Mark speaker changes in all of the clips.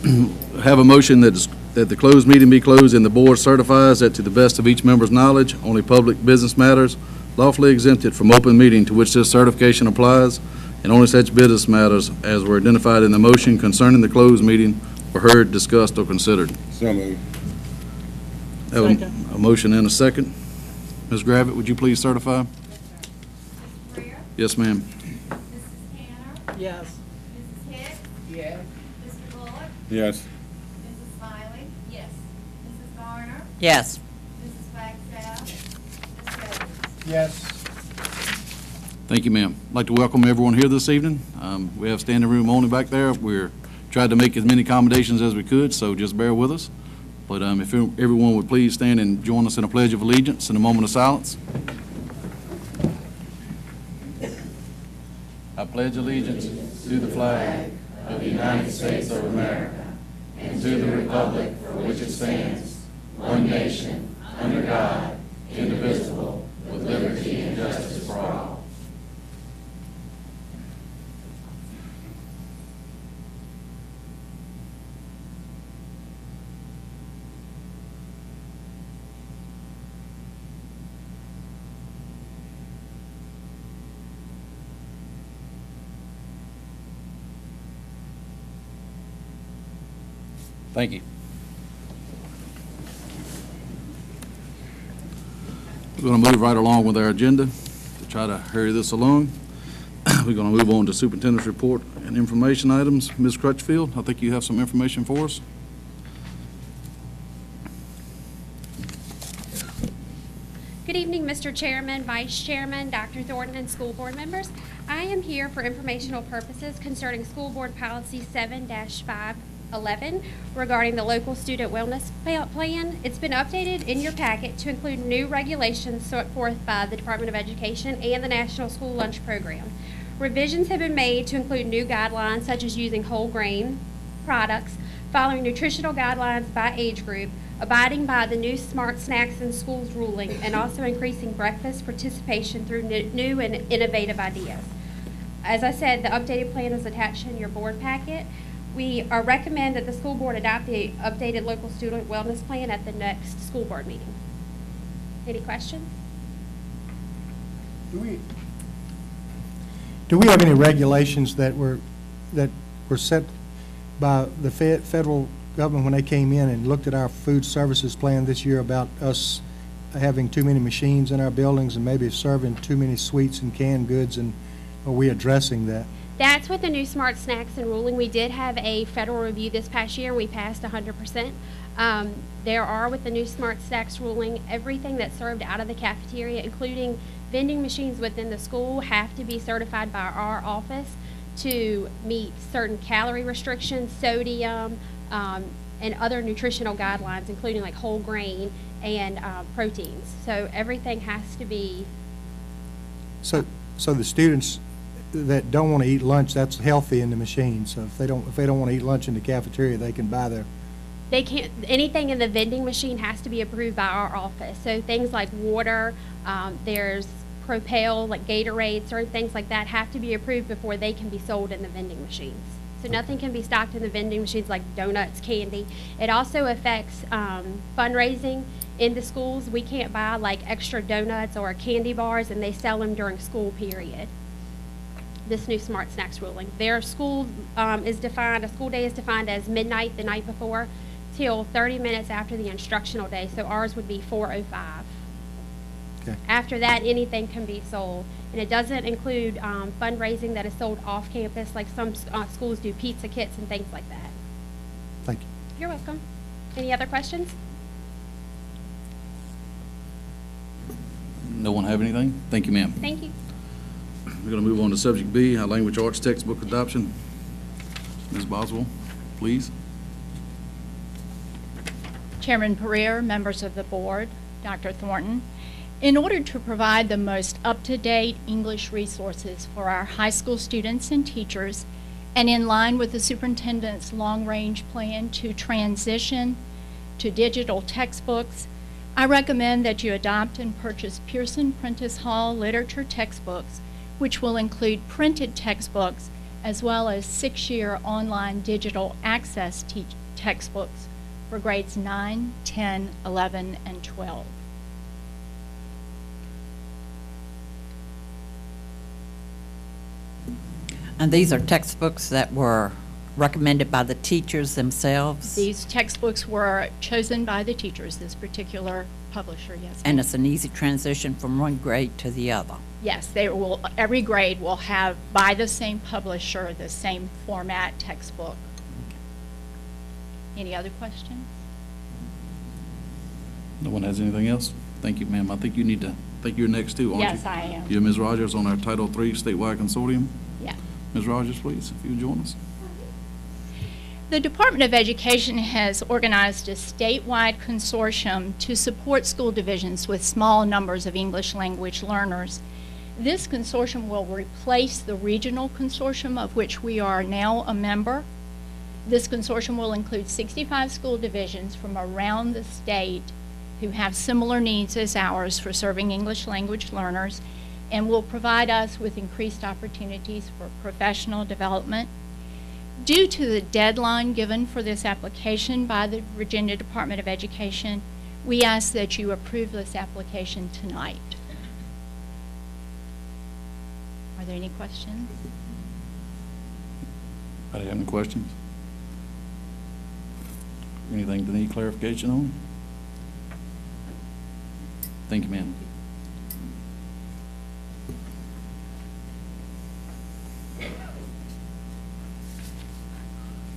Speaker 1: Have a motion that the closed meeting be closed and the board certifies that to the best of each member's knowledge, only public business matters lawfully exempted from open meeting to which this certification applies, and only such business matters as were identified in the motion concerning the closed meeting were heard, discussed, or considered.
Speaker 2: So moved.
Speaker 1: Have a motion and a second. Ms. Gravitt, would you please certify?
Speaker 3: Mr. Greer?
Speaker 1: Yes, ma'am.
Speaker 3: Mrs. Tanner?
Speaker 4: Yes.
Speaker 3: Mrs. Hicks?
Speaker 4: Yes.
Speaker 3: Mr. Bullock?
Speaker 2: Yes.
Speaker 3: Mrs. Smiley? Yes. Mrs. Garner?
Speaker 4: Yes.
Speaker 3: Mrs. Flagstaff? Ms. Jones?
Speaker 4: Yes.
Speaker 1: Thank you, ma'am. I'd like to welcome everyone here this evening. We have standing room only back there. We're tried to make as many accommodations as we could, so just bear with us. But if everyone would please stand and join us in a pledge of allegiance in a moment of silence. I pledge allegiance to the flag of the United States of America and to the republic for which it stands, one nation, under God, indivisible, with liberty and justice for all. Thank you. We're going to move right along with our agenda to try to hurry this along. We're going to move on to superintendent's report and information items. Ms. Crutchfield, I think you have some information for us.
Speaker 5: Good evening, Mr. Chairman, Vice Chairman, Dr. Thornton, and school board members. I am here for informational purposes concerning School Board Policy 7-511 regarding the local student wellness plan. It's been updated in your packet to include new regulations set forth by the Department of Education and the National School Lunch Program. Revisions have been made to include new guidelines such as using whole grain products, following nutritional guidelines by age group, abiding by the new Smart Snacks in Schools ruling, and also increasing breakfast participation through new and innovative ideas. As I said, the updated plan is attached in your board packet. We recommend that the school board adopt the updated local student wellness plan at the next school board meeting. Any questions?
Speaker 6: Do we have any regulations that were set by the federal government when they came in and looked at our food services plan this year about us having too many machines in our buildings and maybe serving too many sweets and canned goods, and are we addressing that?
Speaker 5: That's with the new Smart Snacks and ruling. We did have a federal review this past year. We passed 100%. There are, with the new Smart Snacks ruling, everything that's served out of the cafeteria, including vending machines within the school, have to be certified by our office to meet certain calorie restrictions, sodium, and other nutritional guidelines, including like whole grain and proteins. So everything has to be. So
Speaker 6: the students that don't want to eat lunch, that's healthy in the machine. So if they don't want to eat lunch in the cafeteria, they can buy their.
Speaker 5: They can't. Anything in the vending machine has to be approved by our office. So things like water, there's Propel, like Gatorade, certain things like that have to be approved before they can be sold in the vending machines. So nothing can be stocked in the vending machines like donuts, candy. It also affects fundraising in the schools. We can't buy like extra donuts or candy bars, and they sell them during school period. This new Smart Snacks ruling. Their school is defined, a school day is defined as midnight the night before till 30 minutes after the instructional day. So ours would be 4:05.
Speaker 6: Okay.
Speaker 5: After that, anything can be sold. And it doesn't include fundraising that is sold off campus, like some schools do pizza kits and things like that.
Speaker 6: Thank you.
Speaker 5: You're welcome. Any other questions?
Speaker 1: No one have anything? Thank you, ma'am.
Speaker 5: Thank you.
Speaker 1: We're going to move on to subject B, our language arts textbook adoption. Ms. Boswell, please.
Speaker 7: Chairman Pereira, members of the board, Dr. Thornton, in order to provide the most up-to-date English resources for our high school students and teachers, and in line with the superintendent's long-range plan to transition to digital textbooks, I recommend that you adopt and purchase Pearson Prentice Hall literature textbooks, which will include printed textbooks as well as 6-year online digital access textbooks for grades 9, 10, 11, and 12.
Speaker 2: And these are textbooks that were recommended by the teachers themselves?
Speaker 7: These textbooks were chosen by the teachers, this particular publisher, yes.
Speaker 2: And it's an easy transition from one grade to the other?
Speaker 7: Yes, every grade will have, by the same publisher, the same format textbook. Any other questions?
Speaker 1: No one has anything else? Thank you, ma'am. I think you're next too, aren't you?
Speaker 7: Yes, I am.
Speaker 1: You and Ms. Rogers on our Title III statewide consortium.
Speaker 7: Yeah.
Speaker 1: Ms. Rogers, please, if you would join us.
Speaker 7: The Department of Education has organized a statewide consortium to support school divisions with small numbers of English language learners. This consortium will replace the regional consortium of which we are now a member. This consortium will include 65 school divisions from around the state who have similar needs as ours for serving English language learners, and will provide us with increased opportunities for professional development. Due to the deadline given for this application by the Virginia Department of Education, we ask that you approve this application tonight. Are there any questions?
Speaker 1: Anybody have any questions? Anything to need clarification on? Thank you, ma'am.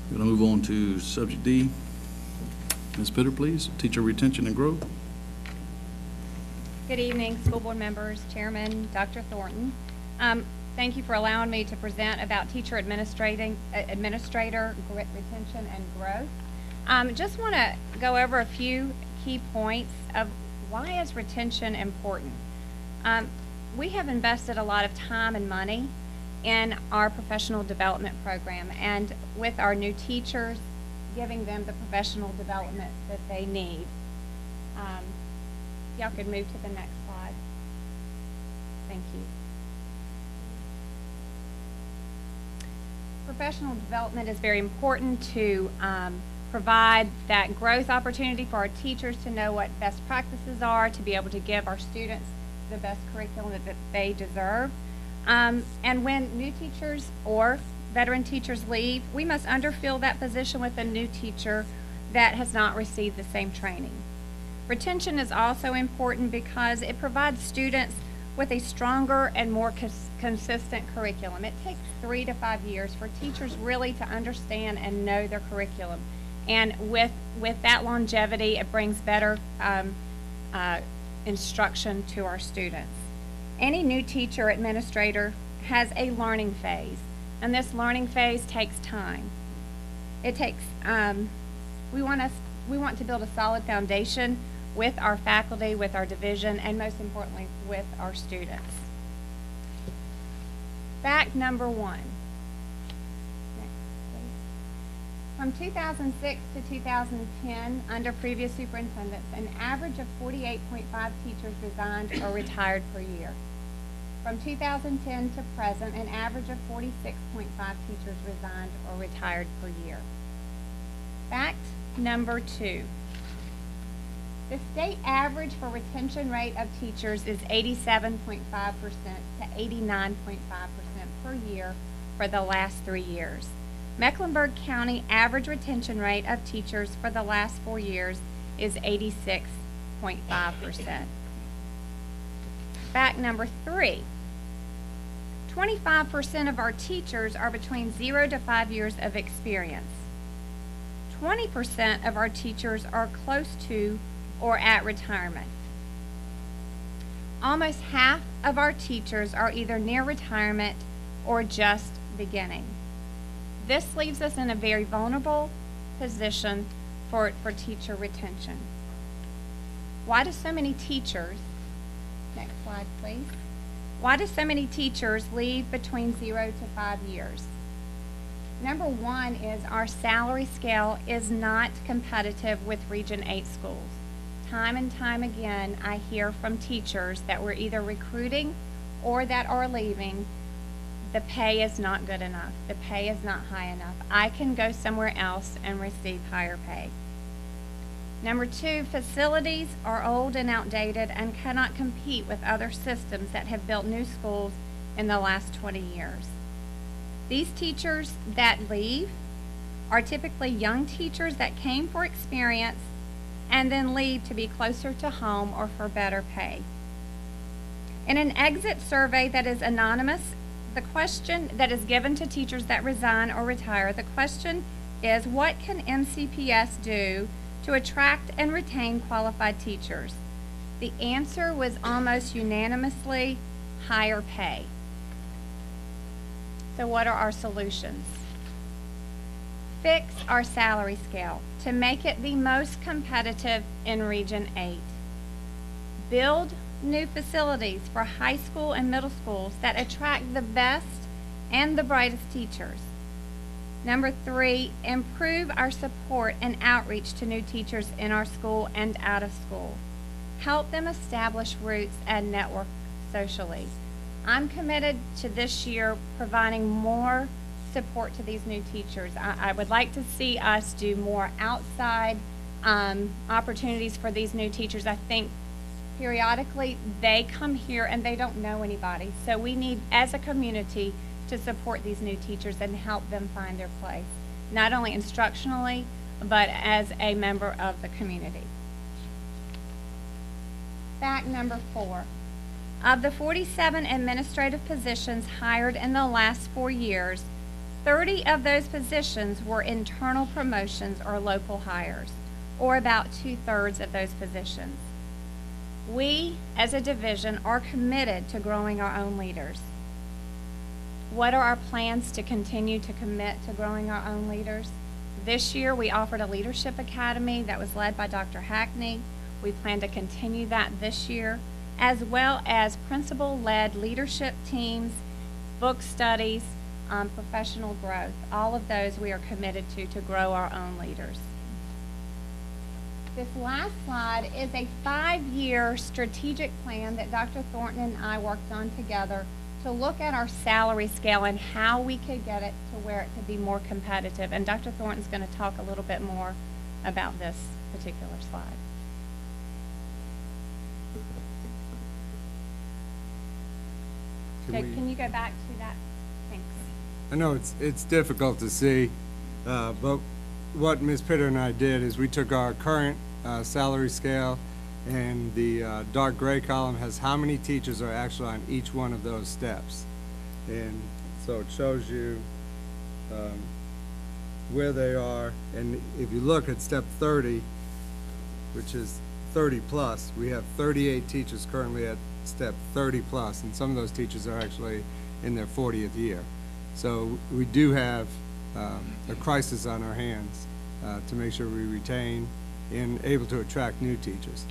Speaker 1: We're going to move on to subject D. Ms. Pitter, please. Teacher retention and growth.
Speaker 3: Good evening, school board members, chairman, Dr. Thornton. Thank you for allowing me to present about teacher administrator retention and growth. Just want to go over a few key points of why is retention important. We have invested a lot of time and money in our professional development program, and with our new teachers, giving them the professional development that they need. Y'all could move to the next slide. Thank you. Professional development is very important to provide that growth opportunity for our teachers to know what best practices are, to be able to give our students the best curriculum that they deserve. And when new teachers or veteran teachers leave, we must underfill that position with a new teacher that has not received the same training. Retention is also important because it provides students with a stronger and more consistent curriculum. It takes 3 to 5 years for teachers really to understand and know their curriculum. And with that longevity, it brings better instruction to our students. Any new teacher or administrator has a learning phase, and this learning phase takes time. It takes, we want to build a solid foundation with our faculty, with our division, and most importantly, with our students. Fact number 1. From 2006 to 2010, under previous superintendents, an average of 48.5 teachers resigned or retired per year. From 2010 to present, an average of 46.5 teachers resigned or retired per year. Fact number 2. The state average for retention rate of teachers is 87.5% to 89.5% per year for the last 3 years. Mecklenburg County average retention rate of teachers for the last 4 years is 86.5%. Fact number 3. 25% of our teachers are between 0 to 5 years of experience. 20% of our teachers are close to or at retirement. Almost half of our teachers are either near retirement or just beginning. This leaves us in a very vulnerable position for teacher retention. Why do so many teachers, next slide please, why do so many teachers leave between 0 to 5 years? Number 1 is our salary scale is not competitive with Region 8 schools. Time and time again, I hear from teachers that we're either recruiting or that are leaving the pay is not good enough. The pay is not high enough. I can go somewhere else and receive higher pay. Number two, facilities are old and outdated and cannot compete with other systems that have built new schools in the last 20 years. These teachers that leave are typically young teachers that came for experience and then leave to be closer to home or for better pay. In an exit survey that is anonymous, the question that is given to teachers that resign or retire, the question is, what can MCPS do to attract and retain qualified teachers? The answer was almost unanimously higher pay. So what are our solutions? Fix our salary scale to make it the most competitive in Region 8. Build new facilities for high school and middle schools that attract the best and the brightest teachers. Number three, improve our support and outreach to new teachers in our school and out of school. Help them establish roots and network socially. I'm committed to this year providing more support to these new teachers. I would like to see us do more outside opportunities for these new teachers. I think periodically they come here and they don't know anybody. So we need, as a community, to support these new teachers and help them find their place, not only instructionally, but as a member of the community. Fact number 4. Of the 47 administrative positions hired in the last 4 years, 30 of those positions were internal promotions or local hires, or about 2/3 of those positions. We, as a division, are committed to growing our own leaders. What are our plans to continue to commit to growing our own leaders? This year, we offered a leadership academy that was led by Dr. Hackney. We plan to continue that this year, as well as principal-led leadership teams, book studies, professional growth. All of those we are committed to grow our own leaders. This last slide is a 5-year strategic plan that Dr. Thornton and I worked on together to look at our salary scale and how we could get it to where it could be more competitive. And Dr. Thornton's going to talk a little bit more about this particular slide. Okay, can you go back to that? Thanks.
Speaker 4: I know it's difficult to see, but what Ms. Pitter and I did is we took our current salary scale, and the dark gray column has how many teachers are actually on each one of those steps. And so it shows you where they are. And if you look at step 30, which is 30 plus, we have 38 teachers currently at step 30 plus, and some of those teachers are actually in their 40th year. So we do have a crisis on our hands to make sure we retain and able to attract new teachers.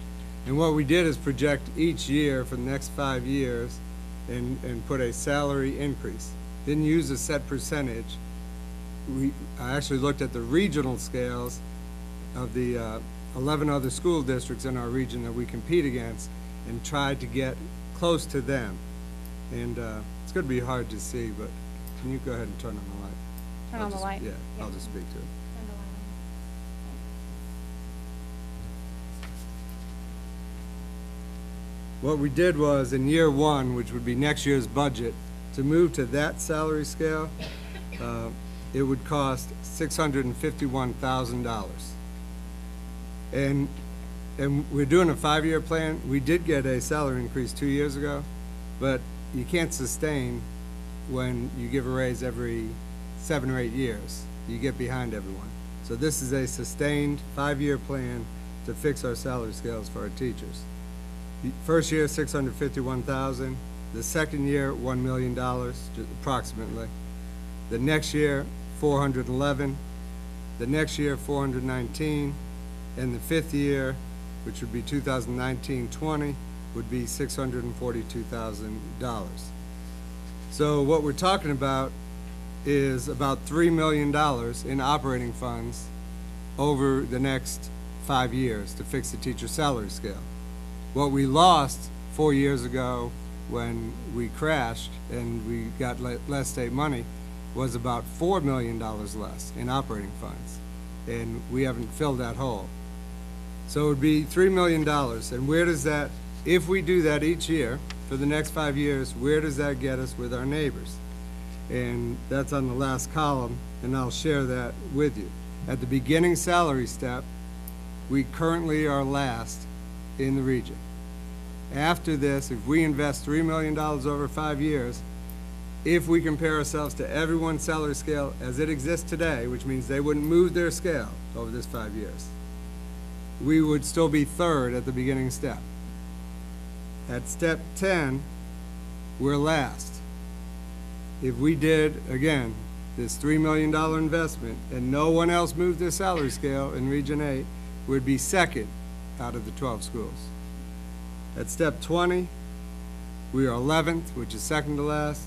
Speaker 4: And what we did is project each year for the next 5 years and put a salary increase. Didn't use a set percentage. I actually looked at the regional scales of the 11 other school districts in our region that we compete against and tried to get close to them. And it's going to be hard to see, but can you go ahead and turn on the light?
Speaker 3: Turn on the light?
Speaker 4: Yeah, I'll just speak to it.
Speaker 3: Turn the light on.
Speaker 4: What we did was, in year 1, which would be next year's budget, to move to that salary scale, it would cost $651,000. And we're doing a 5-year plan. We did get a salary increase 2 years ago, but you can't sustain when you give a raise every 7 or 8 years. You get behind everyone. So this is a sustained 5-year plan to fix our salary scales for our teachers. The first year, $651,000. The second year, $1 million, approximately. The next year, $411,000. The next year, $419,000. And the 5th year, which would be 2019-20, would be $642,000. So what we're talking about is about $3 million in operating funds over the next 5 years to fix the teacher salary scale. What we lost 4 years ago when we crashed and we got less state money, was about $4 million less in operating funds, and we haven't filled that hole. So it would be $3 million, and where does that, if we do that each year for the next 5 years, where does that get us with our neighbors? And that's on the last column, and I'll share that with you. At the beginning salary step, we currently are last in the region. After this, if we invest $3 million over 5 years, if we compare ourselves to everyone's salary scale as it exists today, which means they wouldn't move their scale over this 5 years, we would still be third at the beginning step. At step 10, we're last. If we did, again, this $3 million investment and no one else moved their salary scale in Region 8, we'd be second out of the 12 schools. At step 20, we are 11th, which is second to last,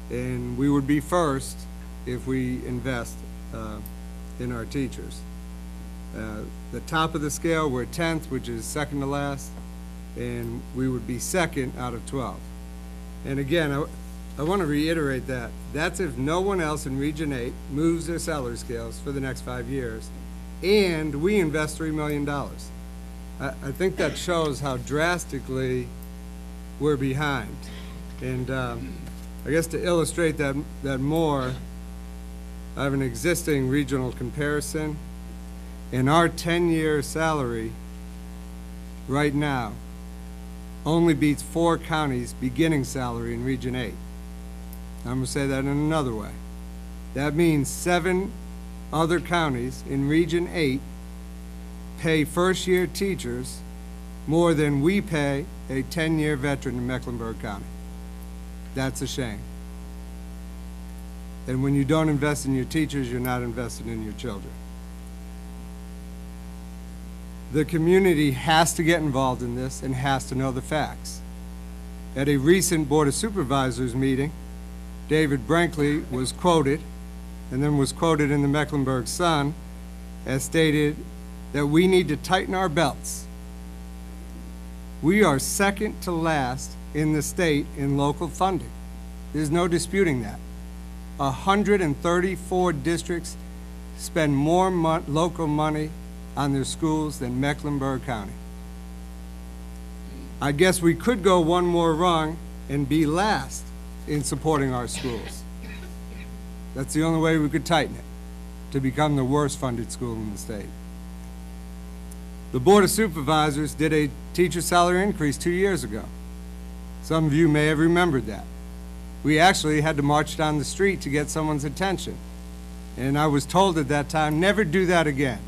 Speaker 4: and we would be first if we invest in our teachers. The top of the scale, we're 10th, which is second to last, and we would be second out of 12. And again, I want to reiterate that. That's if no one else in Region 8 moves their salary scales for the next 5 years, and we invest $3 million. I think that shows how drastically we're behind. And I guess to illustrate that more, I have an existing regional comparison. And our 10-year salary right now only beats 4 counties' beginning salary in Region 8. I'm going to say that in another way. That means 7 other counties in Region 8 pay first-year teachers more than we pay a 10-year veteran in Mecklenburg County. That's a shame. And when you don't invest in your teachers, you're not invested in your children. The community has to get involved in this and has to know the facts. At a recent Board of Supervisors meeting, David Brinkley was quoted, and then was quoted in the Mecklenburg Sun, as stated that we need to tighten our belts. We are second to last in the state in local funding. There's no disputing that. 134 districts spend more local money on their schools than Mecklenburg County. I guess we could go one more rung and be last in supporting our schools. That's the only way we could tighten it, to become the worst funded school in the state. The Board of Supervisors did a teacher salary increase 2 years ago. Some of you may have remembered that. We actually had to march down the street to get someone's attention. And I was told at that time, never do that again.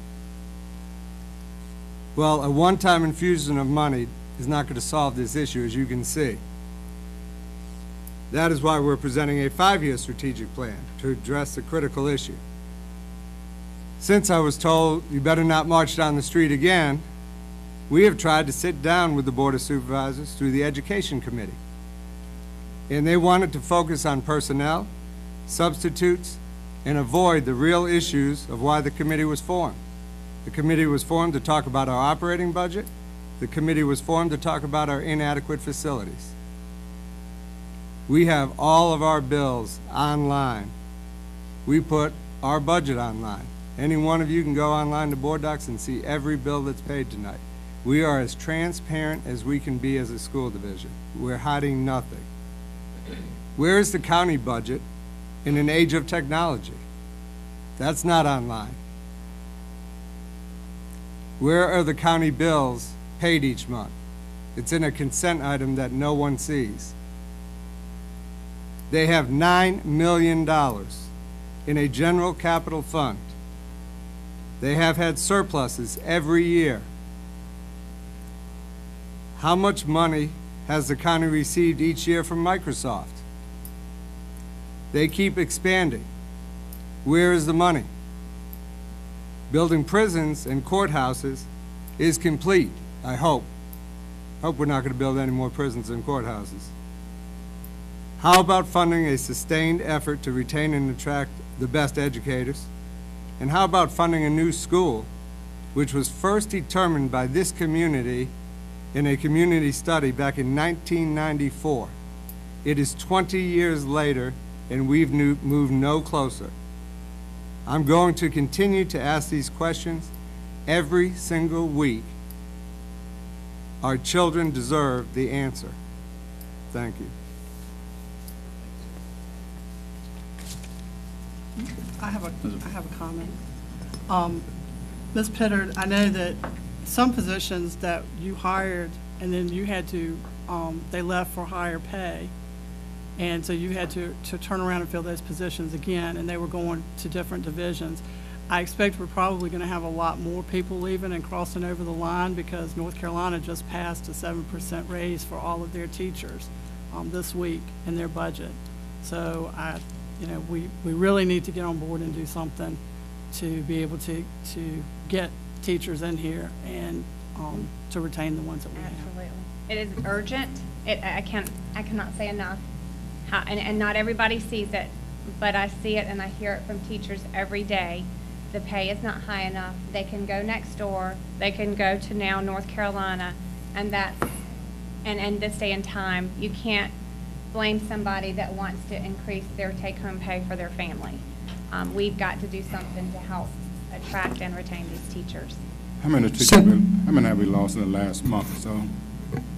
Speaker 4: Well, a one-time infusion of money is not going to solve this issue, as you can see. That is why we're presenting a 5-year strategic plan to address the critical issue. Since I was told you better not march down the street again, we have tried to sit down with the Board of Supervisors through the Education Committee. And they wanted to focus on personnel, substitutes, and avoid the real issues of why the committee was formed. The committee was formed to talk about our operating budget. The committee was formed to talk about our inadequate facilities. We have all of our bills online. We put our budget online. Any one of you can go online to Board Docs and see every bill that's paid tonight. We are as transparent as we can be as a school division. We're hiding nothing. Where is the county budget in an age of technology? That's not online. Where are the county bills paid each month? It's in a consent item that no one sees. They have $9 million in a general capital fund. They have had surpluses every year. How much money has the county received each year from Microsoft? They keep expanding. Where is the money? Building prisons and courthouses is complete, I hope. Hope we're not going to build any more prisons and courthouses. How about funding a sustained effort to retain and attract the best educators? And how about funding a new school, which was first determined by this community in a community study back in 1994. It is 20 years later, and we've moved no closer. I'm going to continue to ask these questions every single week. Our children deserve the answer. Thank you.
Speaker 8: I have a comment. Ms. Pittard, I know that some positions that you hired and then you had to, they left for higher pay. And so you had to turn around and fill those positions again, and they were going to different divisions. I expect we're probably going to have a lot more people leaving and crossing over the line because North Carolina just passed a 7% raise for all of their teachers this week in their budget. So we really need to get on board and do something to be able to get teachers in here and to retain the ones that we have.
Speaker 3: Absolutely. It is urgent. I cannot say enough. And not everybody sees it, but I see it and I hear it from teachers every day. The pay is not high enough. They can go next door. They can go to now North Carolina, and and this day and time, you can't blame somebody that wants to increase their take-home pay for their family. We've got to do something to help attract and retain these teachers.
Speaker 9: How many teachers have we lost in the last month or so?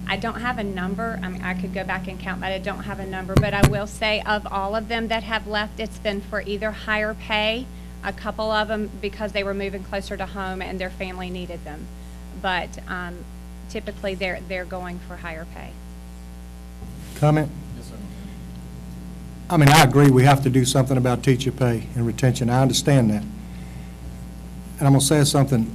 Speaker 3: I don't have a number. I mean, I could go back and count, but I don't have a number. But I will say of all of them that have left, it's been for either higher pay, a couple of them because they were moving closer to home and their family needed them. But typically they're going for higher pay.
Speaker 6: Comment? Yes, sir. I mean, I agree we have to do something about teacher pay and retention. I understand that. And I'm going to say something.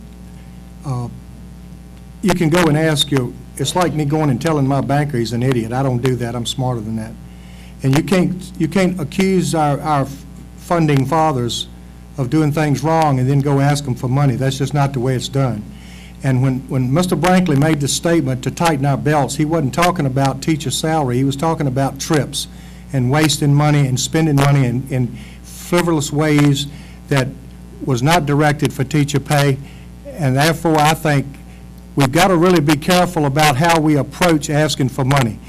Speaker 6: You can go and ask it's like me going and telling my banker he's an idiot. I don't do that. I'm smarter than that. And you can't accuse our funding fathers of doing things wrong and then go ask them for money. That's just not the way it's done. And when Mr. Brinkley made the statement to tighten our belts, he wasn't talking about teacher salary. He was talking about trips and wasting money and spending money in frivolous ways that was not directed for teacher pay. And therefore, I think we've got to really be careful about how we approach asking for money.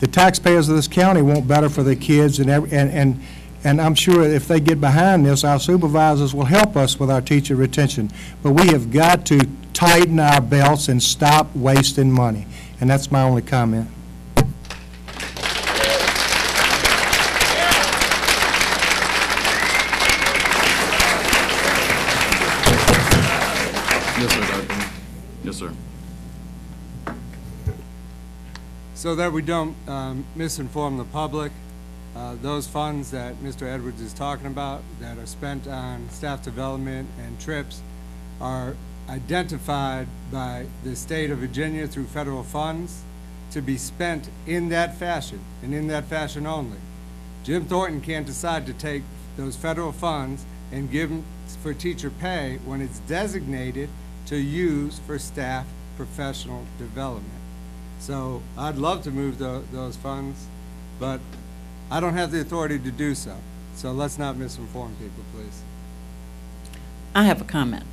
Speaker 6: The taxpayers of this county want better for their kids, and I'm sure if they get behind this, our supervisors will help us with our teacher retention. But we have got to tighten our belts and stop wasting money. And that's my only comment.
Speaker 1: Yes, sir, Dr. Yes, sir.
Speaker 4: So that we don't misinform the public, those funds that Mr. Edwards is talking about that are spent on staff development and trips are identified by the state of Virginia through federal funds to be spent in that fashion and in that fashion only. Jim Thornton can't decide to take those federal funds and give them for teacher pay when it's designated to use for staff professional development. So I'd love to move those funds, but I don't have the authority to do so. So let's not misinform people, please.
Speaker 2: I have a comment.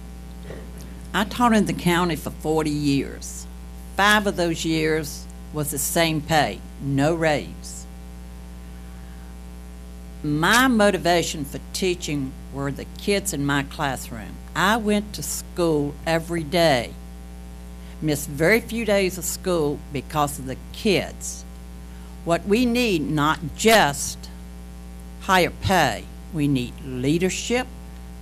Speaker 2: I taught in the county for 40 years. 5 of those years was the same pay, no raise. My motivation for teaching were the kids in my classroom. I went to school every day, missed very few days of school because of the kids. What we need, not just higher pay, we need leadership,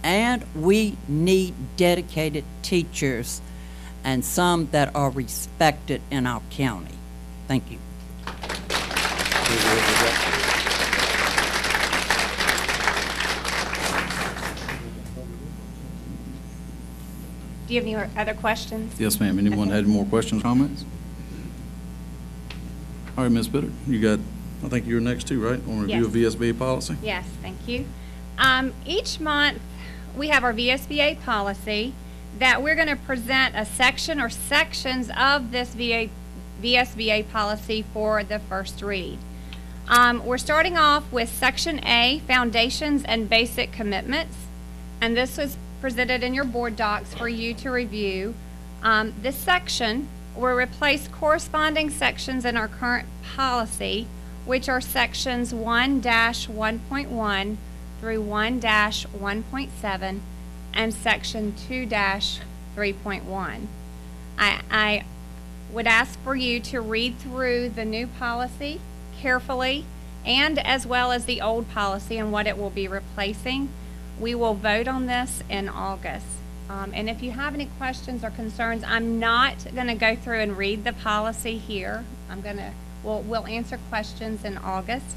Speaker 2: and we need dedicated teachers and some that are respected in our county. Thank you.
Speaker 3: Do you have any other questions?
Speaker 1: Yes, ma'am. Anyone had more questions, comments? All right, Ms. Bitter, you got, I think you're next too, right? On review of VSBA policy?
Speaker 3: Yes, thank you. Each month, we have our VSBA policy that we're going to present a section or sections of this VSBA policy for the first read. We're starting off with Section A, Foundations and Basic Commitments, and this was presented in your board docs for you to review. This section will replace corresponding sections in our current policy, which are sections 1-1.1 through 1-1.7 and section 2-3.1. I would ask for you to read through the new policy carefully, and as well as the old policy and what it will be replacing. We will vote on this in August. And if you have any questions or concerns, I'm not going to go through and read the policy here. We'll answer questions in August.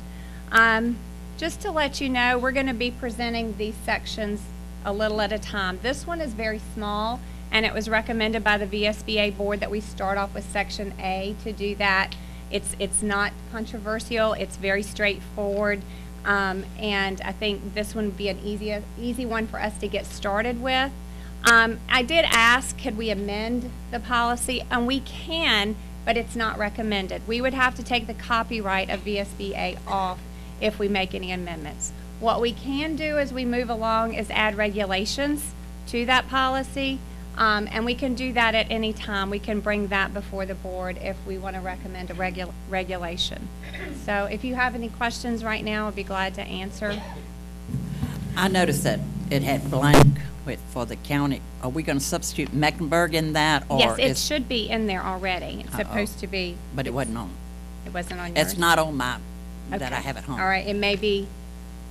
Speaker 3: Just to let you know, we're going to be presenting these sections a little at a time. This one is very small, and it was recommended by the VSBA board that we start off with section A to do that. It's not controversial. It's very straightforward. And I think this one would be an easy one for us to get started with. I did ask, could we amend the policy? And we can, but it's not recommended. We would have to take the copyright of VSBA off if we make any amendments. What we can do as we move along is add regulations to that policy, and we can do that at any time. We can bring that before the board if we want to recommend a regulation. So if you have any questions right now, I'd be glad to answer.
Speaker 2: I noticed that it had blank for the county. Are we going to substitute Mecklenburg in that? Or
Speaker 3: Yes, it should be in there already. It's supposed to be.
Speaker 2: But it wasn't on.
Speaker 3: It wasn't on yours?
Speaker 2: It's not on my, that I
Speaker 3: Okay.
Speaker 2: have at home.
Speaker 3: All right, it may be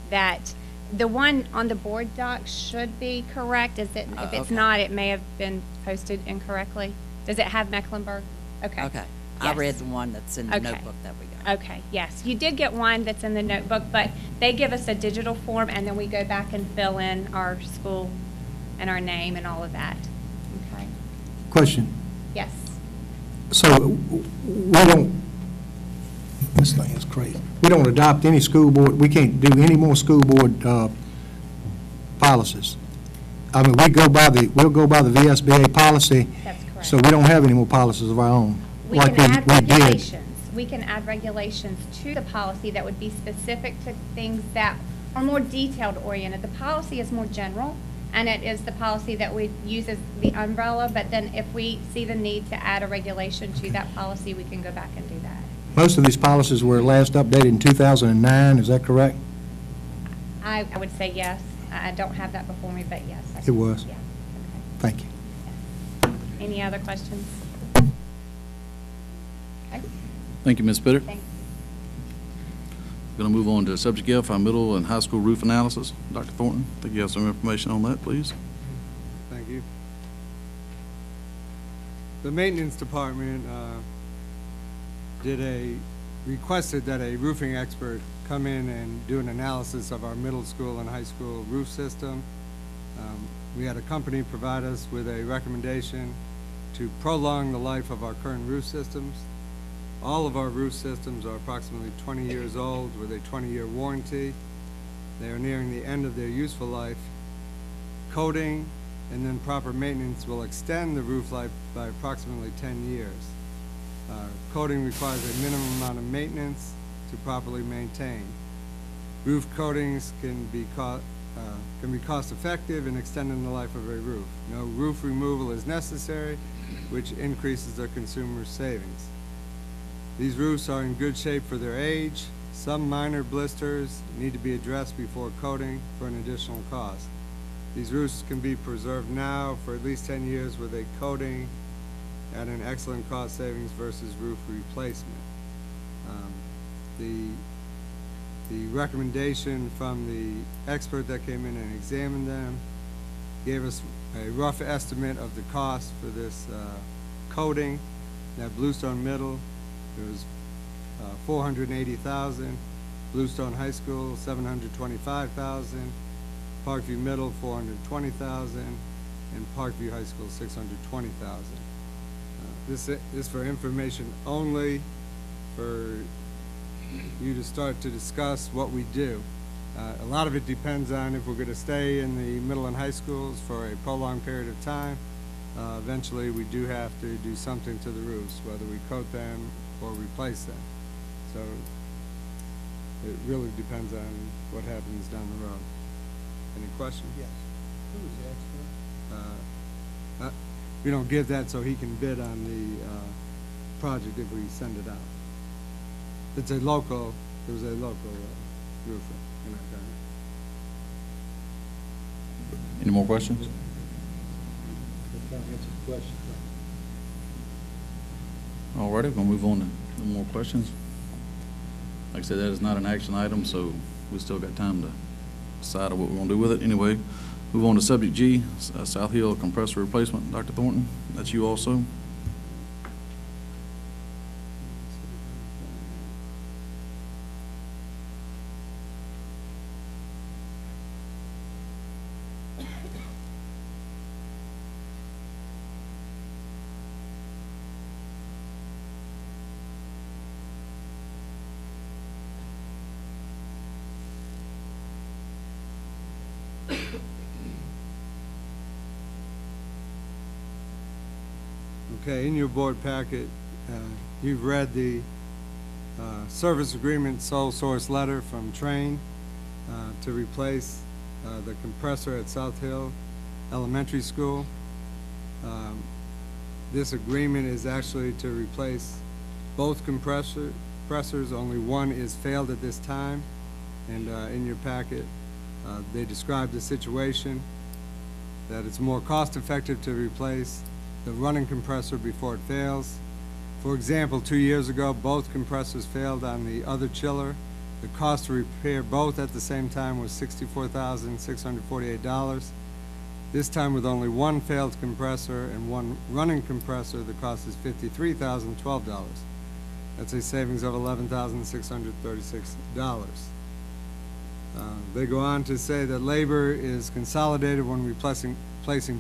Speaker 3: that the one on the board doc should be correct. If it's
Speaker 2: okay.
Speaker 3: not, it may have been posted incorrectly. Does it have Mecklenburg? Okay.
Speaker 2: Okay. I
Speaker 3: Yes.
Speaker 2: read the one that's in the
Speaker 3: Okay.
Speaker 2: notebook that we got.
Speaker 3: Okay, yes. You did get one that's in the notebook, but they give us a digital form, and then we go back and fill in our school and our name and all of that. Okay.
Speaker 6: Question.
Speaker 3: Yes.
Speaker 6: So we don't, this thing is crazy. We don't adopt any school board, we can't do any more school board policies. I mean, we'll go by the VSBA policy.
Speaker 3: That's correct.
Speaker 6: So we don't have any more policies of our own.
Speaker 3: We
Speaker 6: like
Speaker 3: can add
Speaker 6: we did.
Speaker 3: regulations. We can add regulations to the policy that would be specific to things that are more detailed oriented. The policy is more general, and it is the policy that we use as the umbrella, but then if we see the need to add a regulation to that policy, we can go back and do that.
Speaker 6: Most of these policies were last updated in 2009, is that correct?
Speaker 3: I would say yes. I don't have that before me, but yes.
Speaker 6: It was.
Speaker 3: Yeah.
Speaker 6: Thank you.
Speaker 3: Okay. Any other questions? Okay.
Speaker 1: Thank you, Ms. Pitter.
Speaker 3: Thank you.
Speaker 1: Going to move on to subject F, our middle and high school roof analysis. Dr. Thornton, I think you have some information on that, please.
Speaker 4: Thank you. The maintenance department requested that a roofing expert come in and do an analysis of our middle school and high school roof system. We had a company provide us with a recommendation to prolong the life of our current roof systems. All of our roof systems are approximately 20 years old with a 20-year warranty. They are nearing the end of their useful life. Coating and then proper maintenance will extend the roof life by approximately 10 years. Coating requires a minimum amount of maintenance to properly maintain. Roof coatings can be cost-effective in extending the life of a roof. No roof removal is necessary, which increases the consumer's savings. These roofs are in good shape for their age. Some minor blisters need to be addressed before coating for an additional cost. These roofs can be preserved now for at least 10 years with a coating at an excellent cost savings versus roof replacement. The recommendation from the expert that came in and examined them gave us a rough estimate of the cost for this coating. At Bluestone Middle, it was $480,000. Bluestone High School, $725,000. Parkview Middle, $420,000, and Parkview High School, $620,000. This is for information only, for you to start to discuss what we do. A lot of it depends on if we're going to stay in the middle and high schools for a prolonged period of time. Eventually, we do have to do something to the roofs, whether we coat them or replace them. So it really depends on what happens down the road. Any questions?
Speaker 6: Yes. Who is the expert?
Speaker 4: we don't give that so he can bid on the project if we send it out. It's a local, it was a local roofer in our county.
Speaker 1: Any more questions? All righty, we'll move on to no more questions. Like I said, that is not an action item, so we still got time to decide on what we're going to do with it. Anyway, move on to subject G, South Hill compressor replacement. Dr. Thornton, that's you also.
Speaker 4: Okay, in your board packet, you've read the service agreement sole source letter from Train to replace the compressor at South Hill Elementary School. This agreement is actually to replace both compressors. Only one is failed at this time. And in your packet, they describe the situation, that it's more cost-effective to replace the running compressor before it fails. For example, 2 years ago, both compressors failed on the other chiller. The cost to repair both at the same time was $64,648. This time, with only one failed compressor and one running compressor, the cost is $53,012. That's a savings of $11,636. They go on to say that labor is consolidated when replacing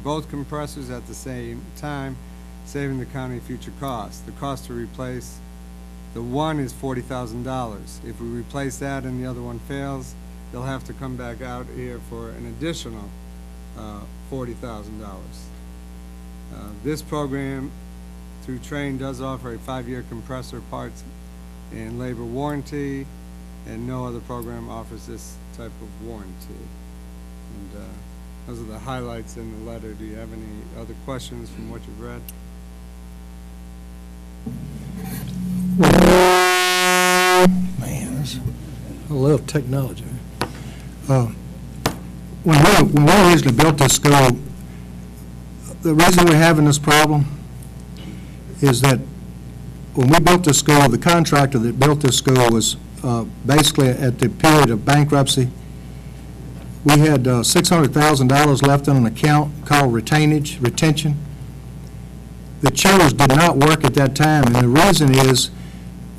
Speaker 4: both compressors at the same time, saving the county future costs. The cost to replace the one is $40,000. If we replace that and the other one fails, they'll have to come back out here for an additional $40,000. This program through Train does offer a 5-year compressor parts and labor warranty, and no other program offers this type of warranty. And those are the highlights in the letter. Do you have any other questions from what you've read?
Speaker 6: Man, I love technology. When we originally built this school, the reason we're having this problem is that when we built this school, the contractor that built this school was basically at the period of bankruptcy. We had $600,000 left in an account called retention. The chillers did not work at that time, and the reason is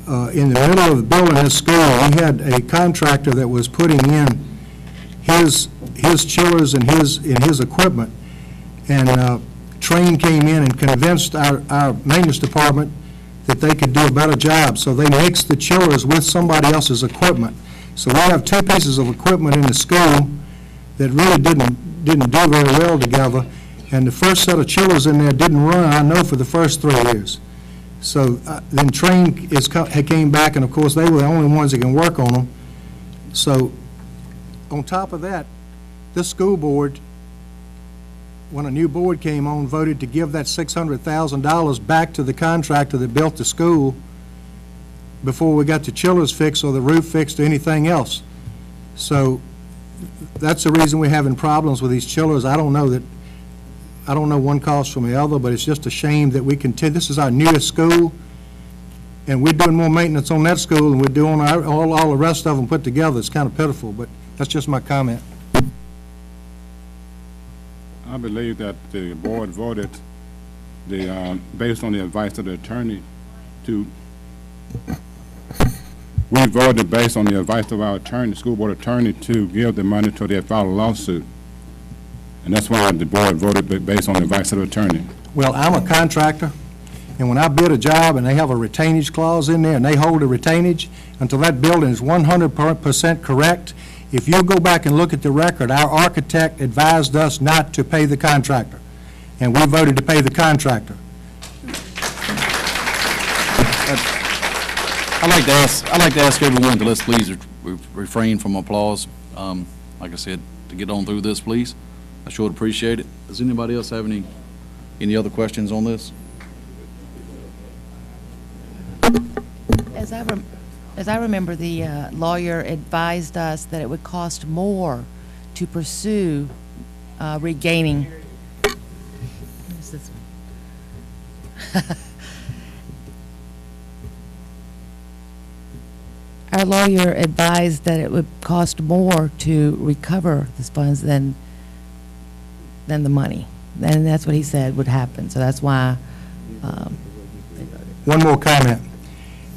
Speaker 6: in the middle of building this school, we had a contractor that was putting in his chillers and his equipment, and Train came in and convinced our maintenance department that they could do a better job, so they mixed the chillers with somebody else's equipment. So we have two pieces of equipment in the school that really didn't do very well together, and the first set of chillers in there didn't run, I know, for the first 3 years. So then Train came back, and of course they were the only ones that can work on them. So on top of that, this school board, when a new board came on, voted to give that $600,000 back to the contractor that built the school before we got the chillers fixed or the roof fixed or anything else. So that's the reason we're having problems with these chillers. I don't know one cause from the other, but it's just a shame that we continue. This is our newest school, and we're doing more maintenance on that school than we're doing all the rest of them put together. It's kind of pitiful, but that's just my comment.
Speaker 9: I believe that the board voted based on the advice of the attorney we voted based on the advice of our attorney, school board attorney, to give the money to their filed a lawsuit. And that's why the board voted based on the advice of the attorney.
Speaker 6: Well, I'm a contractor, and when I bid a job and they have a retainage clause in there and they hold a retainage until that building is 100% correct, if you go back and look at the record, our architect advised us not to pay the contractor, and we voted to pay the contractor.
Speaker 1: I'd like to ask everyone to let's please refrain from applause. Like I said, to get on through this, please. I sure appreciate it. Does anybody else have any Any other questions on this?
Speaker 10: As I remember, the lawyer advised us that it would cost more to pursue regaining. What is this one? Our lawyer advised that it would cost more to recover these funds than the money. And that's what he said would happen. So that's why.
Speaker 6: One more comment.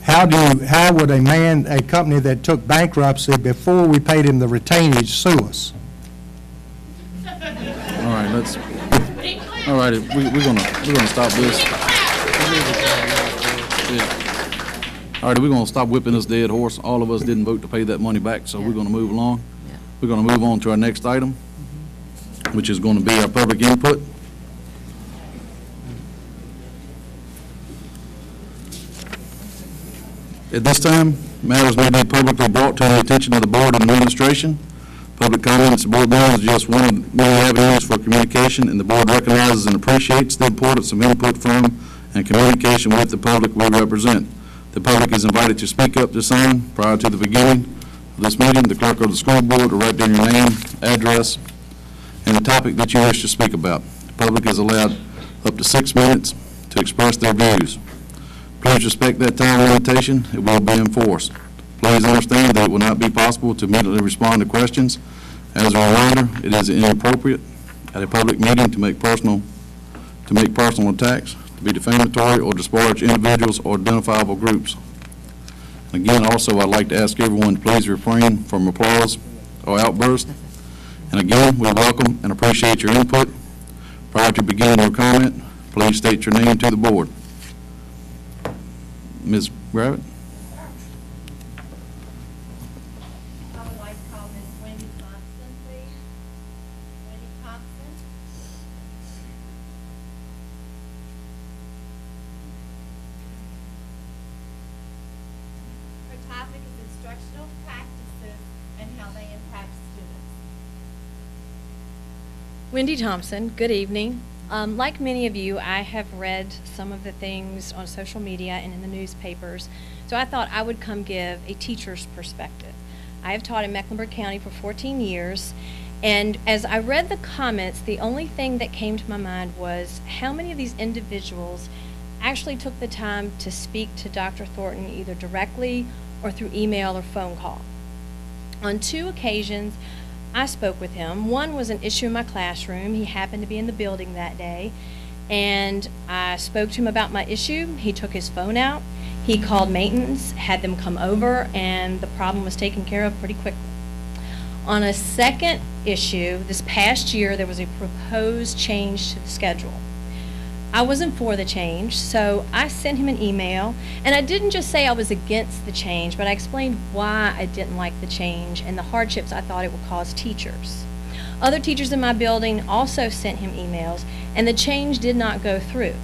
Speaker 6: How would a company that took bankruptcy before we paid him the retainage sue us?
Speaker 1: All right, we're gonna stop this. Yeah. All right, we're gonna stop whipping this dead horse. All of us didn't vote to pay that money back, so we're gonna move along.
Speaker 10: Yeah.
Speaker 1: We're gonna move on to our next item, which is gonna be our public input. At this time, matters may be publicly brought to the attention of the board and administration. Public comments at board meetings is just one of many avenues for communication, and the board recognizes and appreciates the importance of input from and communication with the public we represent. The public is invited to speak up to sign prior to the beginning of this meeting. The clerk of the school board will write down your name, address, and the topic that you wish to speak about. The public is allowed up to 6 minutes to express their views. Please respect that time limitation. It will be enforced. Please understand that it will not be possible to immediately respond to questions. As a reminder, it is inappropriate at a public meeting to make personal attacks, to be defamatory, or disparage individuals or identifiable groups. Again, also, I'd like to ask everyone to please refrain from applause or outbursts. And again, we welcome and appreciate your input. Prior to beginning your comment, please state your name to the board. Ms. Rabbit?
Speaker 11: I would like to call Ms. Wendy Thompson, please. Wendy Thompson. Her topic is instructional practices and how they impact students.
Speaker 12: Wendy Thompson, good evening. Like many of you, I have read some of the things on social media and in the newspapers, so I thought I would come give a teacher's perspective. I have taught in Mecklenburg County for 14 years, and as I read the comments, the only thing that came to my mind was how many of these individuals actually took the time to speak to Dr. Thornton either directly or through email or phone call. On 2 occasions, I spoke with him. One was an issue in my classroom. He happened to be in the building that day, and I spoke to him about my issue. He took his phone out. He called maintenance, had them come over, and the problem was taken care of pretty quickly. On a second issue, this past year, there was a proposed change to the schedule. I wasn't for the change, so I sent him an email, and I didn't just say I was against the change, but I explained why I didn't like the change and the hardships I thought it would cause teachers. Other teachers in my building also sent him emails, and the change did not go through.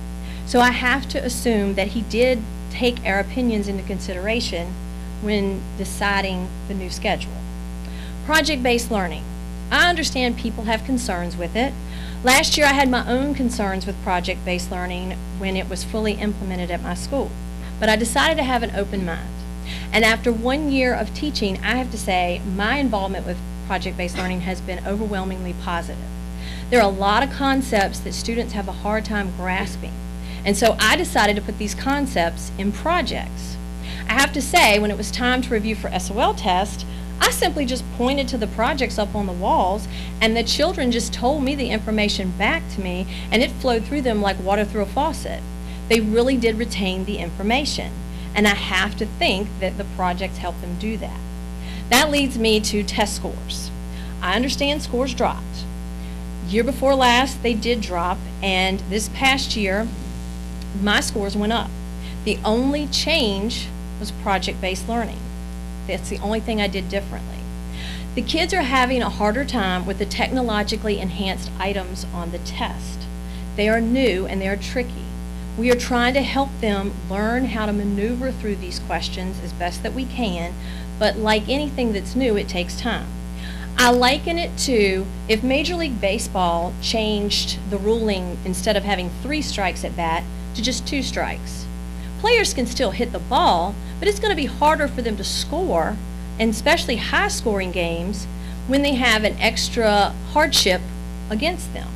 Speaker 12: So I have to assume that he did take our opinions into consideration when deciding the new schedule. Project-based learning. I understand people have concerns with it. Last year I had my own concerns with project-based learning when it was fully implemented at my school, but I decided to have an open mind. And after 1 year of teaching, I have to say my involvement with project-based learning has been overwhelmingly positive. There are a lot of concepts that students have a hard time grasping, and so I decided to put these concepts in projects. I have to say, when it was time to review for SOL test, I simply just pointed to the projects up on the walls, and the children just told me the information back to me, and it flowed through them like water through a faucet. They really did retain the information, and I have to think that the projects helped them do that. That leads me to test scores. I understand scores dropped. Year before last, they did drop, and this past year, my scores went up. The only change was project-based learning. That's the only thing I did differently. The kids are having a harder time with the technologically enhanced items on the test. They are new and they are tricky. We are trying to help them learn how to maneuver through these questions as best that we can, but like anything that's new, it takes time. I liken it to if Major League Baseball changed the ruling instead of having 3 strikes at bat to just 2 strikes. Players can still hit the ball, but it's going to be harder for them to score, and especially high-scoring games, when they have an extra hardship against them.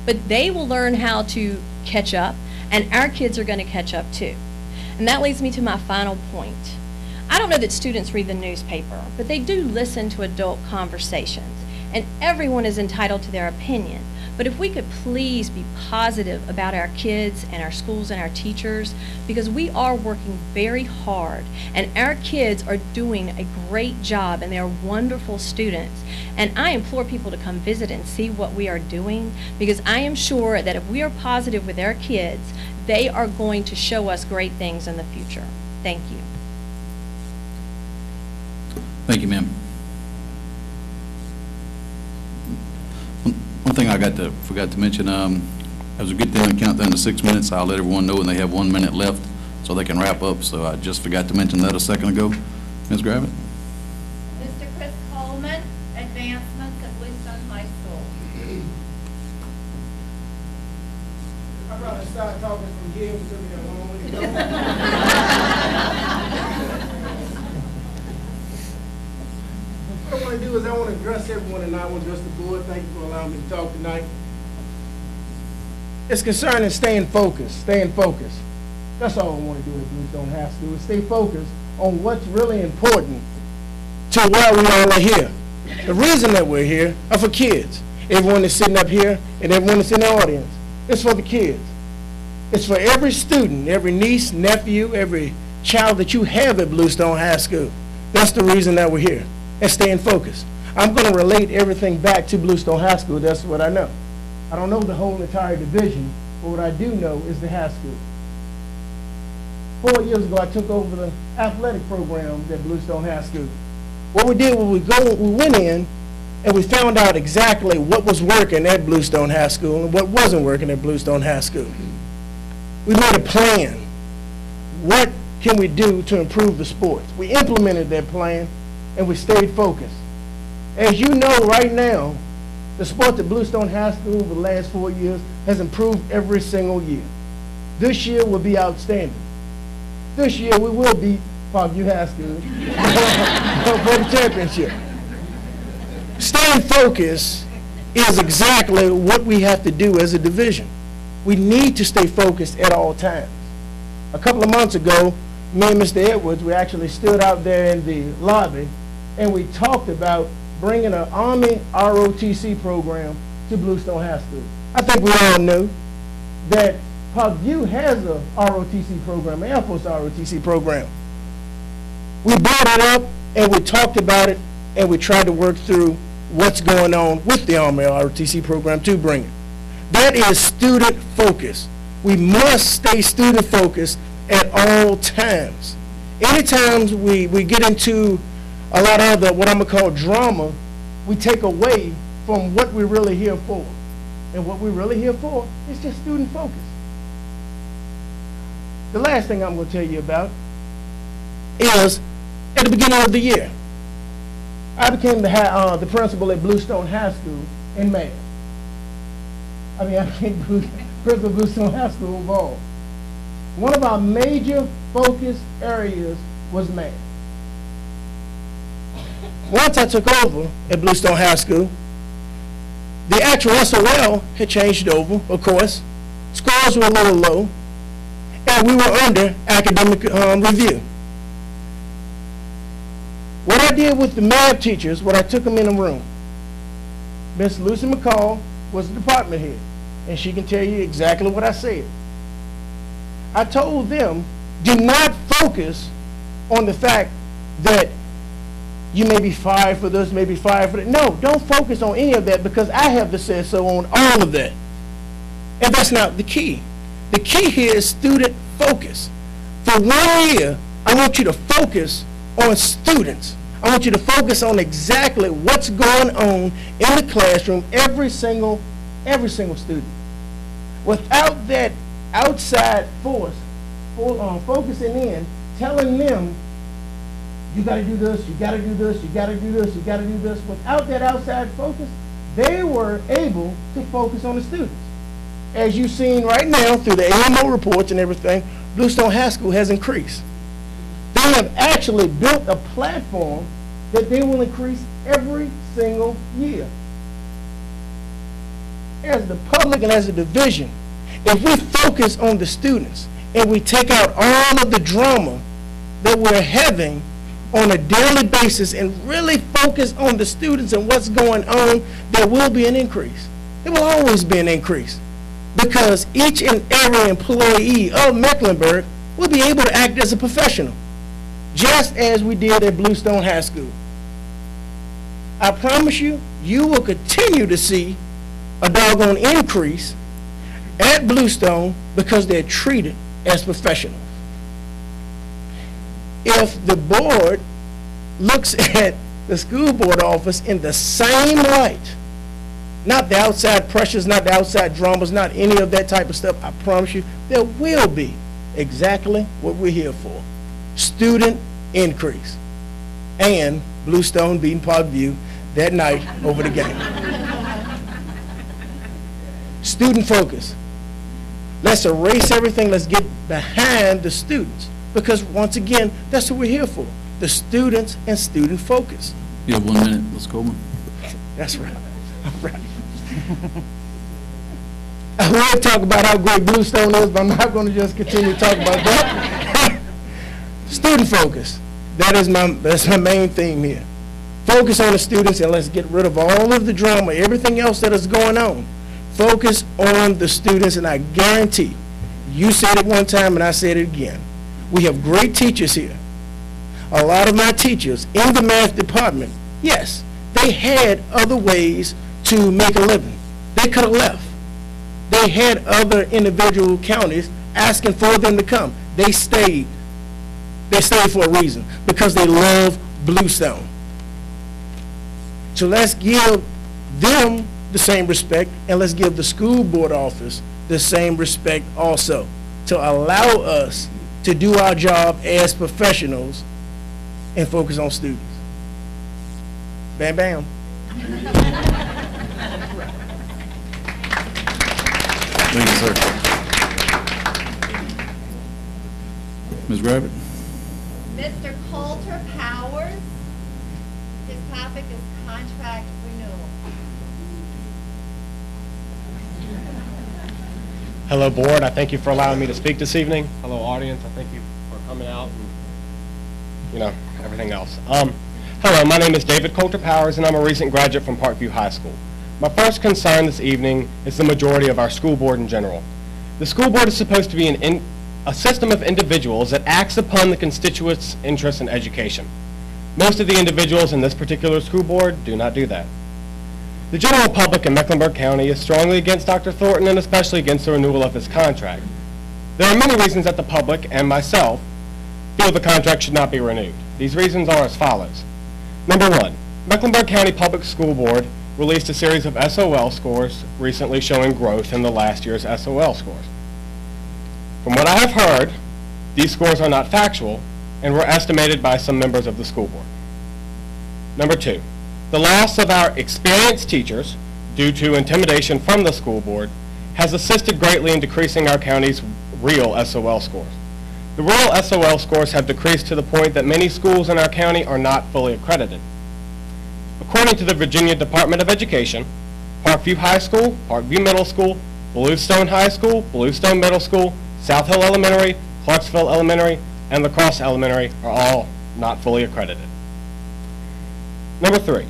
Speaker 12: But they will learn how to catch up, and our kids are going to catch up too. And that leads me to my final point. I don't know that students read the newspaper, but they do listen to adult conversations, and everyone is entitled to their opinion. But if we could please be positive about our kids and our schools and our teachers, because we are working very hard, and our kids are doing a great job, and they are wonderful students. And I implore people to come visit and see what we are doing, because I am sure that if we are positive with our kids, they are going to show us great things in the future. Thank you.
Speaker 1: Thank you, ma'am. One thing I forgot to mention, as we get down and count down to 6 minutes, I'll let everyone know when they have 1 minute left so they can wrap up. So I just forgot to mention that a second ago. Ms. Gravitt?
Speaker 11: Mr. Chris Coleman, advancements at Bluestone High School.
Speaker 13: I'd rather start talking from here to me alone. What I want to do is I want to address everyone, and I want to address the board. Thank you for allowing me to talk tonight. It's concerning staying focused, staying focused. That's all I want to do at Bluestone High School, is stay focused on what's really important to why we all are here. The reason that we're here are for kids. Everyone that's sitting up here and everyone that's in the audience, it's for the kids. It's for every student, every niece, nephew, every child that you have at Bluestone High School. That's the reason that we're here, and staying focused. I'm going to relate everything back to Bluestone High School. That's what I know. I don't know the whole entire division, but what I do know is the high school. 4 years ago, I took over the athletic program at Bluestone High School. What we did was we went in and we found out exactly what was working at Bluestone High School and what wasn't working at Bluestone High School. We made a plan. What can we do to improve the sports? We implemented that plan, and we stayed focused. As you know right now, the sport at Bluestone High School over the last 4 years has improved every single year. This year will be outstanding. This year we will beat Parkview High School for the championship. Staying focused is exactly what we have to do as a division. We need to stay focused at all times. A couple of months ago, me and Mr. Edwards, we actually stood out there in the lobby and we talked about bringing an Army ROTC program to Bluestone High School. I think we all knew that Parkview has a ROTC program, an Air Force ROTC program. We brought it up and we talked about it and we tried to work through what's going on with the Army ROTC program to bring it. That is student focus. We must stay student focused at all times. Anytime we get into a lot of the, what I'm going to call drama, we take away from what we're really here for. And what we're really here for is just student focus. The last thing I'm going to tell you about is at the beginning of the year, I became the principal at Bluestone High School in May. I became principal of Bluestone High School overall. One of our major focus areas was math. Once I took over at Bluestone High School, the actual SOL had changed over, of course. Scores were a little low, and we were under academic review. What I did with the math teachers, I took them in a room. Miss Lucy McCall was the department head, and she can tell you exactly what I said. I told them, do not focus on the fact that you may be fired for this, may be fired for that. No, don't focus on any of that because I have to say so on all of that. And that's not the key. The key here is student focus. For 1 year, I want you to focus on students. I want you to focus on exactly what's going on in the classroom, every single student. Without that outside force focusing in, telling them you gotta do this, you gotta do this, you gotta do this, you gotta do this. Without that outside focus, they were able to focus on the students. As you've seen right now through the AMO reports and everything, Bluestone High School has increased. They have actually built a platform that they will increase every single year. As the public and as a division, if we focus on the students and we take out all of the drama that we're having on a daily basis and really focus on the students and what's going on, there will be an increase. There will always be an increase because each and every employee of Mecklenburg will be able to act as a professional, just as we did at Bluestone High School. I promise you, you will continue to see a doggone increase at Bluestone because they're treated as professionals. If the board looks at the school board office in the same light, not the outside pressures, not the outside dramas, not any of that type of stuff, I promise you, there will be exactly what we're here for. Student increase. And Bluestone beating Parkview that night over the game. Student focus. Let's erase everything. Let's get behind the students. Because once again, that's what we're here for. The students and student focus.
Speaker 1: You have 1 minute, Ms. Coleman.
Speaker 13: That's right. All right. I want to talk about how great Bluestone is, but I'm not going to just continue to talk about that. Student focus. That's my main theme here. Focus on the students and let's get rid of all of the drama, everything else that is going on. Focus on the students, and I guarantee, you said it one time and I said it again, we have great teachers here. A lot of my teachers in the math department, yes, they had other ways to make a living. They could have left. They had other individual counties asking for them to come. They stayed. They stayed for a reason, because they love Bluestone. So let's give them the same respect, and let's give the school board office the same respect also, to allow us to do our job as professionals and focus on students. Bam, bam.
Speaker 1: Thank you, sir. Ms. Gravitt?
Speaker 11: Mr. Coulter Powers, his topic is contract renewal.
Speaker 14: Hello, board. I thank you for allowing me to speak this evening. Hello, audience. I thank you for coming out and, everything else. Hello, my name is David Coulter Powers, and I'm a recent graduate from Parkview High School. My first concern this evening is the majority of our school board in general. The school board is supposed to be a system of individuals that acts upon the constituents' interests in education. Most of the individuals in this particular school board do not do that. The general public in Mecklenburg County is strongly against Dr. Thornton and especially against the renewal of his contract. There are many reasons that the public and myself feel the contract should not be renewed. These reasons are as follows. Number one, Mecklenburg County Public School Board released a series of SOL scores recently showing growth in the last year's SOL scores. From what I have heard, these scores are not factual and were estimated by some members of the school board. Number two, the loss of our experienced teachers due to intimidation from the school board has assisted greatly in decreasing our county's real SOL scores. The real SOL scores have decreased to the point that many schools in our county are not fully accredited. According to the Virginia Department of Education, Parkview High School, Parkview Middle School, Bluestone High School, Bluestone Middle School, South Hill Elementary, Clarksville Elementary, and La Crosse Elementary are all not fully accredited. Number three,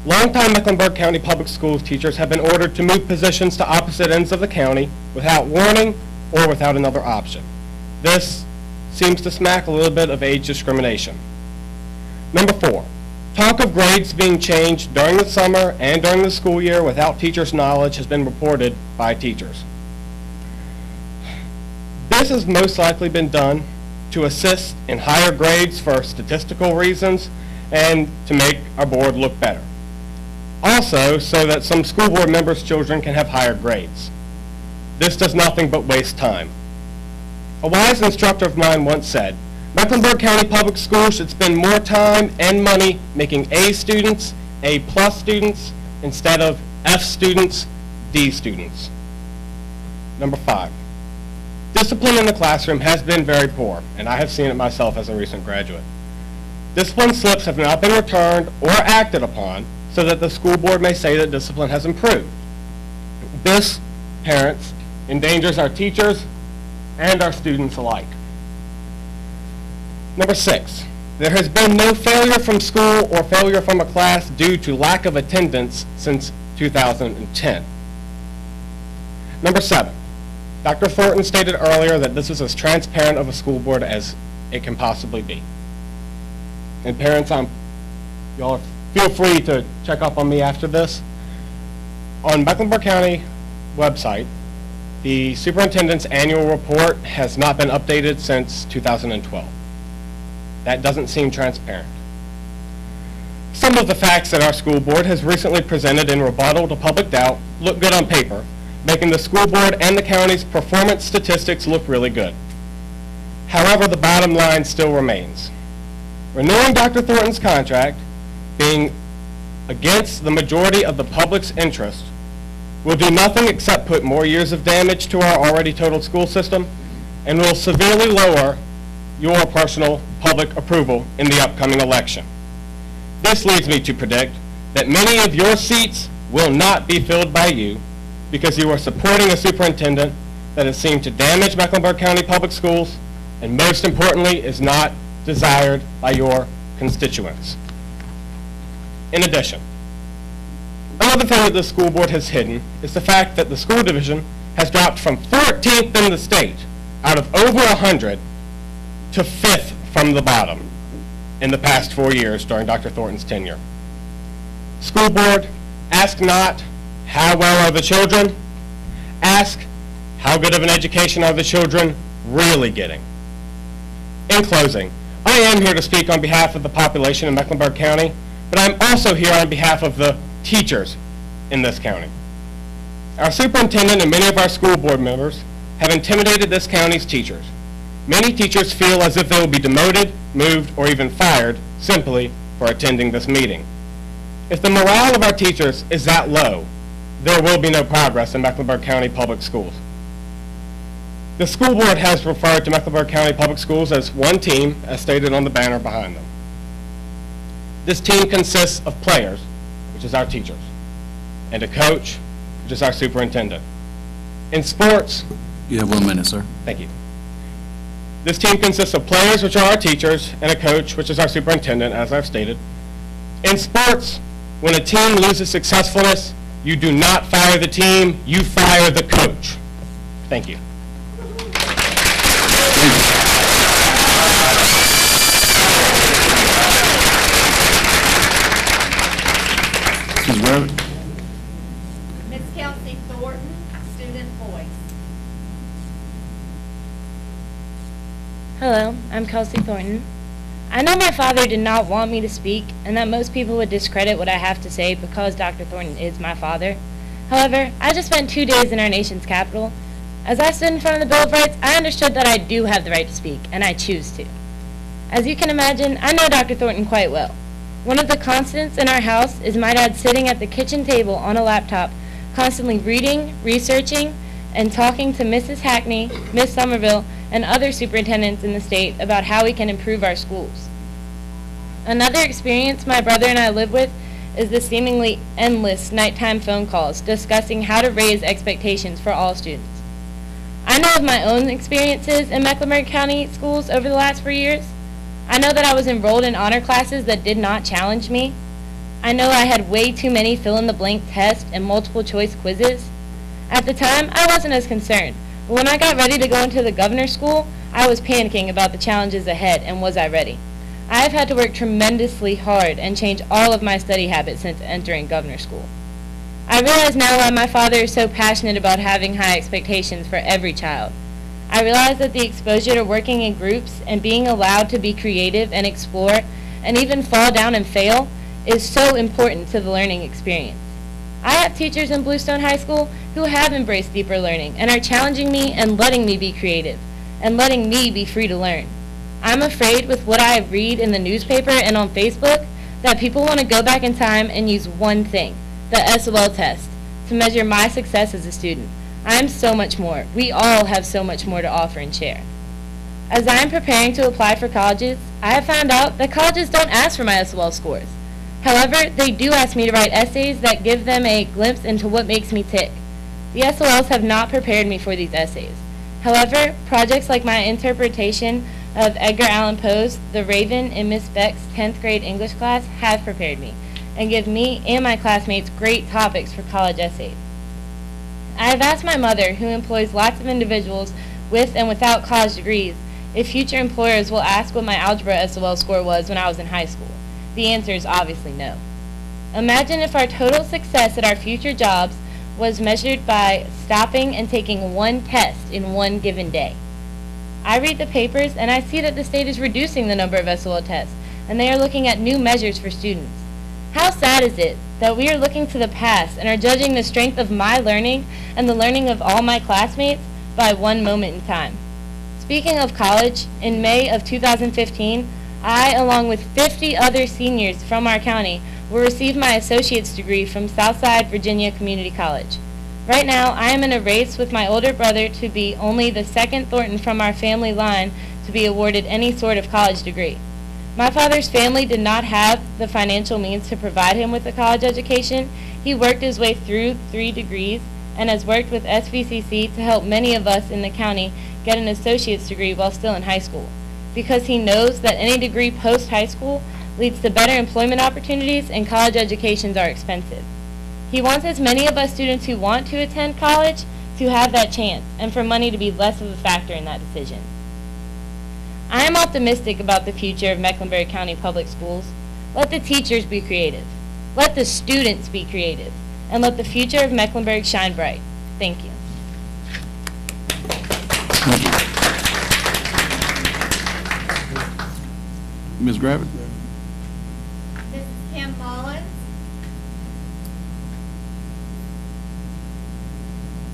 Speaker 14: longtime Mecklenburg County Public Schools teachers have been ordered to move positions to opposite ends of the county without warning or without another option. This seems to smack a little bit of age discrimination. Number four, talk of grades being changed during the summer and during the school year without teachers' knowledge has been reported by teachers. This has most likely been done to assist in higher grades for statistical reasons and to make our board look better. Also, so that some school board members' children can have higher grades. This does nothing but waste time. A wise instructor of mine once said, Mecklenburg County Public Schools should spend more time and money making A students A+ students instead of F students D students. Number 5, discipline in the classroom has been very poor, and I have seen it myself as a recent graduate. Discipline slips have not been returned or acted upon so that the school board may say that discipline has improved. This, parents, endangers our teachers and our students alike. Number 6, there has been no failure from school or failure from a class due to lack of attendance since 2010. Number 7, Dr. Thornton stated earlier that this is as transparent of a school board as it can possibly be. And parents, y'all feel free to check up on me after this. On Mecklenburg County website, the superintendent's annual report has not been updated since 2012. That doesn't seem transparent. Some of the facts that our school board has recently presented in rebuttal to public doubt look good on paper, making the school board and the county's performance statistics look really good. However, the bottom line still remains. Renewing Dr. Thornton's contract, being against the majority of the public's interest, will do nothing except put more years of damage to our already totaled school system and will severely lower your personal public approval in the upcoming election. This leads me to predict that many of your seats will not be filled by you because you are supporting a superintendent that has seemed to damage Mecklenburg County Public Schools and most importantly is not desired by your constituents. In addition, another thing that the school board has hidden is the fact that the school division has dropped from 14th in the state out of over 100 to 5th from the bottom in the past 4 years during Dr. Thornton's tenure. School board, ask not how well are the children, ask how good of an education are the children really getting. In closing, I am here to speak on behalf of the population in Mecklenburg County, but I'm also here on behalf of the teachers in this county. Our superintendent and many of our school board members have intimidated this county's teachers. Many teachers feel as if they will be demoted, moved, or even fired simply for attending this meeting. If the morale of our teachers is that low, there will be no progress in Mecklenburg County Public Schools. The school board has referred to Mecklenburg County Public Schools as one team, as stated on the banner behind them. This team consists of players, which is our teachers, and a coach, which is our superintendent. In sports...
Speaker 1: You have 1 minute, sir.
Speaker 14: Thank you. This team consists of players, which are our teachers, and a coach, which is our superintendent, as I've stated. In sports, when a team loses successfulness, you do not fire the team, you fire the coach. Thank you.
Speaker 1: Ms. Rabbit?
Speaker 11: Ms. Kelsey Thornton, student voice.
Speaker 15: Hello, I'm Kelsey Thornton. I know my father did not want me to speak and that most people would discredit what I have to say because Dr. Thornton is my father. However, I just spent 2 days in our nation's capital. As I stood in front of the Bill of Rights, I understood that I do have the right to speak, and I choose to. As you can imagine, I know Dr. Thornton quite well. One of the constants in our house is my dad sitting at the kitchen table on a laptop, constantly reading, researching, and talking to Mrs. Hackney, Miss Somerville, and other superintendents in the state about how we can improve our schools. Another experience my brother and I live with is the seemingly endless nighttime phone calls discussing how to raise expectations for all students. I know of my own experiences in Mecklenburg County schools over the last 4 years. I know that I was enrolled in honor classes that did not challenge me. I know I had way too many fill-in-the-blank tests and multiple choice quizzes. At the time, I wasn't as concerned. But when I got ready to go into the governor's school, I was panicking about the challenges ahead, and was I ready? I have had to work tremendously hard and change all of my study habits since entering governor's school. I realize now why my father is so passionate about having high expectations for every child. I realize that the exposure to working in groups and being allowed to be creative and explore and even fall down and fail is so important to the learning experience. I have teachers in Bluestone High School who have embraced deeper learning and are challenging me and letting me be creative and letting me be free to learn. I'm afraid with what I read in the newspaper and on Facebook that people want to go back in time and use one thing, the SOL test, to measure my success as a student. I'm so much more. We all have so much more to offer and share. As I am preparing to apply for colleges, I have found out that colleges don't ask for my SOL scores. However, they do ask me to write essays that give them a glimpse into what makes me tick. The SOLs have not prepared me for these essays. However, projects like my interpretation of Edgar Allan Poe's The Raven in Miss Beck's 10th grade English class have prepared me and give me and my classmates great topics for college essays. I have asked my mother, who employs lots of individuals with and without college degrees, if future employers will ask what my algebra SOL score was when I was in high school. The answer is obviously no. Imagine if our total success at our future jobs was measured by stopping and taking one test in one given day. I read the papers and I see that the state is reducing the number of SOL tests, and they are looking at new measures for students. How sad is it that we are looking to the past and are judging the strength of my learning and the learning of all my classmates by one moment in time? Speaking of college, in May of 2015, I, along with 50 other seniors from our county, will receive my associate's degree from Southside Virginia Community College. Right now, I am in a race with my older brother to be only the second Thornton from our family line to be awarded any sort of college degree. My father's family did not have the financial means to provide him with a college education. He worked his way through 3 degrees and has worked with SVCC to help many of us in the county get an associate's degree while still in high school, because he knows that any degree post-high school leads to better employment opportunities and college educations are expensive. He wants as many of us students who want to attend college to have that chance and for money to be less of a factor in that decision. I am optimistic about the future of Mecklenburg County Public Schools. Let the teachers be creative. Let the students be creative. And let the future of Mecklenburg shine bright. Thank you.
Speaker 1: Ms. Gravitt?
Speaker 11: This is Kim Mullins.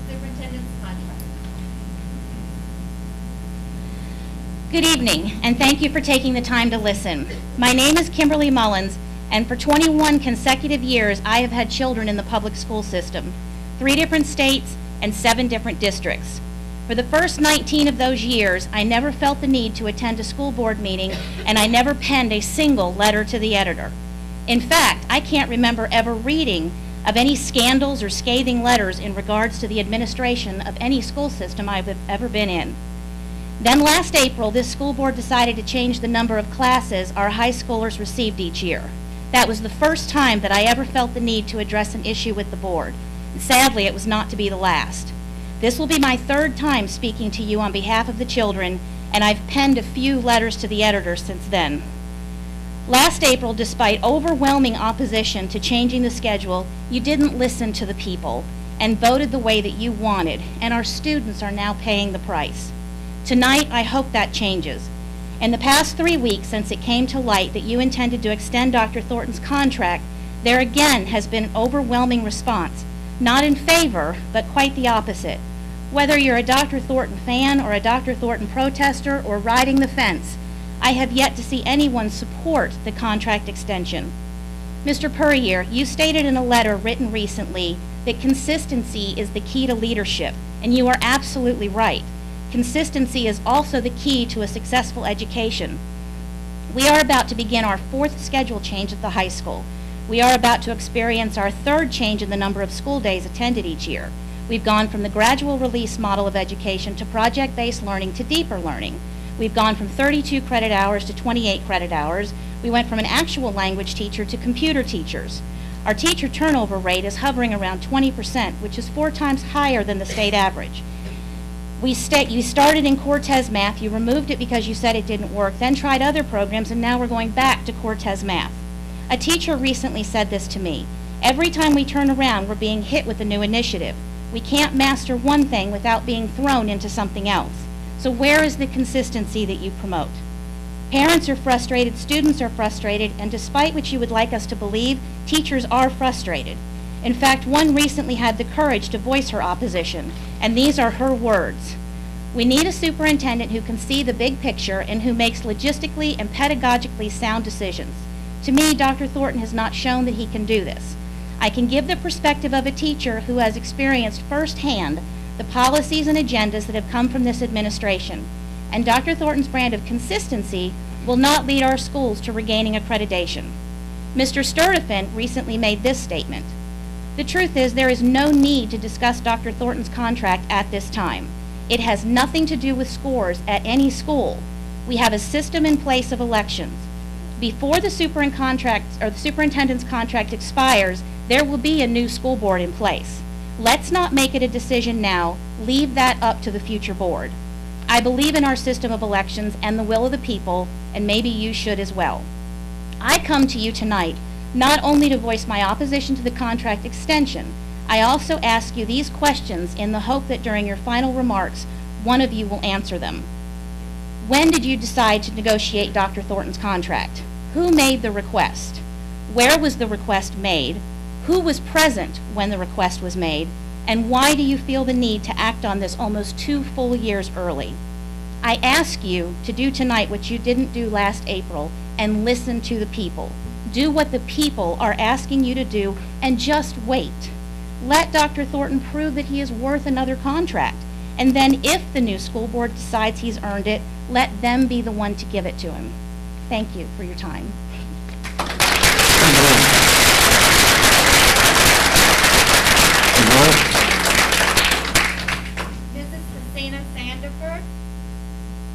Speaker 11: Superintendent's contract.
Speaker 16: Good evening, and thank you for taking the time to listen. My name is Kimberly Mullins, and for 21 consecutive years, I have had children in the public school system, 3 different states and 7 different districts. For the first 19 of those years, I never felt the need to attend a school board meeting, and I never penned a single letter to the editor. In fact, I can't remember ever reading of any scandals or scathing letters in regards to the administration of any school system I've ever been in. Then last April, this school board decided to change the number of classes our high schoolers received each year. That was the first time that I ever felt the need to address an issue with the board. And sadly, it was not to be the last. This will be my 3rd time speaking to you on behalf of the children, and I've penned a few letters to the editor since then. Last April, despite overwhelming opposition to changing the schedule, you didn't listen to the people and voted the way that you wanted, and our students are now paying the price. Tonight, I hope that changes. In the past 3 weeks since it came to light that you intended to extend Dr. Thornton's contract, there again has been an overwhelming response. Not in favor, but quite the opposite. Whether you're a Dr. Thornton fan or a Dr. Thornton protester or riding the fence, I have yet to see anyone support the contract extension. Mr. Puryear, you stated in a letter written recently that consistency is the key to leadership, and you are absolutely right. Consistency is also the key to a successful education. We are about to begin our 4th schedule change at the high school. We are about to experience our 3rd change in the number of school days attended each year. We've gone from the gradual release model of education to project-based learning to deeper learning. We've gone from 32 credit hours to 28 credit hours. We went from an actual language teacher to computer teachers. Our teacher turnover rate is hovering around 20%, which is 4 times higher than the state average. You started in Cortez Math, you removed it because you said it didn't work, then tried other programs, and now we're going back to Cortez Math. A teacher recently said this to me: every time we turn around, we're being hit with a new initiative. We can't master one thing without being thrown into something else. So where is the consistency that you promote? Parents are frustrated, students are frustrated, and despite what you would like us to believe, teachers are frustrated. In fact, one recently had the courage to voice her opposition, and these are her words. We need a superintendent who can see the big picture and who makes logistically and pedagogically sound decisions. To me, Dr. Thornton has not shown that he can do this. I can give the perspective of a teacher who has experienced firsthand the policies and agendas that have come from this administration, and Dr. Thornton's brand of consistency will not lead our schools to regaining accreditation. Mr. Sturtevant recently made this statement: "The truth is there is no need to discuss Dr. Thornton's contract at this time. It has nothing to do with scores at any school. We have a system in place of elections. Before the superintendent's contract expires, there will be a new school board in place. Let's not make it a decision now. Leave that up to the future board. I believe in our system of elections and the will of the people, and maybe you should as well. I come to you tonight not only to voice my opposition to the contract extension, I also ask you these questions in the hope that during your final remarks, one of you will answer them. When did you decide to negotiate Dr. Thornton's contract? Who made the request? Where was the request made? Who was present when the request was made? And why do you feel the need to act on this almost 2 full years early? I ask you to do tonight what you didn't do last April and listen to the people. Do what the people are asking you to do and just wait. Let Dr. Thornton prove that he is worth another contract. And then if the new school board decides he's earned it, let them be the one to give it to him. Thank you for your time.
Speaker 11: Mrs. Christina Sandiford,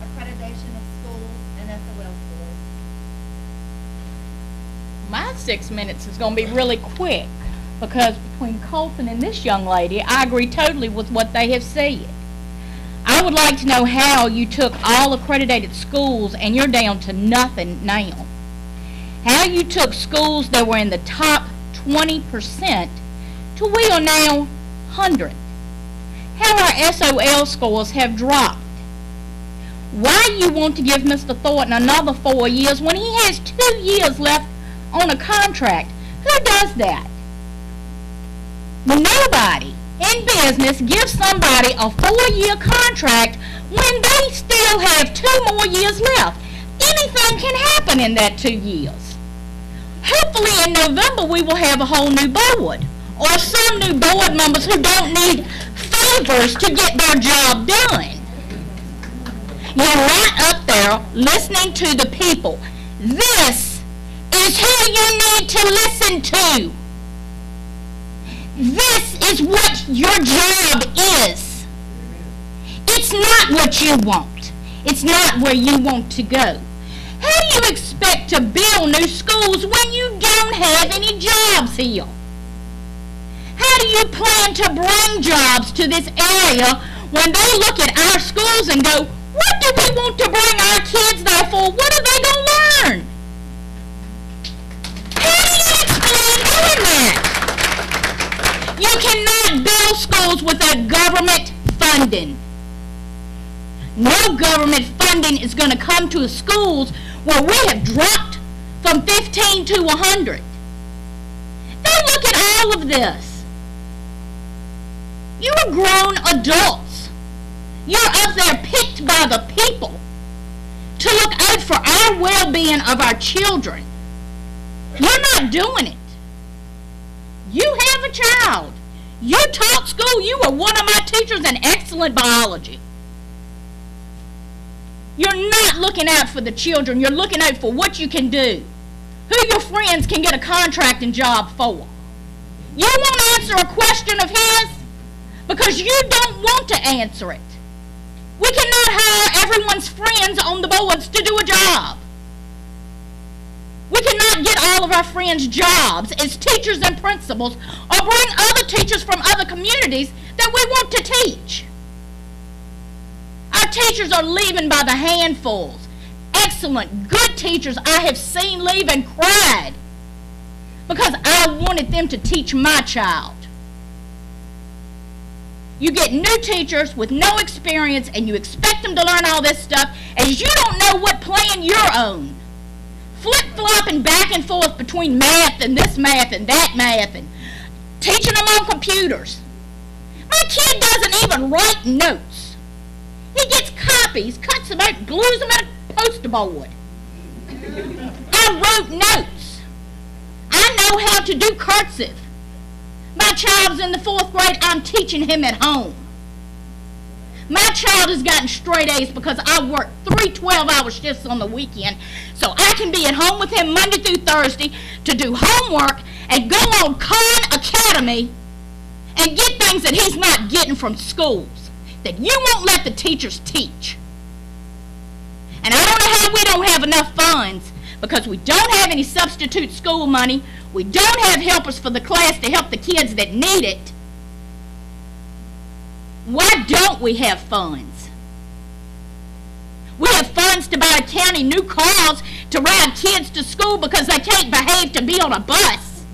Speaker 11: accreditation of schools and SOL schools.
Speaker 7: My 6 minutes is going to be really quick, because between Colton and this young lady, I agree totally with what they have said. I would like to know how you took all accredited schools and you're down to nothing now. How you took schools that were in the top 20% to we are now 100. How our SOL scores have dropped. Why you want to give Mr. Thornton another 4 years when he has 2 years left on a contract? Who does that? Nobody in business gives somebody a 4-year contract when they still have 2 more years left. Anything can happen in that 2 years. Hopefully in November we will have a whole new board, or some new board members who don't need favors to get their job done. You're right up there listening to the people. This is who you need to listen to. This is what your job is. It's not what you want. It's not where you want to go. How do you expect to build new schools when you don't have any jobs here? How do you plan to bring jobs to this area when they look at our schools and go, what do we want to bring our kids there for? What are they going to learn? How do you explain doing that? You cannot build schools without government funding. No government funding is going to come to schools where we have dropped from 15 to 100. Now look at all of this. You are grown adults. You're up there picked by the people to look out for our well-being of our children. You're not doing it. You have a child. You taught school. You were one of my teachers in excellent biology. You're not looking out for the children. You're looking out for what you can do, who your friends can get a contracting job for. You won't answer a question of his because you don't want to answer it. We cannot hire everyone's friends on the boards to do a job. We cannot get all of our friends jobs as teachers and principals or bring other teachers from other communities that we want to teach. Our teachers are leaving by the handfuls. Excellent, good teachers I have seen leave and cried because I wanted them to teach my child. You get new teachers with no experience and you expect them to learn all this stuff as you don't know what plan you're on. Flip-flopping back and forth between math and this math and that math and teaching them on computers. My kid doesn't even write notes.
Speaker 17: He gets copies, cuts them out, glues them on a poster board. I wrote notes. I know how to do cursive. My child's in the 4th grade. I'm teaching him at home. My child has gotten straight A's because I work 3 12-hour shifts on the weekend, so I can be at home with him Monday through Thursday to do homework and go on Khan Academy and get things that he's not getting from schools, that you won't let the teachers teach. And I don't know how we don't have enough funds, because we don't have any substitute school money, we don't have helpers for the class to help the kids that need it. Why don't we have funds? We have funds to buy county new cars to ride kids to school because they can't behave to be on a bus.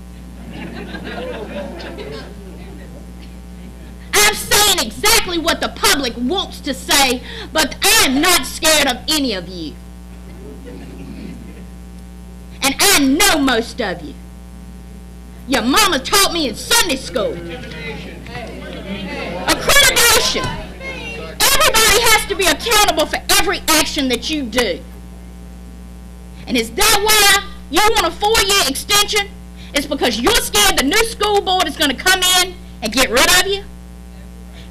Speaker 17: I'm saying exactly what the public wants to say, but I'm not scared of any of you. And I know most of you. Your mama taught me in Sunday school. Accreditation. Everybody has to be accountable for every action that you do. And is that why you want a 4-year extension? It's because you're scared the new school board is going to come in and get rid of you?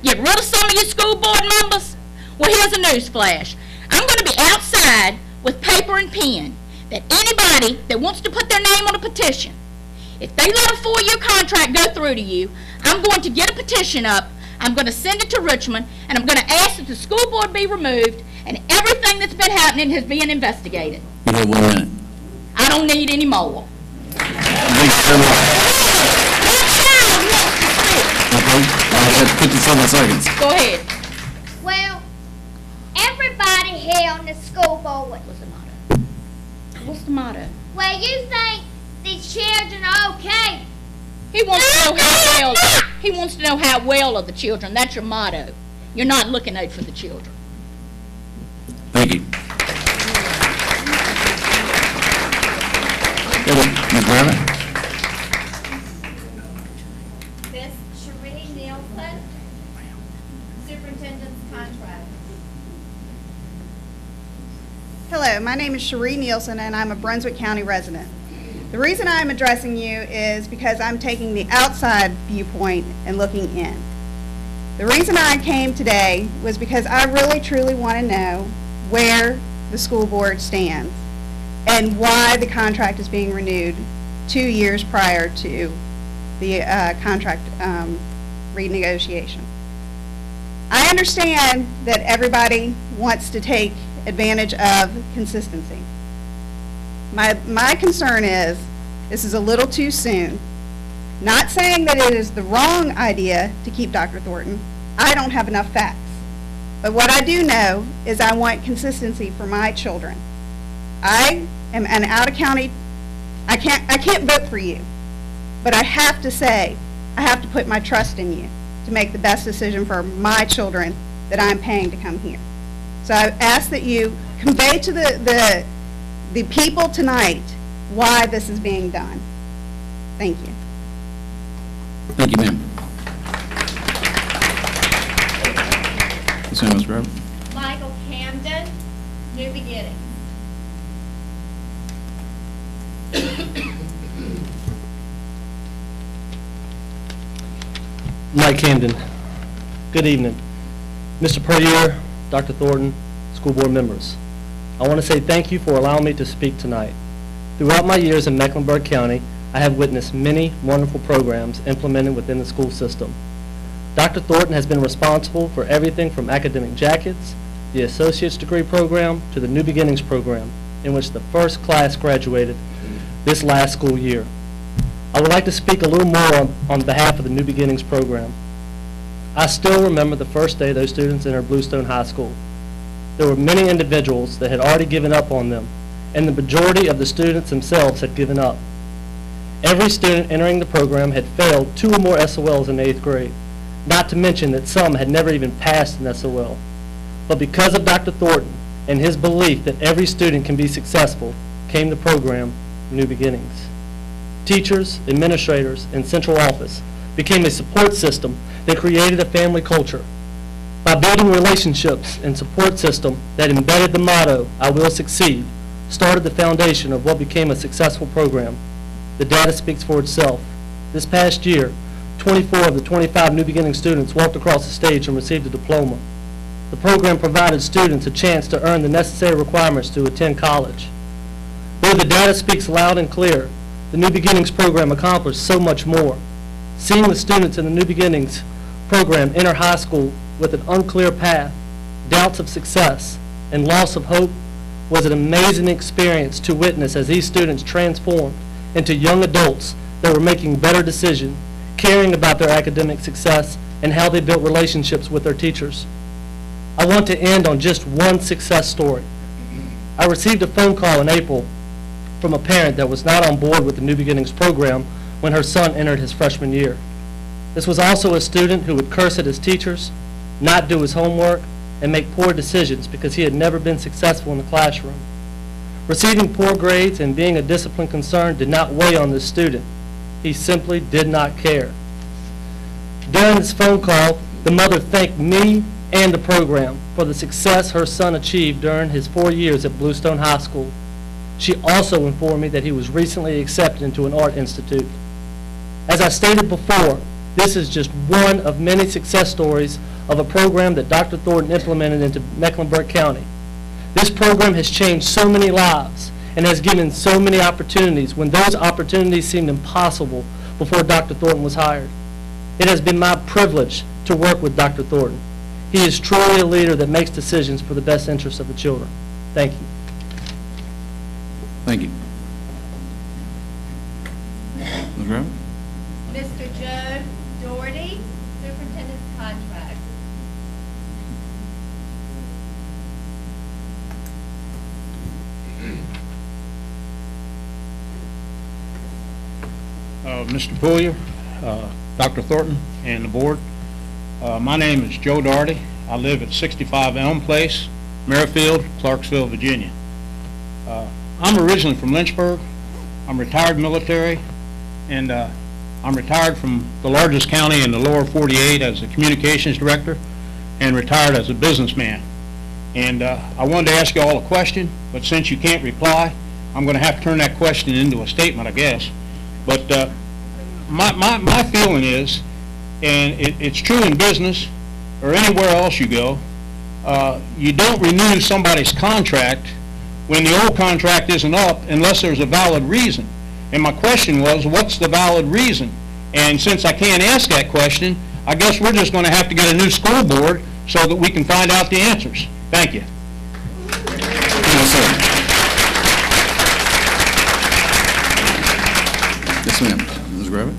Speaker 17: Get rid of some of your school board members? Well, here's a news flash. I'm going to be outside with paper and pen, that anybody that wants to put their name on a petition, if they let a 4-year contract go through to you, I'm going to get a petition up, I'm going to send it to Richmond, and I'm going to ask that the school board be removed, and everything that's been happening is being investigated.
Speaker 1: You have 1 minute.
Speaker 17: I don't need any more.
Speaker 1: Okay, I have 57 seconds.
Speaker 17: Go ahead.
Speaker 11: Well, everybody here on the school board.
Speaker 17: What's the motto?
Speaker 11: Well, you think these children are okay.
Speaker 17: He wants to know how well. He wants to know how well are the children. That's your motto. You're not looking out for the children.
Speaker 1: Thank you. Ms. Brown?
Speaker 11: Miss Cherie Nielsen, Superintendent's contract.
Speaker 18: Hello, my name is Cherie Nielsen, and I'm a Brunswick County resident. The reason I'm addressing you is because I'm taking the outside viewpoint and looking in. The reason I came today was because I really truly want to know where the school board stands and why the contract is being renewed 2 years prior to the contract renegotiation. I understand that everybody wants to take advantage of consistency. My concern is this is a little too soon. Not saying that it is the wrong idea to keep Dr. Thornton. I don't have enough facts. But what I do know is I want consistency for my children. I am an out-of-county, I can't vote for you, but I have to say, I have to put my trust in you to make the best decision for my children that I'm paying to come here. So I ask that you convey to the people tonight why this is being done. Thank you.
Speaker 1: Thank you, ma'am. Ms. Brown?
Speaker 11: Michael Camden, New Beginnings.
Speaker 19: Mike Camden. Good evening. Mr. Puryear, Dr. Thornton, school board members. I want to say thank you for allowing me to speak tonight. Throughout my years in Mecklenburg County, I have witnessed many wonderful programs implemented within the school system. Dr. Thornton has been responsible for everything from academic jackets, the associate's degree program, to the New Beginnings program, in which the first class graduated this last school year. I would like to speak a little more on behalf of the New Beginnings program. I still remember the first day those students entered Bluestone High School. There were many individuals that had already given up on them, and the majority of the students themselves had given up. Every student entering the program had failed 2 or more SOLs in the 8th grade, not to mention that some had never even passed an SOL. But because of Dr. Thornton and his belief that every student can be successful, came the program New Beginnings. Teachers, administrators, and central office became a support system that created a family culture. By building relationships and support system that embedded the motto, "I will succeed," started the foundation of what became a successful program. The data speaks for itself. This past year, 24 of the 25 New Beginning students walked across the stage and received a diploma. The program provided students a chance to earn the necessary requirements to attend college. Though the data speaks loud and clear, the New Beginnings program accomplished so much more. Seeing the students in the New Beginnings program enter high school with an unclear path, doubts of success, and loss of hope was an amazing experience to witness as these students transformed into young adults that were making better decisions, caring about their academic success, and how they built relationships with their teachers. I want to end on just one success story. I received a phone call in April from a parent that was not on board with the New Beginnings program when her son entered his freshman year. This was also a student who would curse at his teachers, not do his homework, and make poor decisions because he had never been successful in the classroom. Receiving poor grades and being a discipline concern did not weigh on this student. He simply did not care. During this phone call, the mother thanked me and the program for the success her son achieved during his 4 years at Bluestone High School. She also informed me that he was recently accepted into an art institute. As I stated before, this is just one of many success stories of a program that Dr. Thornton implemented into Mecklenburg County. This program has changed so many lives and has given so many opportunities when those opportunities seemed impossible before Dr. Thornton was hired. It has been my privilege to work with Dr. Thornton. He is truly a leader that makes decisions for the best interests of the children. Thank you.
Speaker 1: Thank you. Ms. Graham?
Speaker 11: Mr. Joe Doherty, Superintendent's Contract.
Speaker 20: Mr. Pullier, Dr. Thornton, and the board. My name is Joe Doherty. I live at 65 Elm Place, Merrifield, Clarksville, Virginia. I'm originally from Lynchburg. I'm retired military, and I'm retired from the largest county in the lower 48 as a communications director and retired as a businessman. And I wanted to ask you all a question, but since you can't reply, I'm going to have to turn that question into a statement, I guess. But my feeling is, and it's true in business or anywhere else you go, you don't renew somebody's contract when the old contract isn't up unless there's a valid reason. And my question was, what's the valid reason? And since I can't ask that question, I guess we're just going to have to get a new school board so that we can find out the answers. Thank you.
Speaker 1: Yes, sir. Yes, ma'am. Ms. Gravitt?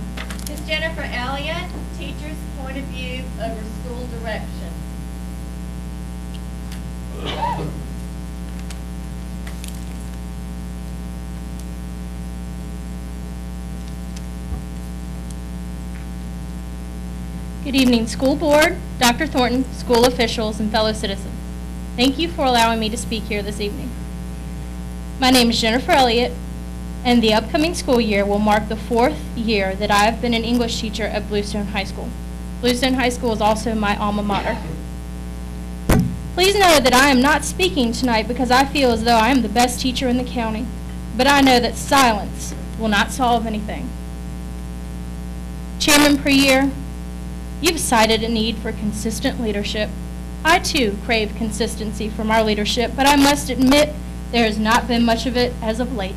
Speaker 11: Ms. Jennifer Elliott, teacher's point of view over school direction.
Speaker 21: Good evening, school board, Dr. Thornton, school officials, and fellow citizens. Thank you for allowing me to speak here this evening. My name is Jennifer Elliott, and the upcoming school year will mark the 4th year that I have been an English teacher at Bluestone High School. Bluestone High School is also my alma mater. Please know that I am not speaking tonight because I feel as though I am the best teacher in the county, but I know that silence will not solve anything. Chairman Preyer, you've cited a need for consistent leadership. I too crave consistency from our leadership, but I must admit there has not been much of it as of late.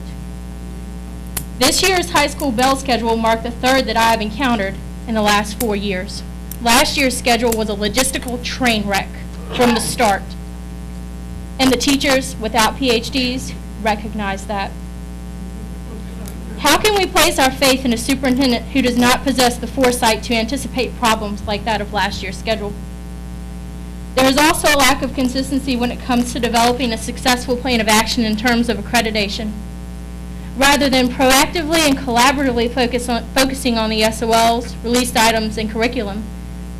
Speaker 21: This year's high school bell schedule marked the 3rd that I have encountered in the last 4 years. Last year's schedule was a logistical train wreck from the start, and the teachers without PhDs recognize that. How can we place our faith in a superintendent who does not possess the foresight to anticipate problems like that of last year's schedule? There is also a lack of consistency when it comes to developing a successful plan of action in terms of accreditation. Rather than proactively and collaboratively focusing on the SOLs, released items, and curriculum,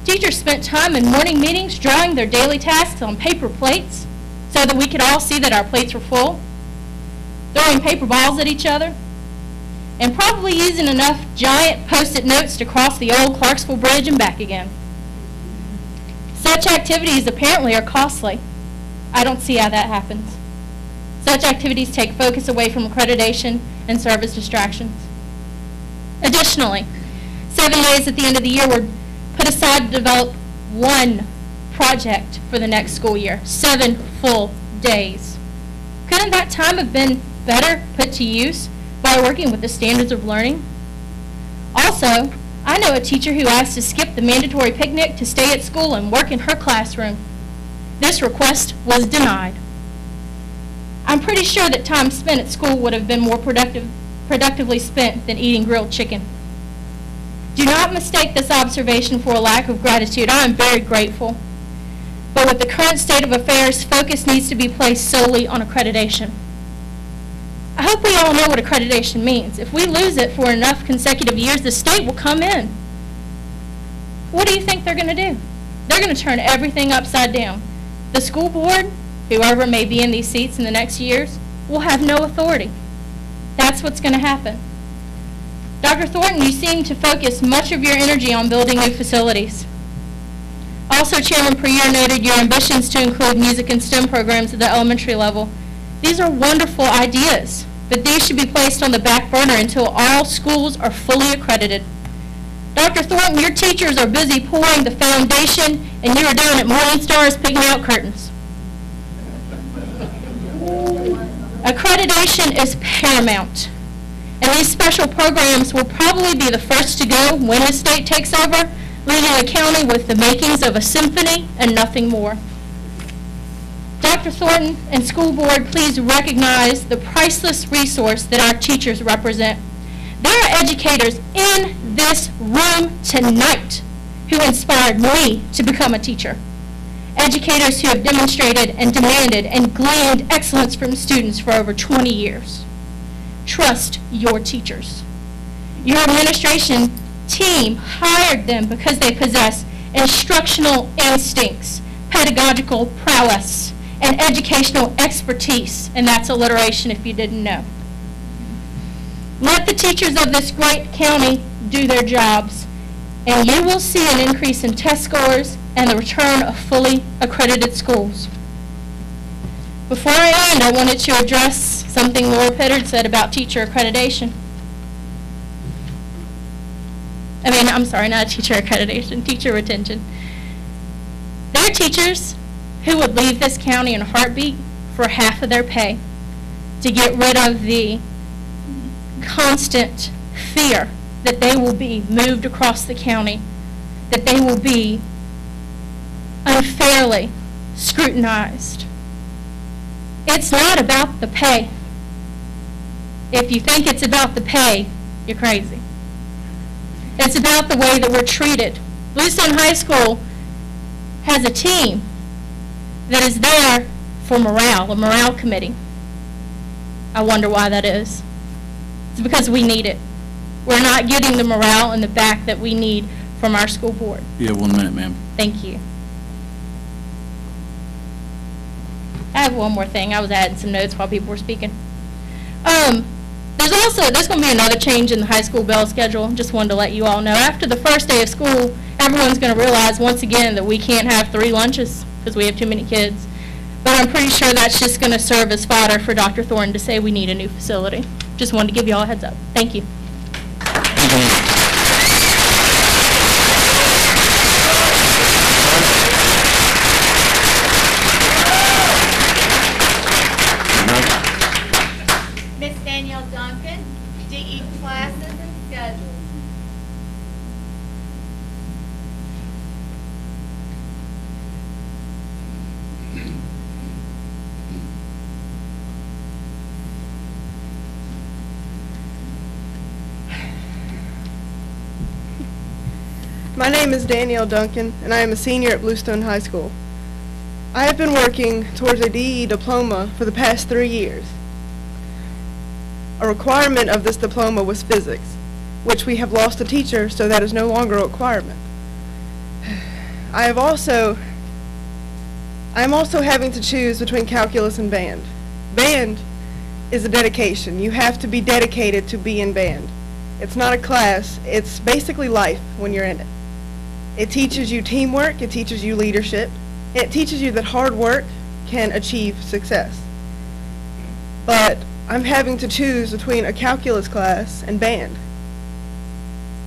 Speaker 21: teachers spent time in morning meetings drawing their daily tasks on paper plates so that we could all see that our plates were full, throwing paper balls at each other, and probably using enough giant Post-it notes to cross the old Clarksville Bridge and back again. Such activities apparently are costly. I don't see how that happens. Such activities take focus away from accreditation and serve as distractions. Additionally, 7 days at the end of the year were put aside to develop one project for the next school year. 7 full days. Couldn't that time have been better put to use by working with the standards of learning? Also, I know a teacher who asked to skip the mandatory picnic to stay at school and work in her classroom. This request was denied. I'm pretty sure that time spent at school would have been more productively spent than eating grilled chicken. Do not mistake this observation for a lack of gratitude. I am very grateful. But with the current state of affairs, focus needs to be placed solely on accreditation. I hope we all know what accreditation means. If we lose it for enough consecutive years, the state will come in. What do you think they're going to do? They're going to turn everything upside down. The school board, whoever may be in these seats in the next years, will have no authority. That's what's going to happen. Dr. Thornton, you seem to focus much of your energy on building new facilities. Also, Chairman Pryor noted your ambitions to include music and STEM programs at the elementary level. These are wonderful ideas, but these should be placed on the back burner until all schools are fully accredited. Dr. Thornton, your teachers are busy pouring the foundation, and you are down at Morning Stars picking out curtains. Accreditation is paramount, and these special programs will probably be the first to go when the state takes over, leaving the county with the makings of a symphony and nothing more. Dr. Thornton and school board, please recognize the priceless resource that our teachers represent. There are educators in this room tonight who inspired me to become a teacher. Educators who have demonstrated and demanded and gleaned excellence from students for over 20 years. Trust your teachers. Your administration team hired them because they possess instructional instincts, pedagogical prowess, and educational expertise, and that's alliteration if you didn't know. Let the teachers of this great county do their jobs, and you will see an increase in test scores and the return of fully accredited schools. Before I end, I wanted to address something Laura Pittard said about teacher accreditation. I'm sorry, not teacher accreditation, teacher retention. There are teachers who would leave this county in a heartbeat for half of their pay to get rid of the constant fear that they will be moved across the county, that they will be unfairly scrutinized. It's not about the pay. If you think it's about the pay, you're crazy. It's about the way that we're treated. Bluestone High School has a team that is there for morale, a morale committee. I wonder why that is. It's because we need it. We're not getting the morale and the back that we need from our school board.
Speaker 1: You have 1 minute, ma'am.
Speaker 21: Thank you. I have one more thing. I was adding some notes while people were speaking. There's going to be another change in the high school bell schedule. Just wanted to let you all know. After the first day of school, everyone's going to realize once again that we can't have 3 lunches because we have too many kids. But I'm pretty sure that's just going to serve as fodder for Dr. Thornton to say we need a new facility. Just wanted to give you all a heads up. Thank you.
Speaker 11: Miss Danielle Duncan, DE classes and schedules.
Speaker 5: My name is Danielle Duncan, and I am a senior at Bluestone High School. I have been working towards a DE diploma for the past 3 years. A requirement of this diploma was physics, which we have lost a teacher, so that is no longer a requirement. I am also having to choose between calculus and band. Band is a dedication. You have to be dedicated to be in band. It's not a class, it's basically life when you're in it. It teaches you teamwork, it teaches you leadership, it teaches you that hard work can achieve success. But I'm having to choose between a calculus class and band.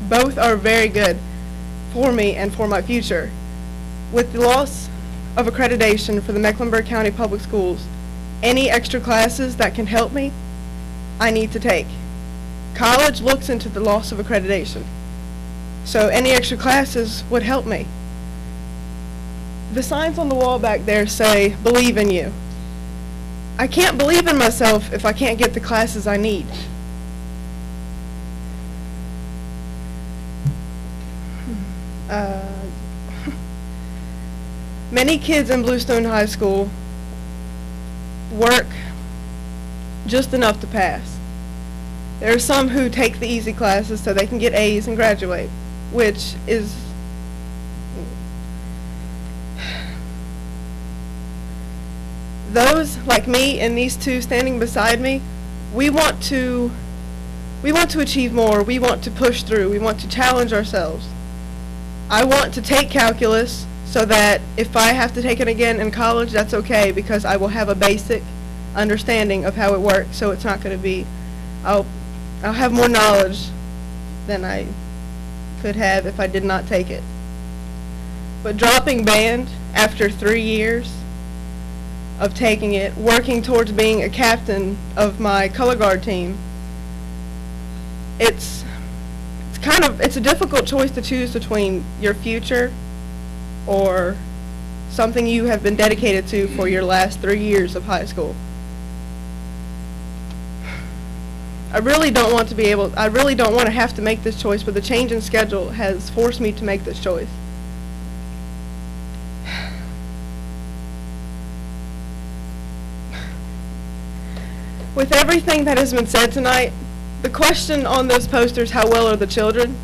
Speaker 5: Both are very good for me and for my future. With the loss of accreditation for the Mecklenburg County Public Schools, any extra classes that can help me, I need to take. College looks into the loss of accreditation, so any extra classes would help me. The signs on the wall back there say, "Believe in you." I can't believe in myself if I can't get the classes I need. Many kids in Bluestone High School work just enough to pass. There are some who take the easy classes so they can get A's and graduate, which is those like me and these two standing beside me, we want to achieve more, we want to push through, we want to challenge ourselves. I want to take calculus so that if I have to take it again in college, that's okay, because I will have a basic understanding of how it works, so it's not going to be, I'll have more knowledge than I could have if I did not take it. But dropping band after 3 years of taking it, working towards being a captain of my color guard team, it's a difficult choice to choose between your future or something you have been dedicated to for your last 3 years of high school. I really don't want to have to make this choice, but the change in schedule has forced me to make this choice. With everything that has been said tonight, the question on those posters, how well are the children?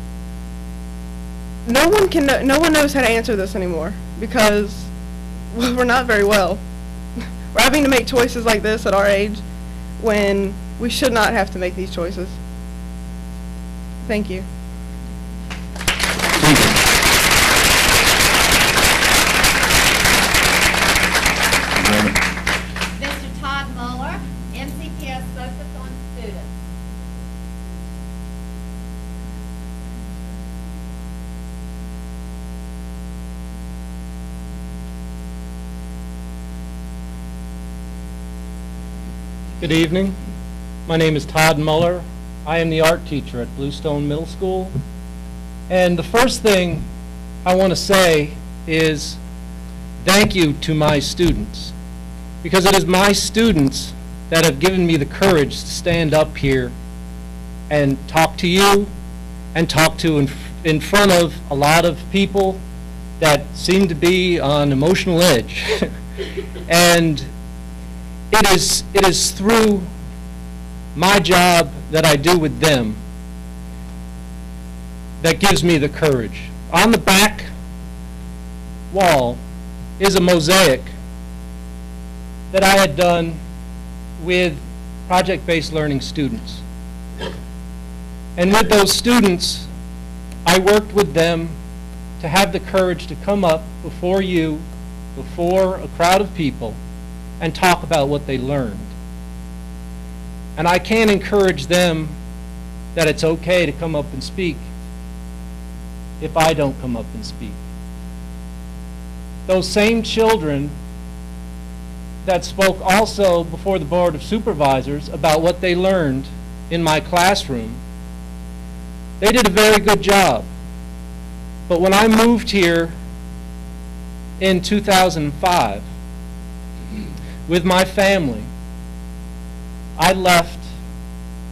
Speaker 5: No one knows how to answer this anymore, because we're not very well. We're having to make choices like this at our age when we should not have to make these choices. Thank you.
Speaker 11: Mr. Todd Muller, MCPS Focus on Students.
Speaker 8: Good evening. My name is Todd Muller. I am the art teacher at Bluestone Middle School. And the first thing I want to say is thank you to my students, because it is my students that have given me the courage to stand up here and talk to you and talk to in front of a lot of people that seem to be on emotional edge. And it is through my job that I do with them that gives me the courage. On the back wall is a mosaic that I had done with project-based learning students. And with those students, I worked with them to have the courage to come up before you, before a crowd of people, and talk about what they learned. And I can't encourage them that it's okay to come up and speak if I don't come up and speak. Those same children that spoke also before the Board of Supervisors about what they learned in my classroom, they did a very good job. But when I moved here in 2005 with my family, I left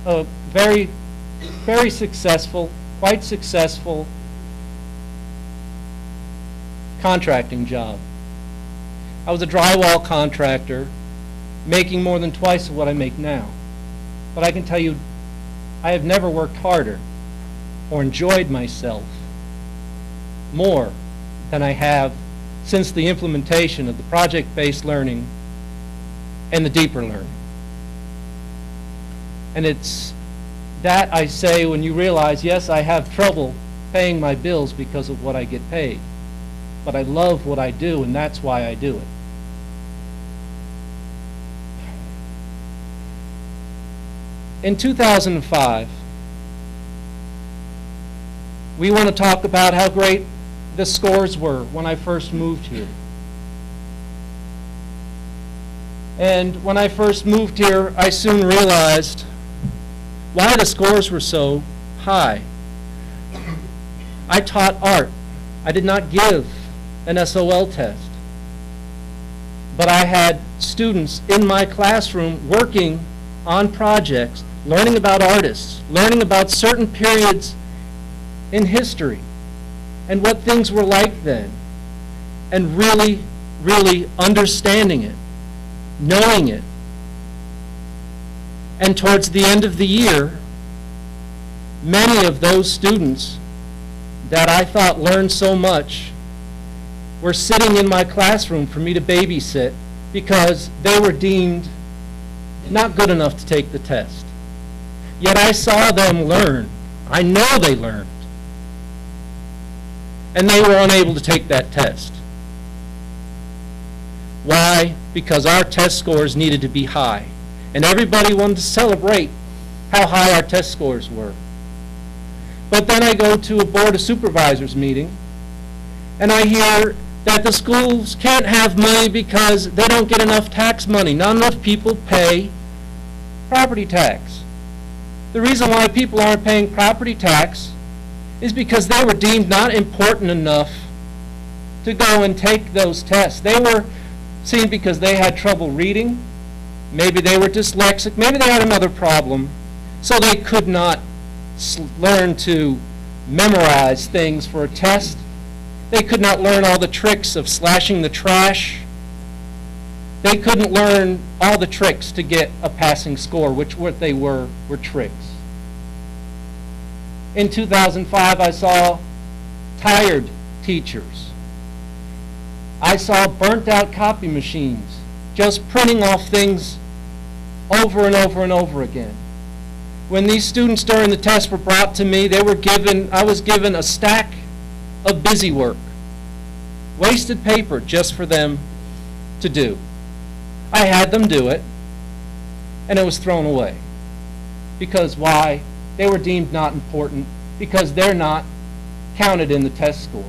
Speaker 8: a very, very successful, quite successful contracting job. I was a drywall contractor making more than twice of what I make now. But I can tell you, I have never worked harder or enjoyed myself more than I have since the implementation of the project-based learning and the deeper learning. And it's that I say when you realize, yes, I have trouble paying my bills because of what I get paid. But I love what I do, and that's why I do it. In 2005, we want to talk about how great the scores were when I first moved here. And when I first moved here, I soon realized why the scores were so high. I taught art. I did not give an SOL test. But I had students in my classroom working on projects, learning about artists, learning about certain periods in history and what things were like then, and really, really understanding it, knowing it. And towards the end of the year, many of those students that I thought learned so much were sitting in my classroom for me to babysit because they were deemed not good enough to take the test. Yet I saw them learn. I know they learned. And they were unable to take that test. Why? Because our test scores needed to be high. And everybody wanted to celebrate how high our test scores were. But then I go to a Board of Supervisors meeting, and I hear that the schools can't have money because they don't get enough tax money. Not enough people pay property tax. The reason why people aren't paying property tax is because they were deemed not important enough to go and take those tests. They were seen because they had trouble reading, maybe they were dyslexic, maybe they had another problem, so they could not learn to memorize things for a test. They could not learn all the tricks of slashing the trash. They couldn't learn all the tricks to get a passing score, which what they were tricks. In 2005, I saw tired teachers. I saw burnt-out copy machines, just printing off things over and over and over again. When these students during the test were brought to me, I was given a stack of busy work, wasted paper just for them to do. I had them do it, and it was thrown away. Because why? They were deemed not important because they're not counted in the test score.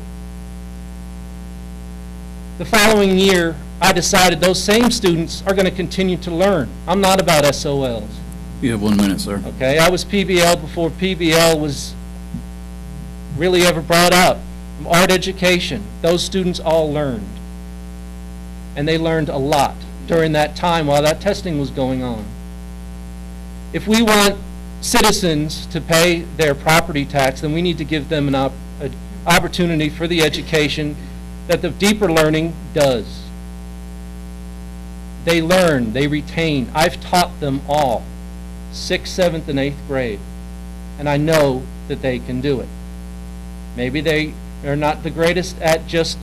Speaker 8: The following year, I decided those same students are going to continue to learn. I'm not about SOLs.
Speaker 1: You have 1 minute, sir.
Speaker 8: Okay, I was PBL before PBL was really ever brought up. Art education, those students all learned. And they learned a lot during that time while that testing was going on. If we want citizens to pay their property tax, then we need to give them an opportunity for the education that the deeper learning does. They learn, they retain. I've taught them all, 6th, 7th, and 8th grade, and I know that they can do it. Maybe they are not the greatest at just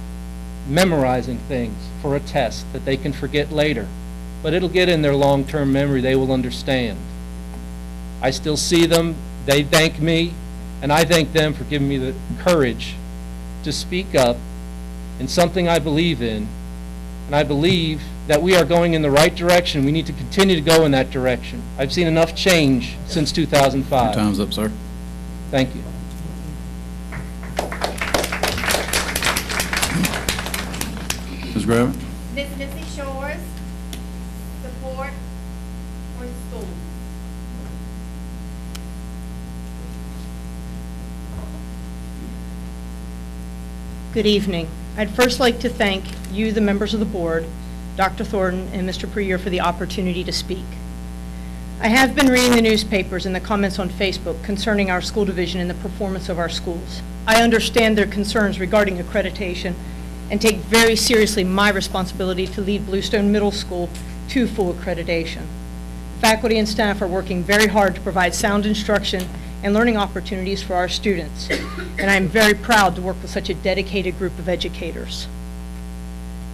Speaker 8: memorizing things for a test that they can forget later, but it'll get in their long-term memory. They will understand. I still see them, they thank me, and I thank them for giving me the courage to speak up in something I believe in, and I believe that we are going in the right direction. We need to continue to go in that direction. I've seen enough change since 2005.
Speaker 1: Your time's up, sir.
Speaker 8: Thank you.
Speaker 1: Ms. Gravitt?
Speaker 11: Ms. Missy Shores, support for school.
Speaker 2: Good evening. I'd first like to thank you, the members of the board, Dr. Thornton and Mr. Pryor, for the opportunity to speak. I have been reading the newspapers and the comments on Facebook concerning our school division and the performance of our schools. I understand their concerns regarding accreditation and take very seriously my responsibility to lead Bluestone Middle School to full accreditation. Faculty and staff are working very hard to provide sound instruction and learning opportunities for our students, and I'm very proud to work with such a dedicated group of educators.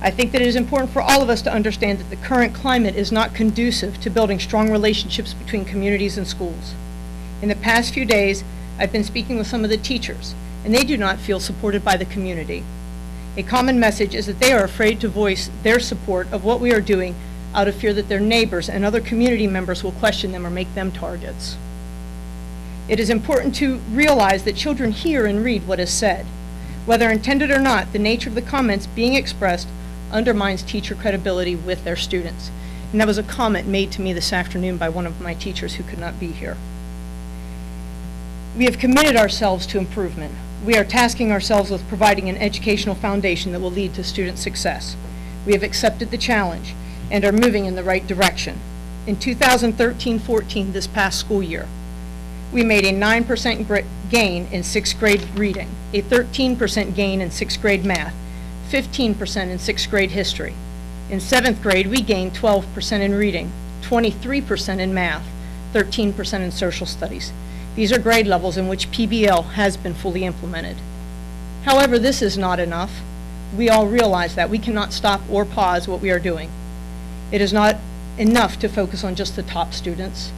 Speaker 2: I think that it is important for all of us to understand that the current climate is not conducive to building strong relationships between communities and schools. In the past few days, I've been speaking with some of the teachers, and they do not feel supported by the community. A common message is that they are afraid to voice their support of what we are doing out of fear that their neighbors and other community members will question them or make them targets. It is important to realize that children hear and read what is said. Whether intended or not, the nature of the comments being expressed undermines teacher credibility with their students. And that was a comment made to me this afternoon by one of my teachers who could not be here. We have committed ourselves to improvement. We are tasking ourselves with providing an educational foundation that will lead to student success. We have accepted the challenge and are moving in the right direction. In 2013-14, this past school year, we made a 9% gain in 6th grade reading, a 13% gain in 6th grade math, 15% in 6th grade history. In 7th grade, we gained 12% in reading, 23% in math, 13% in social studies. These are grade levels in which PBL has been fully implemented. However, this is not enough. We all realize that we cannot stop or pause what we are doing. It is not enough to focus on just the top students,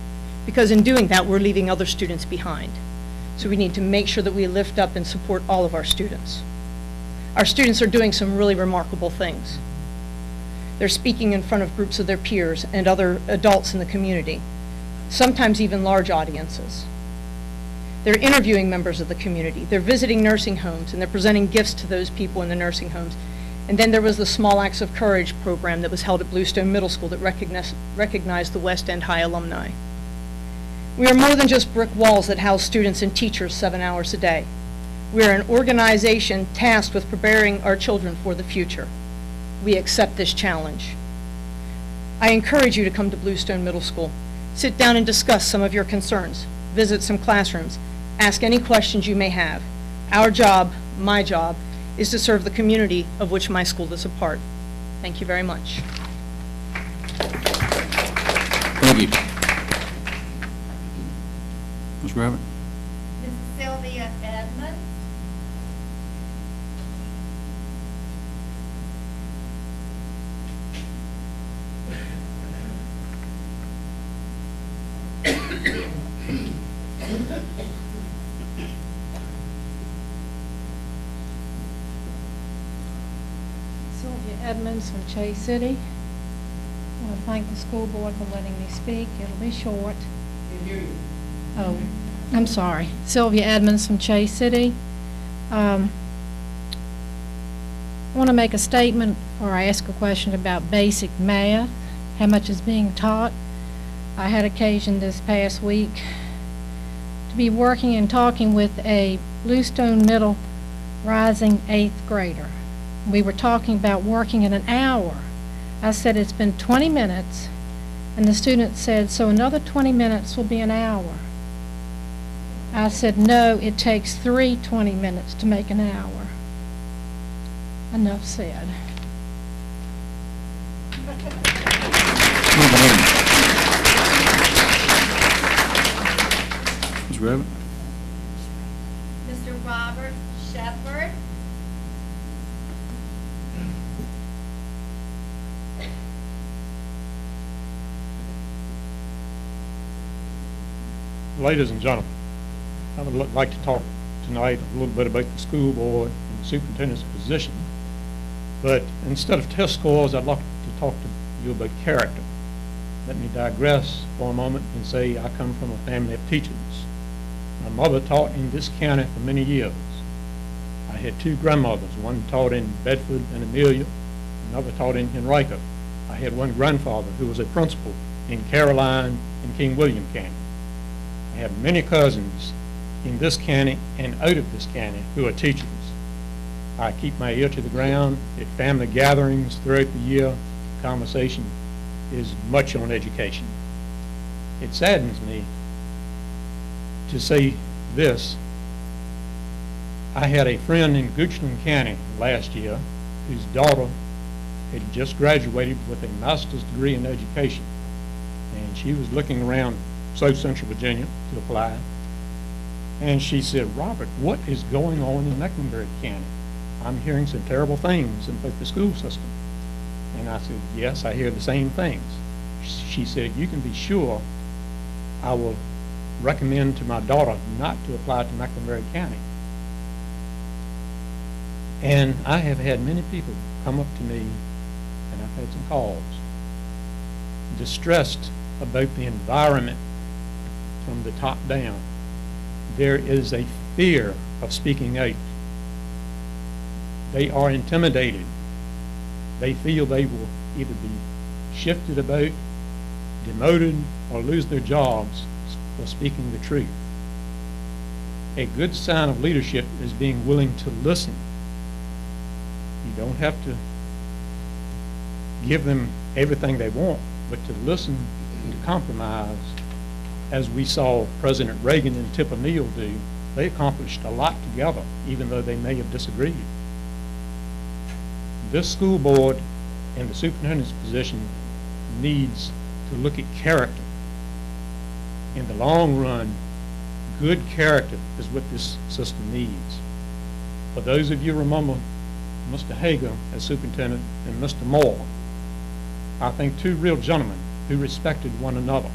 Speaker 2: because in doing that, we're leaving other students behind. So we need to make sure that we lift up and support all of our students. Our students are doing some really remarkable things. They're speaking in front of groups of their peers and other adults in the community, sometimes even large audiences. They're interviewing members of the community. They're visiting nursing homes, and they're presenting gifts to those people in the nursing homes. And then there was the Small Acts of Courage program that was held at Bluestone Middle School that recognized the West End High alumni. We are more than just brick walls that house students and teachers 7 hours a day. We are an organization tasked with preparing our children for the future. We accept this challenge. I encourage you to come to Bluestone Middle School. Sit down and discuss some of your concerns. Visit some classrooms. Ask any questions you may have. Our job, my job, is to serve the community of which my school is a part. Thank you very much.
Speaker 1: Thank you. Ms. Gravitt?
Speaker 11: Mrs. Sylvia Edmonds.
Speaker 3: Sylvia Edmonds from Chase City. I want to thank the school board for letting me speak. It'll be short. Oh, I'm sorry. Sylvia Edmonds from Chase City. I want to make a statement or ask a question about basic math, how much is being taught. I had occasion this past week to be working and talking with a Bluestone Middle rising 8th grader. We were talking about working in an hour. I said, it's been 20 minutes, and the student said, so another 20 minutes will be an hour. I said, no, it takes 3 20 minutes to make an hour. Enough said.
Speaker 1: Ms. Gravitt?
Speaker 11: Mr. Robert Shepard.
Speaker 20: Ladies and gentlemen, I would like to talk tonight a little bit about the school board and the superintendent's position. But instead of test scores, I'd like to talk to you about character. Let me digress for a moment and say I come from a family of teachers. My mother taught in this county for many years. I had 2 grandmothers. One taught in Bedford and Amelia, another taught in Henrico. I had one grandfather who was a principal in Caroline and King William County. I have many cousins in this county and out of this county who are teachers. I keep my ear to the ground at family gatherings throughout the year. The conversation is much on education. It saddens me to say this. I had a friend in Goochland County last year whose daughter had just graduated with a master's degree in education, and she was looking around South Central Virginia to apply, and she said, Robert, what is going on in Mecklenburg County? I'm hearing some terrible things about the school system. And I said, yes, I hear the same things. She said, you can be sure I will recommend to my daughter not to apply to Mecklenburg County.
Speaker 4: And I have had many people come up to me, and I've had some calls, distressed about the environment from the top down. There is a fear of speaking out. They are intimidated. They feel they will either be shifted about, demoted, or lose their jobs for speaking the truth. A good sign of leadership is being willing to listen. You don't have to give them everything they want, but to listen and to compromise, as we saw President Reagan and Tip O'Neill do. They accomplished a lot together, even though they may have disagreed. This school board and the superintendent's position needs to look at character. In the long run, good character is what this system needs. For those of you who remember Mr. Hager as superintendent and Mr. Moore, I think two real gentlemen who respected one another.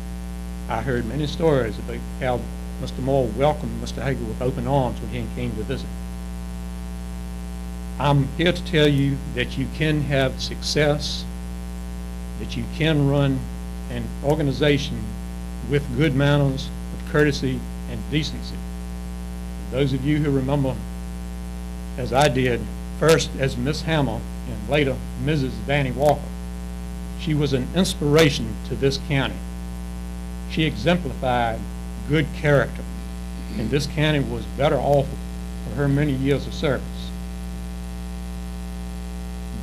Speaker 4: I heard many stories about how Mr. Moore welcomed Mr. Hager with open arms when he came to visit. I'm here to tell you that you can have success, that you can run an organization with good manners, with courtesy and decency. Those of you who remember, as I did, first as Miss Hammer and later Mrs. Danny Walker, she was an inspiration to this county. She exemplified good character, and this county was better off for her many years of service.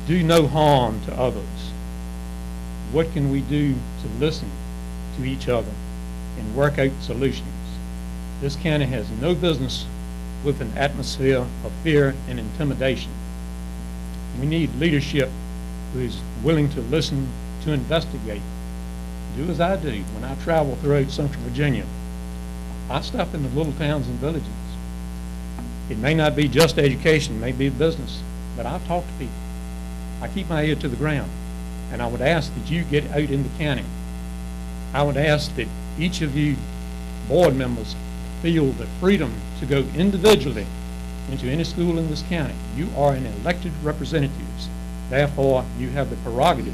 Speaker 4: Do no harm to others. What can we do to listen to each other and work out solutions? This county has no business with an atmosphere of fear and intimidation. We need leadership who is willing to listen, to investigate. Do as I do when I travel throughout Central Virginia. I stop in the little towns and villages. It may not be just education, it may be business, but I talk to people. I keep my ear to the ground, and I would ask that you get out in the county. I would ask that each of you board members feel the freedom to go individually into any school in this county. You are an elected representatives. Therefore, you have the prerogative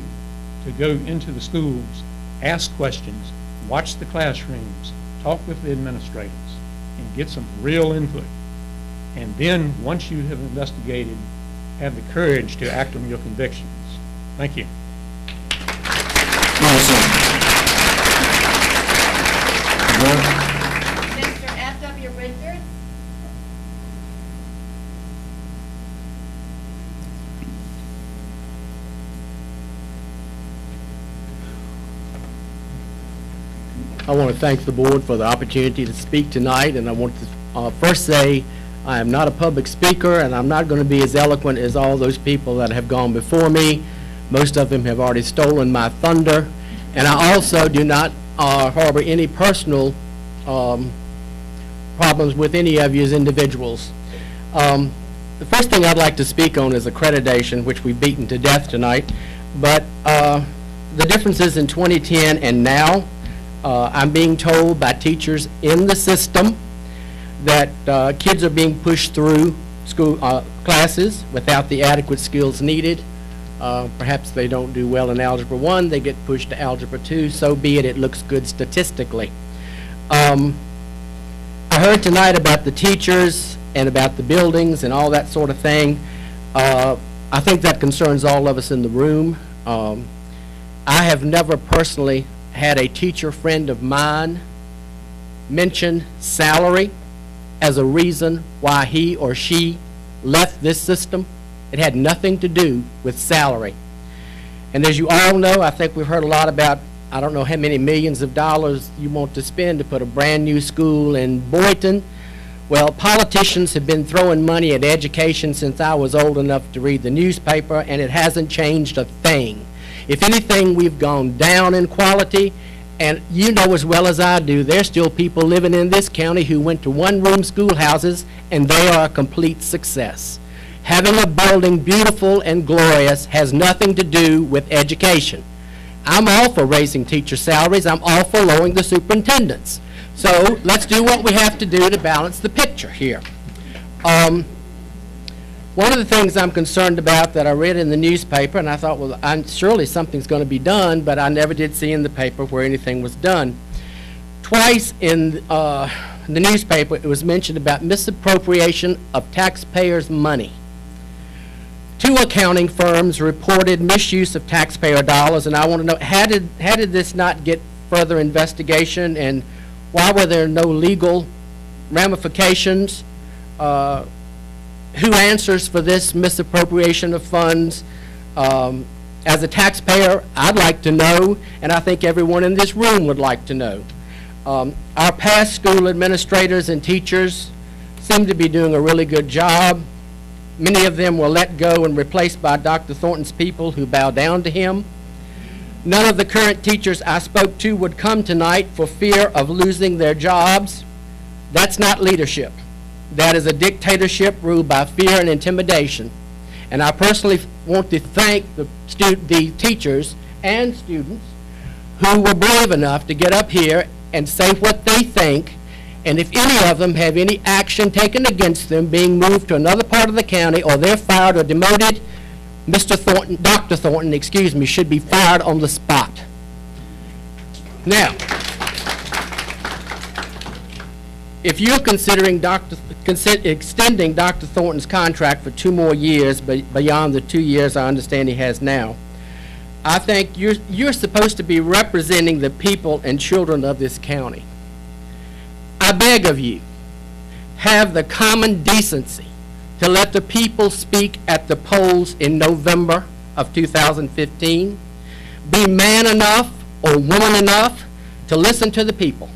Speaker 4: to go into the schools, ask questions, watch the classrooms, talk with the administrators, and get some real input. And then, once you have investigated, have the courage to act on your convictions. Thank you.
Speaker 11: Mr. F.W. Richards.
Speaker 22: I want to thank the board for the opportunity to speak tonight, and I want to first say I am not a public speaker, and I'm not going to be as eloquent as all those people that have gone before me. Most of them have already stolen my thunder, and I also do not harbor any personal problems with any of you as individuals. The first thing I'd like to speak on is accreditation, which we've beaten to death tonight, but the differences in 2010 and now, I'm being told by teachers in the system that kids are being pushed through school classes without the adequate skills needed. Perhaps they don't do well in Algebra 1, they get pushed to Algebra 2, so be it, it looks good statistically. I heard tonight about the teachers and about the buildings and all that sort of thing. I think that concerns all of us in the room. I have never personally had a teacher friend of mine mention salary as a reason why he or she left this system. It had nothing to do with salary. And as you all know, I think we've heard a lot about, I don't know how many millions of dollars you want to spend to put a brand new school in Boynton. Well, politicians have been throwing money at education since I was old enough to read the newspaper, and it hasn't changed a thing. If anything, we've gone down in quality, and you know as well as I do, there's still people living in this county who went to one-room schoolhouses, and they are a complete success. Having a building beautiful and glorious has nothing to do with education. I'm all for raising teacher salaries. I'm all for lowering the superintendents. So let's do what we have to do to balance the picture here. One of the things I'm concerned about that I read in the newspaper, and I thought, well, surely something's going to be done, but I never did see in the paper where anything was done. Twice in the newspaper, it was mentioned about misappropriation of taxpayers' money. 2 accounting firms reported misuse of taxpayer dollars, and I want to know, how did this not get further investigation, and why were there no legal ramifications? Who answers for this misappropriation of funds? As a taxpayer, I'd like to know, and I think everyone in this room would like to know. Our past school administrators and teachers seem to be doing a really good job. Many of them were let go and replaced by Dr. Thornton's people who bow down to him. None of the current teachers I spoke to would come tonight for fear of losing their jobs. That's not leadership. That is a dictatorship ruled by fear and intimidation. And I personally want to thank the teachers and students who were brave enough to get up here and say what they think, and if any of them have any action taken against them being moved to another part of the county, or they're fired or demoted, Mr. Thornton, Dr. Thornton, excuse me, should be fired on the spot. Now, if you're considering extending Dr. Thornton's contract for 2 more years, but beyond the 2 years I understand he has now, I think you're supposed to be representing the people and children of this county. I beg of you, have the common decency to let the people speak at the polls in November of 2015. Be man enough or woman enough to listen to the people.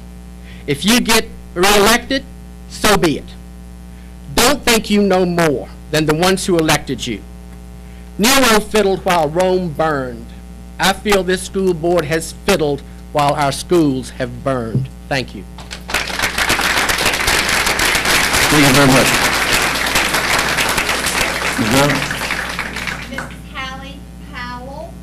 Speaker 22: If you get reelected, so be it. Don't think you know more than the ones who elected you. Nero fiddled while Rome burned. I feel this school board has fiddled while our schools have burned. Thank you.
Speaker 1: Thank you very much. Ms. Brown?
Speaker 11: Mrs. Hallie Powell.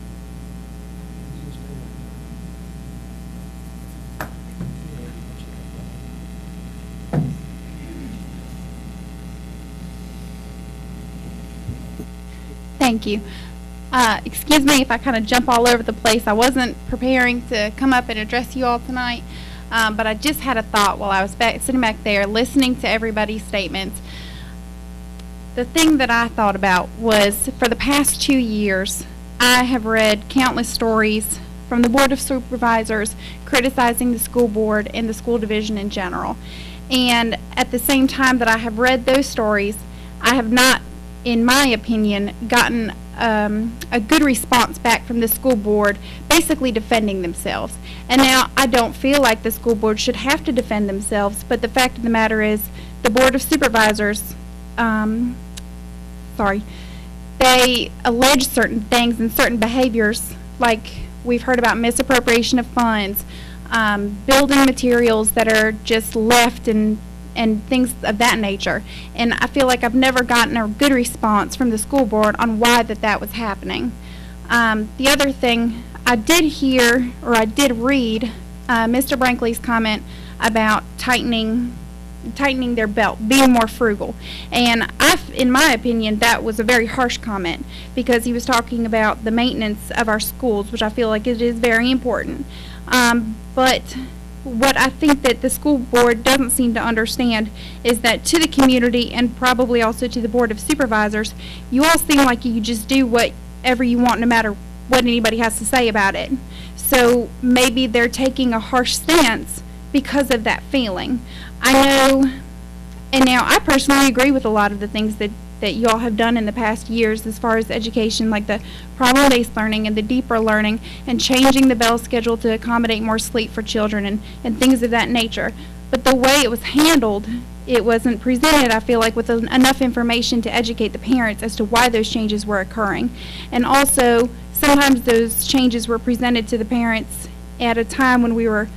Speaker 6: Thank you. Excuse me if I kind of jump all over the place. I wasn't preparing to come up and address you all tonight, but I just had a thought while I was sitting back there listening to everybody's statements. The thing that I thought about was, for the past 2 years, I have read countless stories from the Board of Supervisors criticizing the school board and the school division in general. And at the same time that I have read those stories, I have not, in my opinion, gotten a good response back from the school board basically defending themselves. And now I don't feel like the school board should have to defend themselves, but the fact of the matter is the Board of Supervisors, they allege certain things and certain behaviors, like we've heard about misappropriation of funds, building materials that are just left and things of that nature. And I feel like I've never gotten a good response from the school board on why that was happening. The other thing, I did hear, or I did read, Mr. Brankley's comment about tightening their belt, being more frugal. And in my opinion, that was a very harsh comment, because he was talking about the maintenance of our schools, which I feel like it is very important. But what I think that the school board doesn't seem to understand is that to the community, and probably also to the Board of Supervisors, you all seem like you just do whatever you want no matter what anybody has to say about it. So maybe they're taking a harsh stance because of that feeling. I know, and now I personally agree with a lot of the things that you all have done in the past years as far as education, like the problem-based learning and the deeper learning, and changing the bell schedule to accommodate more sleep for children and things of that nature. But the way it was handled, it wasn't presented, I feel like, with enough information to educate the parents as to why those changes were occurring. And also, sometimes those changes were presented to the parents at a time when we were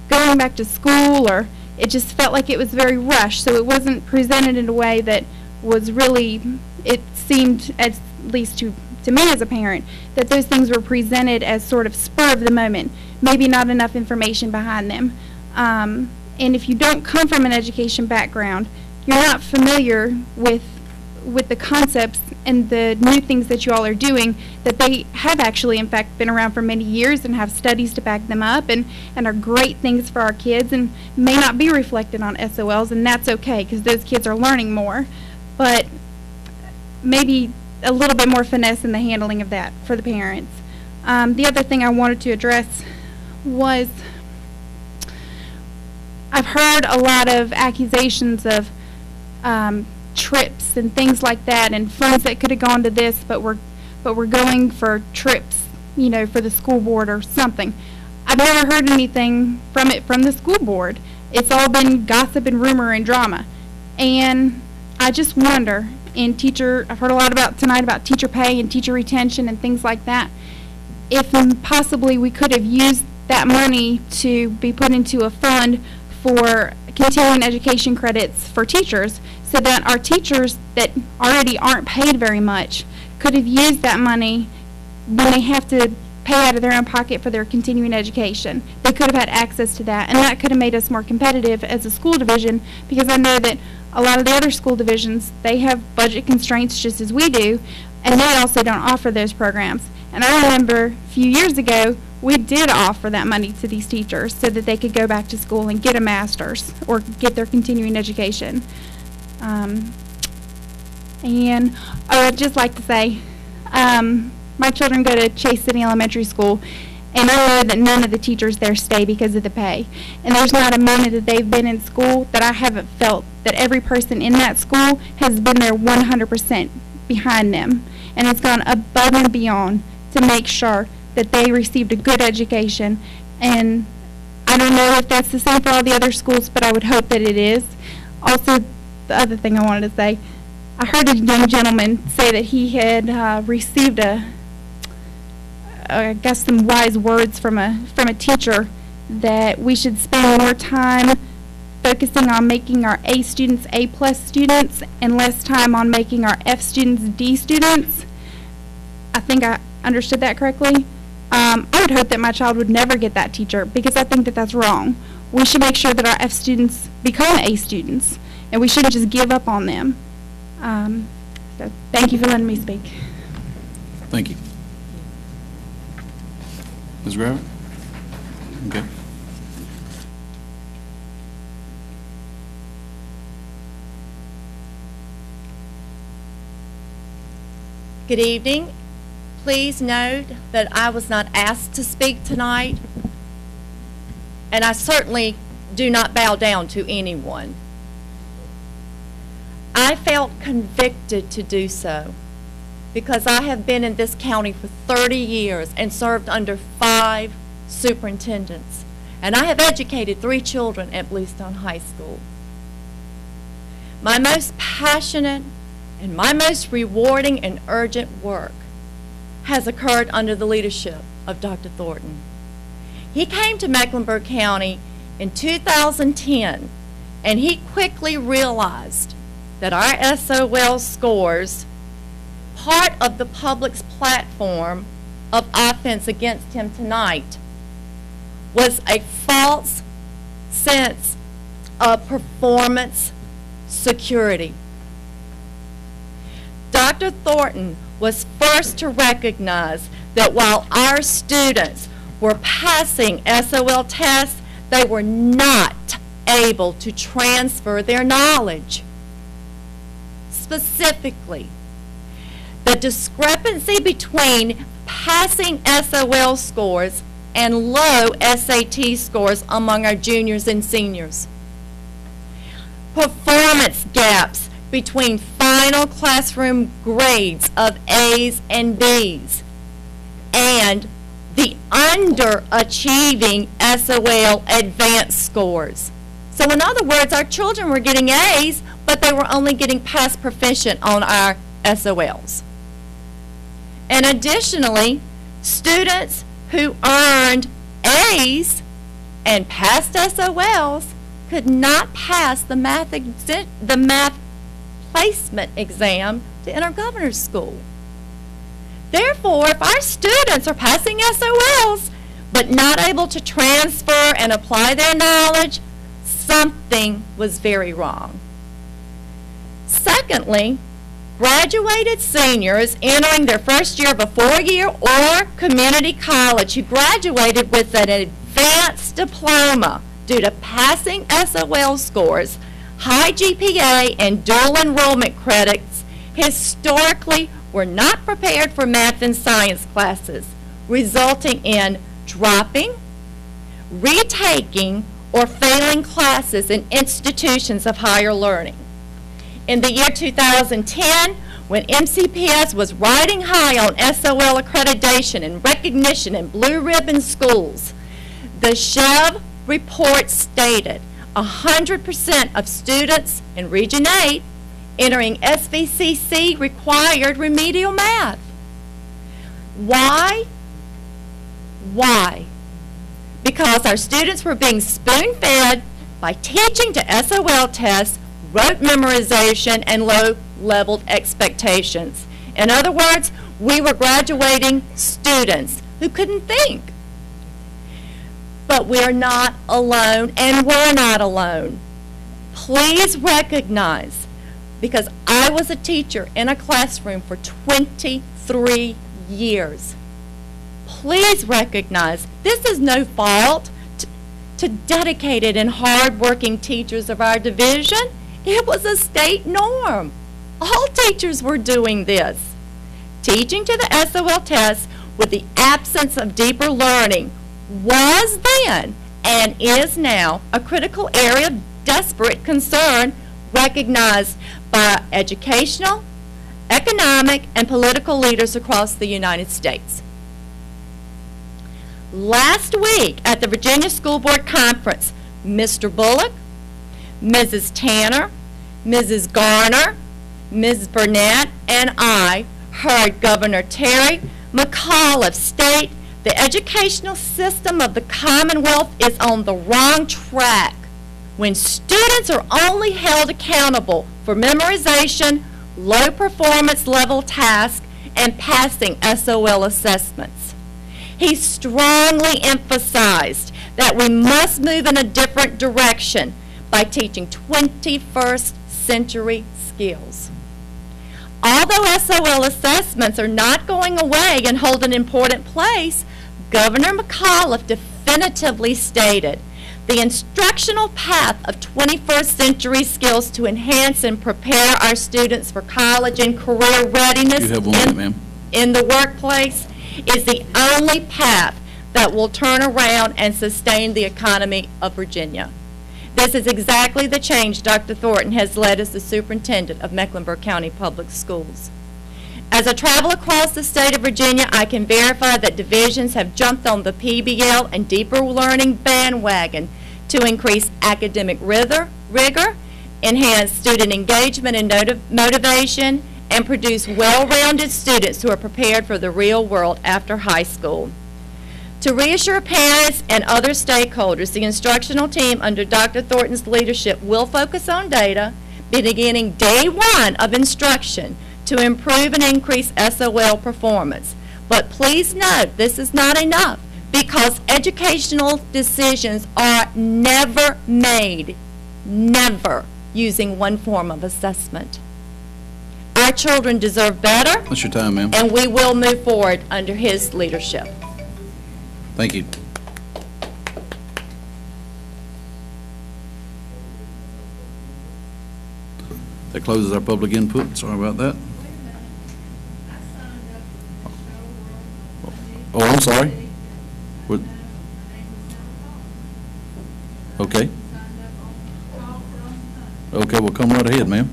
Speaker 6: going back to school, or it just felt like it was very rushed, so it wasn't presented in a way that was really, it seemed, at least to me as a parent, that those things were presented as sort of spur of the moment, maybe not enough information behind them. And if you don't come from an education background, you're not familiar with with the concepts and the new things that you all are doing, that they have actually, in fact, been around for many years and have studies to back them up and are great things for our kids and may not be reflected on SOLs, and that's okay because those kids are learning more. But maybe a little bit more finesse in the handling of that for the parents. The other thing I wanted to address was I've heard a lot of accusations of trips and things like that, and funds that could have gone to this, but we're going for trips, you know, for the school board or something. I've never heard anything from it from the school board. It's all been gossip and rumor and drama, and I just wonder. I've heard a lot about tonight about teacher pay and teacher retention and things like that. If possibly we could have used that money to be put into a fund for continuing education credits for teachers, so that our teachers that already aren't paid very much could have used that money when they have to pay out of their own pocket for their continuing education. They could have had access to that, and that could have made us more competitive as a school division, because I know that a lot of the other school divisions, they have budget constraints just as we do, and they also don't offer those programs. And I remember a few years ago, we did offer that money to these teachers so that they could go back to school and get a master's or get their continuing education. And I'd just like to say, my children go to Chase City Elementary School, and I know that none of the teachers there stay because of the pay. And there's not a minute that they've been in school that I haven't felt that every person in that school has been there 100% behind them and has gone above and beyond to make sure that they received a good education. And I don't know if that's the same for all the other schools, but I would hope that it is. Also, the other thing I wanted to say, I heard a young gentleman say that he had received I guess some wise words from a teacher, that we should spend more time focusing on making our A students A+ students and less time on making our F students D students. I think I understood that correctly. I would hope that my child would never get that teacher, because I think that that's wrong. We should make sure that our F students become A students, and we shouldn't just give up on them. So thank you for letting me speak.
Speaker 1: Thank you. Ms. Gravett? Okay.
Speaker 9: Good evening. Please note that I was not asked to speak tonight, and I certainly do not bow down to anyone. I felt convicted to do so because I have been in this county for 30 years and served under 5 superintendents, and I have educated 3 children at Bluestone High School. My most passionate and my most rewarding and urgent work has occurred under the leadership of Dr. Thornton. He came to Mecklenburg County in 2010, and he quickly realized that our SOL scores, part of the public's platform of offense against him tonight, was a false sense of performance security. Dr. Thornton was first to recognize that while our students were passing SOL tests, they were not able to transfer their knowledge. Specifically, the discrepancy between passing SOL scores and low SAT scores among our juniors and seniors. Performance gaps between final classroom grades of A's and B's, and the underachieving SOL advanced scores. So in other words, our children were getting A's, but they were only getting past proficient on our SOLs. And additionally, students who earned A's and passed SOLs could not pass the math placement exam to enter governor's school. Therefore, if our students are passing SOLs but not able to transfer and apply their knowledge, something was very wrong. Secondly, graduated seniors entering their first year of a four-year or community college who graduated with an advanced diploma due to passing SOL scores, high GPA, and dual enrollment credits historically were not prepared for math and science classes, resulting in dropping, retaking, or failing classes in institutions of higher learning. In the year 2010, when MCPS was riding high on SOL accreditation and recognition in blue ribbon schools, the SHEV report stated 100% of students in Region 8 entering SVCC required remedial math. Why? Why? Because our students were being spoon-fed by teaching to SOL tests, rote memorization, and low-leveled expectations. In other words, we were graduating students who couldn't think. But we're not alone, and we're not alone. Please recognize, because I was a teacher in a classroom for 23 years, please recognize this is no fault to dedicated and hard-working teachers of our division. It was a state norm. All teachers were doing this. Teaching to the SOL test with the absence of deeper learning was then and is now a critical area of desperate concern recognized by educational, economic, and political leaders across the United States. Last week at the Virginia School Board Conference, Mr. Bullock, Mrs. Tanner, Mrs. Garner, Ms. Burnett, and I heard Governor Terry McAuliffe state the educational system of the Commonwealth is on the wrong track when students are only held accountable for memorization, low performance level tasks, and passing SOL assessments. He strongly emphasized that we must move in a different direction by teaching 21st century skills. Although SOL assessments are not going away and hold an important place, Governor McAuliffe definitively stated the instructional path of 21st century skills to enhance and prepare our students for college and career readiness in the workplace is the only path that will turn around and sustain the economy of Virginia. This is exactly the change Dr. Thornton has led as the superintendent of Mecklenburg County Public Schools. As I travel across the state of Virginia, I can verify that divisions have jumped on the PBL and deeper learning bandwagon to increase academic rigor, enhance student engagement and motivation, and produce well-rounded students who are prepared for the real world after high school. To reassure parents and other stakeholders, the instructional team under Dr. Thornton's leadership will focus on data beginning day one of instruction to improve and increase SOL performance. But please note, this is not enough because educational decisions are never made, never, using one form of assessment. Our children deserve better.
Speaker 1: That's your time, ma'am.
Speaker 9: And we will move forward under his leadership.
Speaker 1: Thank you. That closes our public input. Sorry about that. Oh, I'm sorry. What? Okay. Okay, well, come right ahead, ma'am.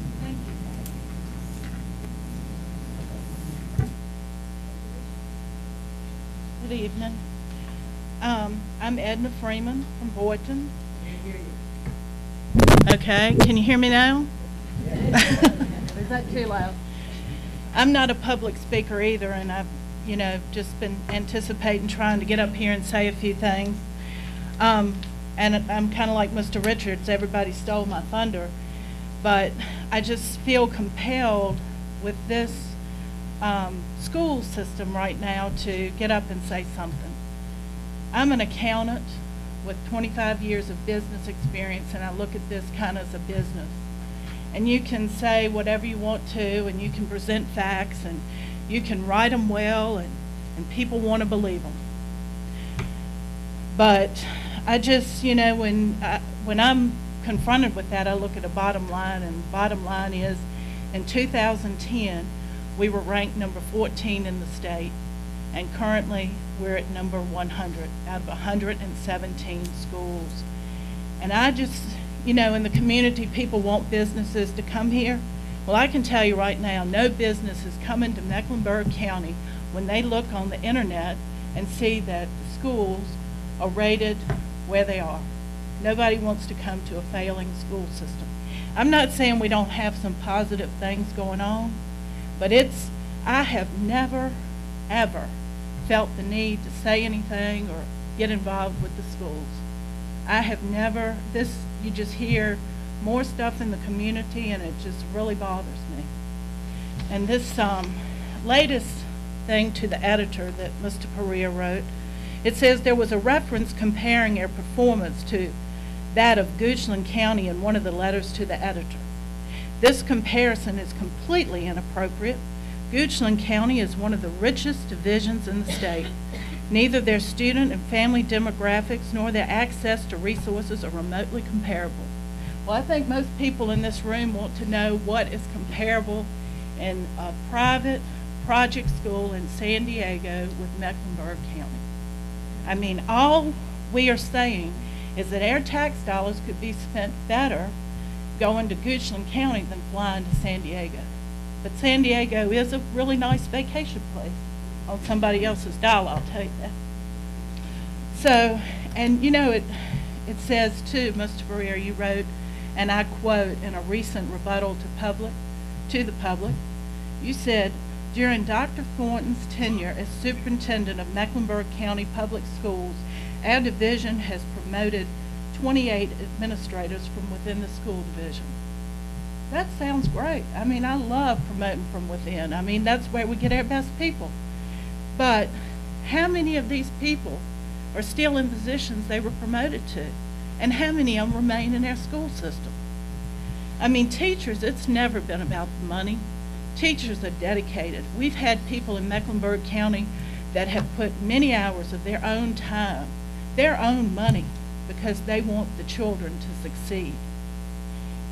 Speaker 10: Good evening. I'm Edna Freeman from Boynton. Okay, can you hear me now? Is that too loud? I'm not a public speaker either, and I've, just been anticipating trying to get up here and say a few things. And I'm kind of like Mr. Richards, everybody stole my thunder. But I just feel compelled with this school system right now to get up and say something. I'm an accountant with 25 years of business experience, and I look at this kind of as a business. and you can say whatever you want to, and you can present facts, and you can write them well, and people want to believe them. But I just, you know, when I'm confronted with that, I look at the bottom line, and the bottom line is, in 2010, we were ranked number 14 in the state, and currently we're at number 100 out of 117 schools. And I just, you know, in the community, people want businesses to come here. Well, I can tell you right now, no business is coming to Mecklenburg County when they look on the internet and see that the schools are rated where they are. Nobody wants to come to a failing school system. I'm not saying we don't have some positive things going on, but I have never, ever felt the need to say anything or get involved with the schools. I have never, you just hear more stuff in the community, and it just really bothers me. And this latest thing to the editor that Mr. Perea wrote, it says there was a reference comparing their performance to that of Goochland County in one of the letters to the editor. This comparison is completely inappropriate. Goochland County is one of the richest divisions in the state. Neither their student and family demographics nor their access to resources are remotely comparable. Well, I think most people in this room want to know what is comparable in a private project school in San Diego with Mecklenburg County. I mean, all we are saying is that our tax dollars could be spent better going to Goochland County than flying to San Diego. But San Diego is a really nice vacation place on somebody else's dollar, I'll tell you that. So, and you know, it says too, Mr. Perea, you wrote, and I quote, in a recent rebuttal to the public, you said, during Dr. Thornton's tenure as superintendent of Mecklenburg County Public Schools, our division has promoted 28 administrators from within the school division. That sounds great. I mean, I love promoting from within. I mean, that's where we get our best people. But how many of these people are still in positions they were promoted to? And how many of them remain in our school system? I mean, teachers, it's never been about the money. Teachers are dedicated. We've had people in Mecklenburg County that have put many hours of their own time, their own money, because they want the children to succeed.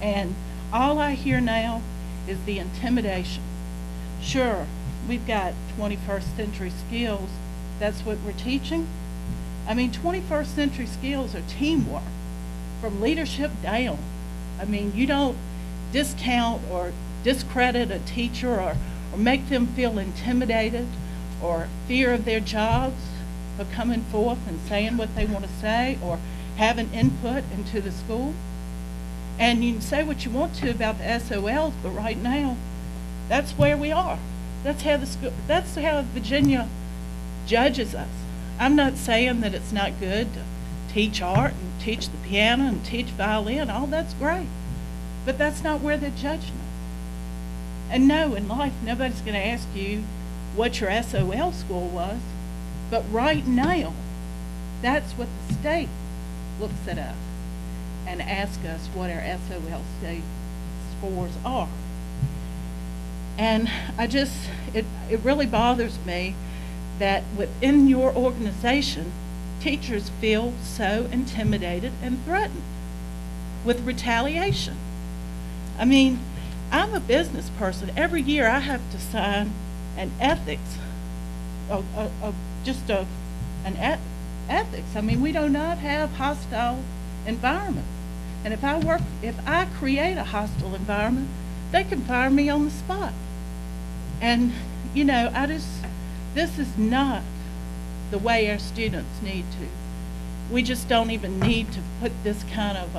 Speaker 10: And all I hear now is the intimidation. Sure, we've got 21st century skills. That's what we're teaching. I mean, 21st century skills are teamwork from leadership down. I mean, you don't discount or discredit a teacher or make them feel intimidated or fear of their jobs for coming forth and saying what they want to say or having input into the school. And you can say what you want to about the SOLs, but right now, that's where we are. That's how Virginia judges us. I'm not saying that it's not good to teach art and teach the piano and teach violin. All that's great. But that's not where they're judging us. And no, in life, nobody's going to ask you what your SOL score was. But right now, that's what the state looks at us and asks us what our SOL state scores are. And it really bothers me that within your organization, teachers feel so intimidated and threatened with retaliation. I mean, I'm a business person. Every year I have to sign an ethics, ethics. I mean, we do not have hostile environments. And if I create a hostile environment, they can fire me on the spot. And, you know, this is not the way our students need to. We just don't even need to put this kind of,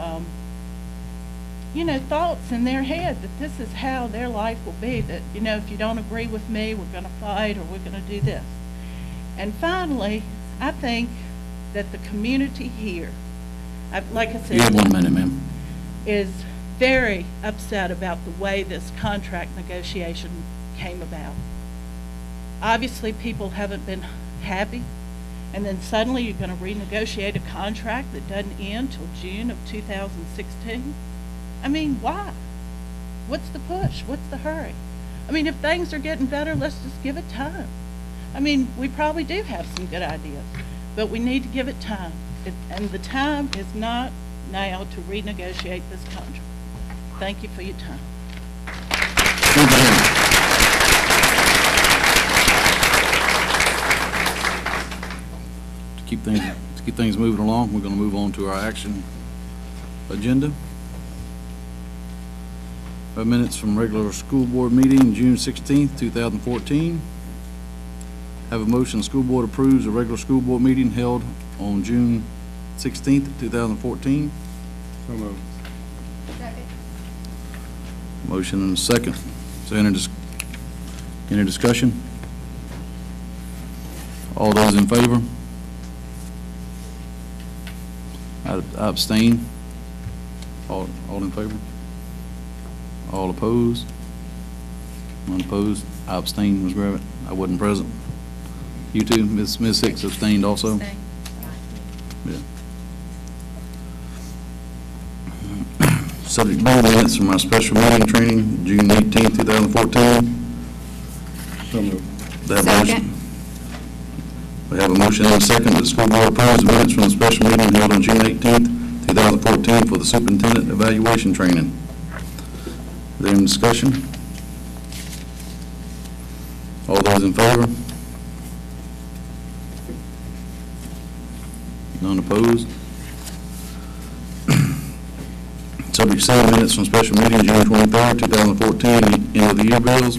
Speaker 10: thoughts in their head that this is how their life will be, that, if you don't agree with me, we're going to fight or we're going to do this. And finally, I think that the community here, like I said,
Speaker 1: you have 1 minute, ma'am,
Speaker 10: is very upset about the way this contract negotiation came about. Obviously, people haven't been happy, and then suddenly you're going to renegotiate a contract that doesn't end till June of 2016. I mean, why? What's the push? What's the hurry? I mean, if things are getting better, let's just give it time. I mean, we probably do have some good ideas, but we need to give it time. And the time is not now to renegotiate this contract. Thank you for your time.
Speaker 1: To keep things moving along, we're going to move on to our action agenda. 5 minutes from regular school board meeting, June 16th, 2014. Have a motion, the school board approves a regular school board meeting held on June 16th, 2014.
Speaker 20: So moved.
Speaker 18: Second.
Speaker 1: Motion and a second. So any discussion? All those in favor? I abstain. All in favor? All opposed? None opposed? I abstain, Ms. Gravitt. I wasn't present. You too, Ms. Hicks abstained also? Yeah. Subject board minutes from our special meeting training, June 18th, 2014.
Speaker 20: So moved.
Speaker 1: That motion. We have a motion and a second that the school board approves the minutes from the special meeting held on June 18th, 2014 for the superintendent evaluation training. Is there any discussion? All those in favor? None opposed? Subject 7 minutes from special meeting June 23rd, 2014, end of the year bills.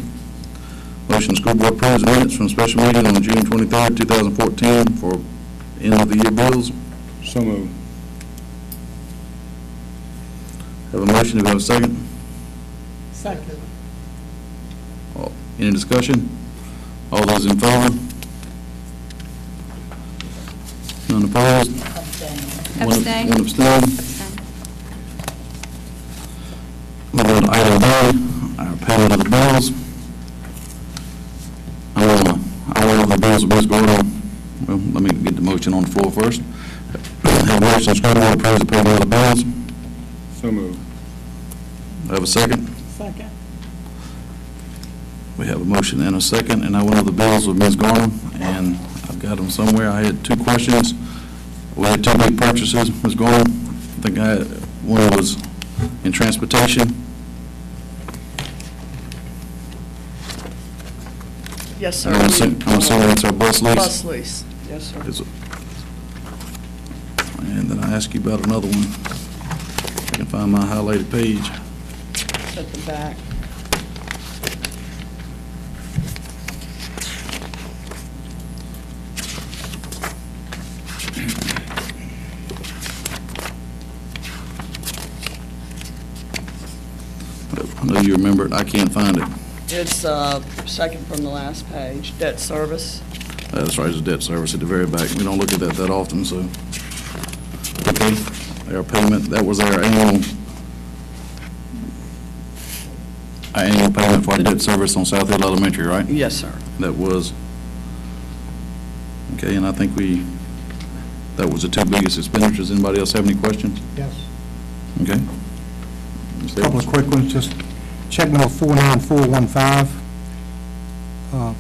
Speaker 1: Motion, school board approves minutes from special meeting on June 23rd, 2014 for end of the year bills.
Speaker 20: So moved.
Speaker 1: Have a motion, do we have a second?
Speaker 10: Second.
Speaker 1: Any discussion? All those in favor? None opposed?
Speaker 6: Abstain.
Speaker 1: One abstain. We'll go to item B, our payment of the bills. I want the bills of Ms. Gordon. Well, let me get the motion on the floor first. Have a motion, school board approves the payment of the bills.
Speaker 20: So moved.
Speaker 1: Have a second?
Speaker 10: Second.
Speaker 1: We have a motion and a second, and I went over the bills with Ms. Garland, and I've got them somewhere. I had 2 questions. We had 2 big purchases, Ms. Garland. I think one was in transportation.
Speaker 12: Yes, sir.
Speaker 1: I'm assuming it's our bus lease.
Speaker 12: Bus lease, yes, sir.
Speaker 1: And then I asked you about another one. If I can find my highlighted page.
Speaker 12: At the back.
Speaker 1: I know you remember it. I can't find it.
Speaker 12: It's second from the last page, debt service.
Speaker 1: That's right, it's debt service at the very back. We don't look at that often, so. Okay, our payment, that was our annual payment for our debt service on South Hill Elementary, right?
Speaker 12: Yes, sir.
Speaker 1: That was, okay, and I think that was the 2 biggest expenditures. Anybody else have any questions?
Speaker 13: Yes.
Speaker 1: Okay.
Speaker 13: A couple of quick ones, just check number 49415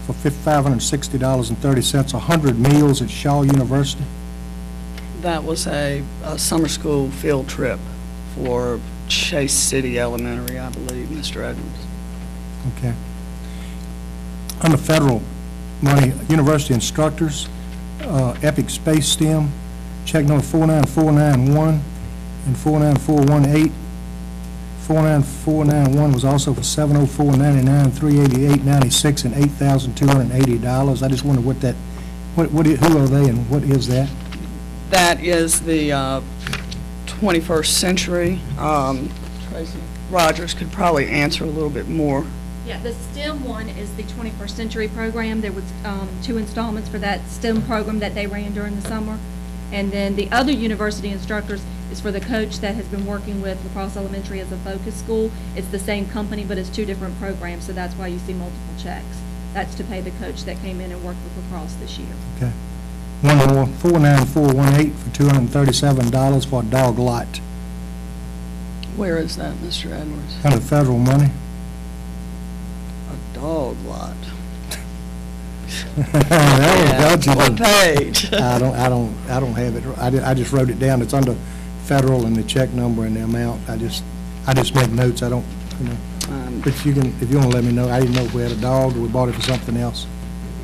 Speaker 13: for $560.30, 100 meals at Shaw University.
Speaker 12: That was a summer school field trip for Chase City Elementary, I believe, Mr. Edwards.
Speaker 13: Okay. Under federal money, university instructors, Epic Space STEM, check number 49491 and 49418. 49491 was also for $704.99, $388.96, and $8,280. I just wonder who are they and what is that?
Speaker 12: That is the 21st century. Tracy Rogers could probably answer a little bit more.
Speaker 23: Yeah, the STEM one is the 21st century program. There was 2 installments for that STEM program that they ran during the summer. And then the other university instructors is for the coach that has been working with La Crosse Elementary as a focus school. It's the same company, but it's 2 different programs, so that's why you see multiple checks. That's to pay the coach that came in and worked with La Crosse this year.
Speaker 13: Okay. One more, 49418 for $237 for a dog lot.
Speaker 12: Where is that, Mr. Edwards?
Speaker 13: Under federal money.
Speaker 12: A dog lot.
Speaker 13: That was
Speaker 12: What page?
Speaker 13: I don't have it. I just wrote it down. It's under federal and the check number and the amount. I just make notes. I don't, but if you want to let me know, I didn't know if we had a dog or we bought it for something else.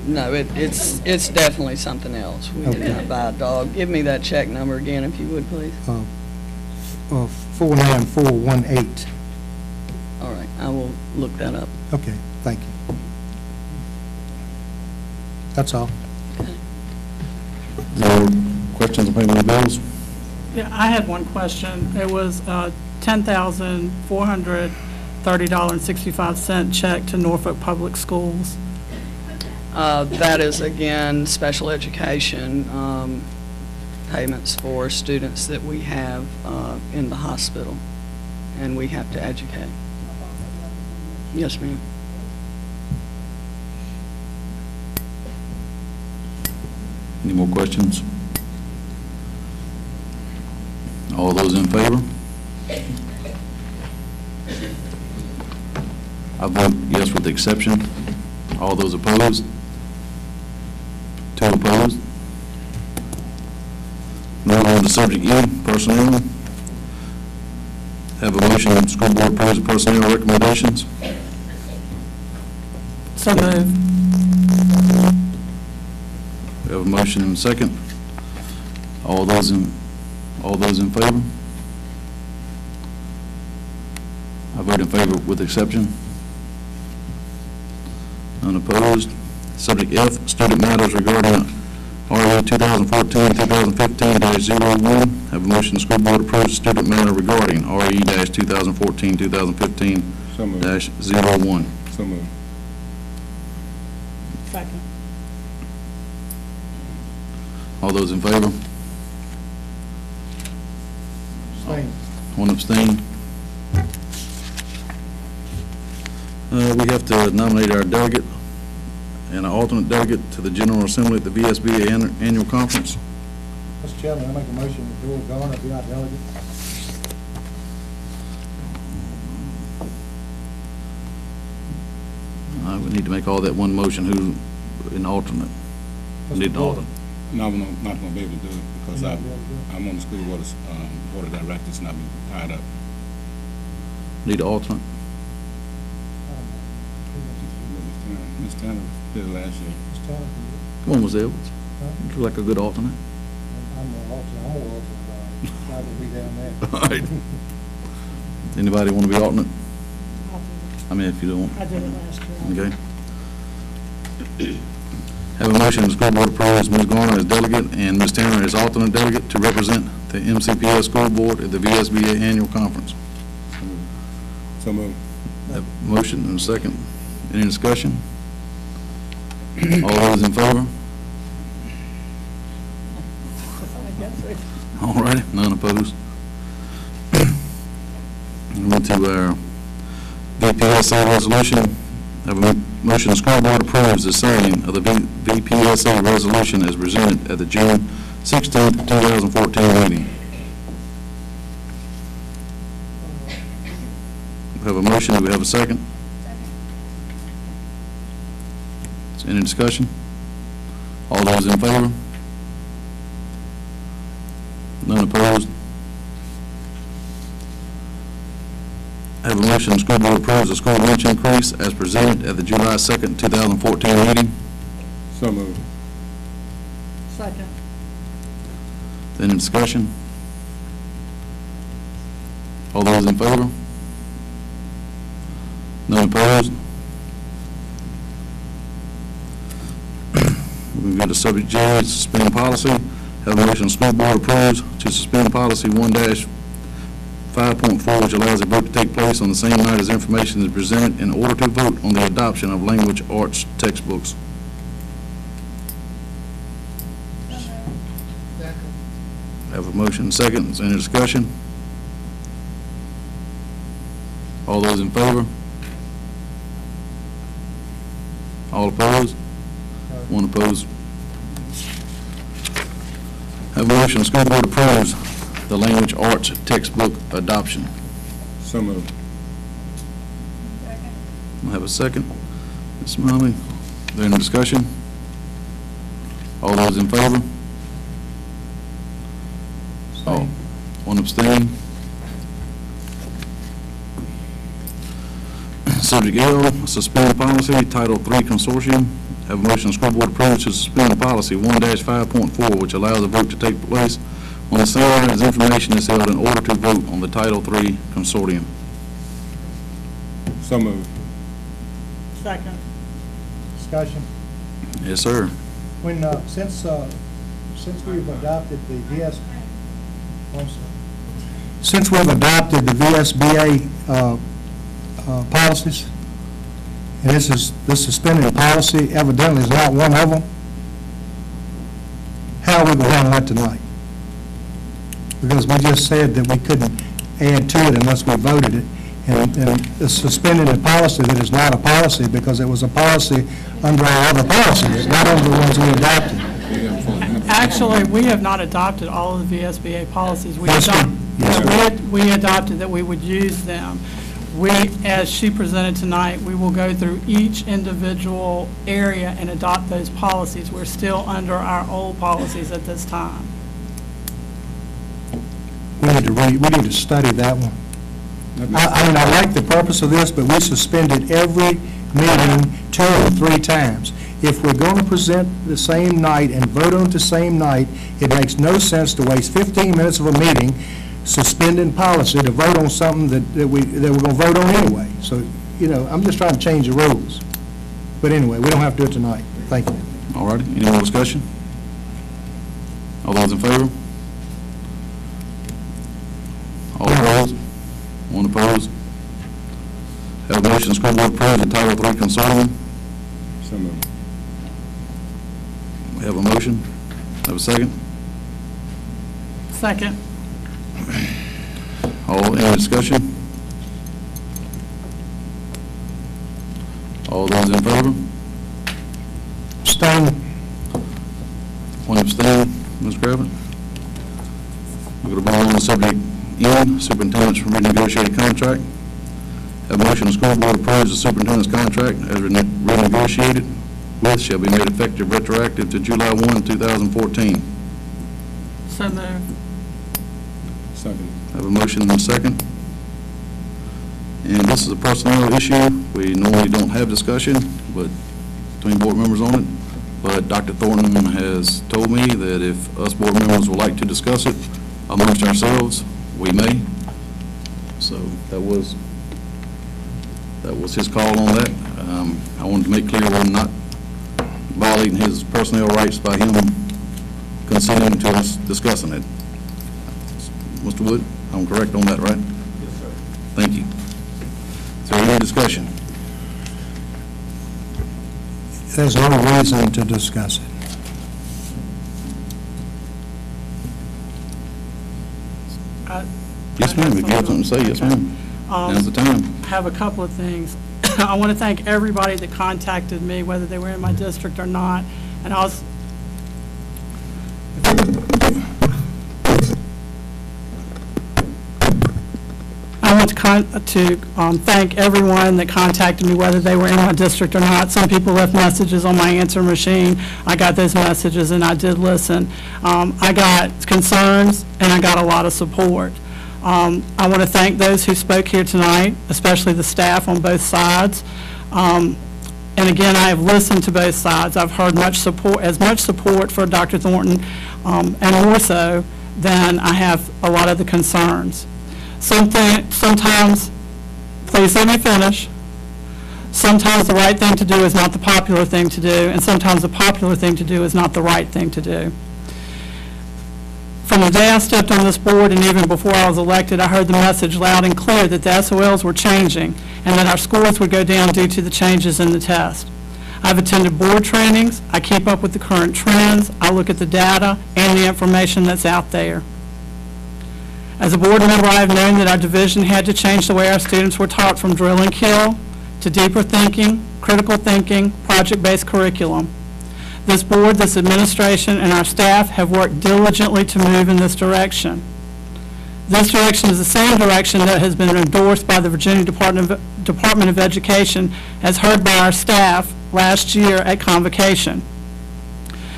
Speaker 12: No, it's definitely something else. We did not buy a dog. Give me that check number again, if you would, please.
Speaker 13: 49418.
Speaker 12: All right, I will look that up.
Speaker 13: Okay, thank you. That's all.
Speaker 1: No questions on payment of bills?
Speaker 14: Yeah, I had one question. It was a $10,430.65 check to Norfolk Public Schools.
Speaker 12: That is, again, special education payments for students that we have in the hospital, and we have to educate. Yes, ma'am.
Speaker 1: Any more questions? All those in favor? I vote yes with the exception. All those opposed? 2 opposed. Moving on to subject E, personnel. Have a motion, school board approves the personnel recommendations.
Speaker 14: So moved.
Speaker 1: We have a motion and a second. All those in favor? I vote in favor with exception. None opposed. Subject F, student matters regarding RE 2014-2015-01. Have a motion, the school board approves student matter regarding RE-2014-2015-01.
Speaker 15: So moved.
Speaker 14: Second.
Speaker 1: All those in favor?
Speaker 13: Abstain.
Speaker 1: 1 abstain. We have to nominate our delegate and an alternate delegate to the General Assembly at the VSBA Annual Conference.
Speaker 13: Mr. Chairman, I make a motion that Joel Garner be our delegate.
Speaker 1: We need to make all that one motion. Who an alternate? We need an alternate.
Speaker 15: No, I'm not going to be able to do it because I'm on the school board of directors and I've been tied up.
Speaker 1: Need an alternate?
Speaker 15: Ms. Tanner did it last year.
Speaker 1: Come on, Ms. Edwards. You look like a good alternate.
Speaker 13: I'm more alternate. I will be down there.
Speaker 1: All right. Anybody want to be alternate? I mean, if you don't.
Speaker 14: I did it last year.
Speaker 1: Okay. Have a motion, the school board approves Ms. Garner as delegate and Ms. Tanner as alternate delegate to represent the MCPS school board at the VSBA Annual Conference.
Speaker 15: So moved.
Speaker 1: Have a motion and a second. Any discussion? All those in favor? All righty, none opposed. Went to our VPSA resolution. Have a motion, the school board approves the signing of the VPSA resolution as presented at the June 16th, 2014 meeting. We have a motion. Do we have a second? Any discussion? All those in favor? None opposed? I have a motion, the school board approves the school lunch increase as presented at the July 2nd, 2014 meeting.
Speaker 15: So moved.
Speaker 14: Second.
Speaker 1: Any discussion? All those in favor? None opposed? We've got a subject J, suspend policy. Have a motion, the school board approves to suspend policy 1-5.4, which allows a vote to take place on the same night as information is presented in order to vote on the adoption of language arts textbooks. Have a motion, second. Any discussion? All those in favor? All opposed? 1 opposed. Have a motion, the school board approves the language arts textbook adoption.
Speaker 15: So moved.
Speaker 1: I have a second. Ms. Smiley, is there any discussion? All those in favor? Oh, one abstain. Subject L, suspend policy, Title III consortium. Have a motion, the school board approves to suspend policy 1-5.4, which allows a vote to take place on the same as information is held in order to vote on the Title III consortium.
Speaker 15: So moved.
Speaker 14: Second.
Speaker 13: Discussion.
Speaker 1: Yes, sir.
Speaker 13: When, since we've adopted the since we've adopted the VSBA policies, and this suspending policy evidently is not one of them, how are we going to handle that tonight? Because we just said that we couldn't add to it unless we voted it, and suspending a policy that is not a policy because it was a policy under our other policies, not under the ones we adopted.
Speaker 14: Actually, we have not adopted all of the VSBA policies. We adopted that we would use them. We, as she presented tonight, we will go through each individual area and adopt those policies. We're still under our old policies at this time.
Speaker 13: We need to study that one. I mean, I like the purpose of this, but we suspended every meeting 2 or 3 times. If we're going to present the same night and vote on it the same night, it makes no sense to waste 15 minutes of a meeting suspending policy to vote on something that we're going to vote on anyway. So, you know, I'm just trying to change the rules. But anyway, we don't have to do it tonight. Thank you.
Speaker 1: All righty, any more discussion? All those in favor? All opposed? One opposed? Have a motion, the school board approves the Title III consortium.
Speaker 15: So moved.
Speaker 1: We have a motion. Have a second?
Speaker 14: Second.
Speaker 1: Any discussion? All those in favor?
Speaker 13: Abstain.
Speaker 1: One abstain. Ms. Craven? We're going to move on to subject N, superintendent's renegotiated contract. Have a motion, the school board approves the superintendent's contract as renegotiated with shall be made effective retroactive to July 1, 2014.
Speaker 14: So moved.
Speaker 15: Second.
Speaker 1: Have a motion and a second. And this is a personnel issue. We normally don't have discussion, but between board members on it. But Dr. Thornton has told me that if us board members would like to discuss it amongst ourselves, we may. So that was his call on that. I wanted to make clear we're not violating his personnel rights by him consenting to us discussing it. Mr. Wood, I'm correct on that, right?
Speaker 15: Yes, sir.
Speaker 1: Thank you. Is there any discussion?
Speaker 13: There's no reason to discuss it.
Speaker 1: Yes, ma'am. If you have something to say, yes, ma'am. Now's the time.
Speaker 14: I have a couple of things. I want to thank everybody that contacted me, whether they were in my district or not. And I was, I want to thank everyone that contacted me, whether they were in my district or not. Some people left messages on my answer machine. I got those messages and I did listen. I got concerns and I got a lot of support. I want to thank those who spoke here tonight, especially the staff on both sides. And again, I have listened to both sides. I've heard much support for Dr. Thornton, and more so than I have a lot of the concerns. Sometimes, please let me finish. Sometimes the right thing to do is not the popular thing to do, and sometimes the popular thing to do is not the right thing to do. From the day I stepped on this board and even before I was elected, I heard the message loud and clear that the SOLs were changing and that our scores would go down due to the changes in the test. I've attended board trainings, I keep up with the current trends, I look at the data and the information that's out there. As a board member, I have known that our division had to change the way our students were taught from drill and kill to deeper thinking, critical thinking, project-based curriculum. This board, this administration, and our staff have worked diligently to move in this direction. This direction is the same direction that has been endorsed by the Virginia Department of Education as heard by our staff last year at convocation.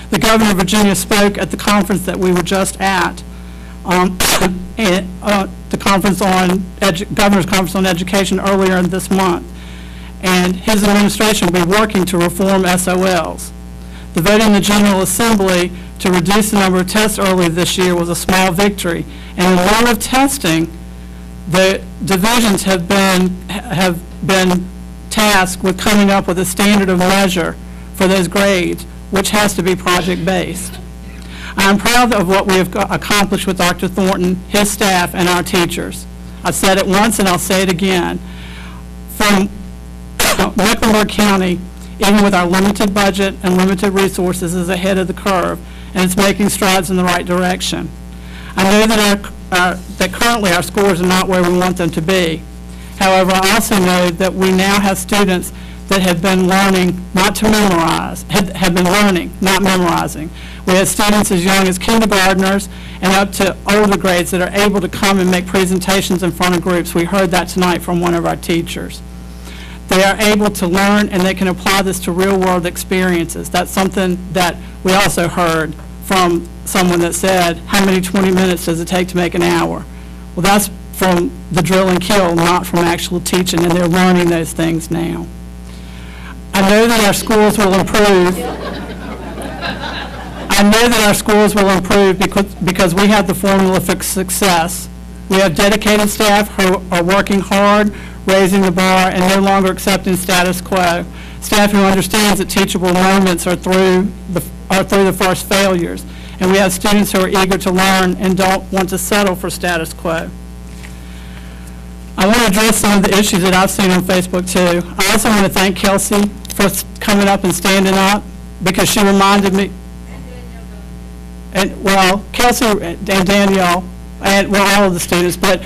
Speaker 14: The Governor of Virginia spoke at the conference that we were just at, the conference on Governor's Conference on Education earlier this month, and his administration will be working to reform SOLs. The vote in the General Assembly to reduce the number of tests earlier this year was a small victory, and in lieu of testing, the divisions have been tasked with coming up with a standard of measure for those grades, which has to be project-based. I'm proud of what we have accomplished with Dr. Thornton, his staff, and our teachers. I've said it once and I'll say it again. From Mecklenburg County, even with our limited budget and limited resources, is ahead of the curve, and it's making strides in the right direction. I know that currently our scores are not where we want them to be. However, I also know that we now have students that have been learning not to memorize, have been learning, not memorizing. We have students as young as kindergartners and up to older grades that are able to come and make presentations in front of groups. We heard that tonight from one of our teachers. They are able to learn and they can apply this to real-world experiences. That's something that we also heard from someone that said, how many 20 minutes does it take to make an hour? Well, that's from the drill and kill, not from actual teaching, and they're learning those things now. I know that our schools will improve. I know that our schools will improve because we have the formula for success. We have dedicated staff who are working hard, raising the bar, and no longer accepting status quo. Staff who understands that teachable moments are through the first failures. And we have students who are eager to learn and don't want to settle for status quo. I want to address some of the issues that I've seen on Facebook too. I also want to thank Kelsey for coming up and standing up, because she reminded me, and well, Kelsey and Danielle, and well, all of the students, but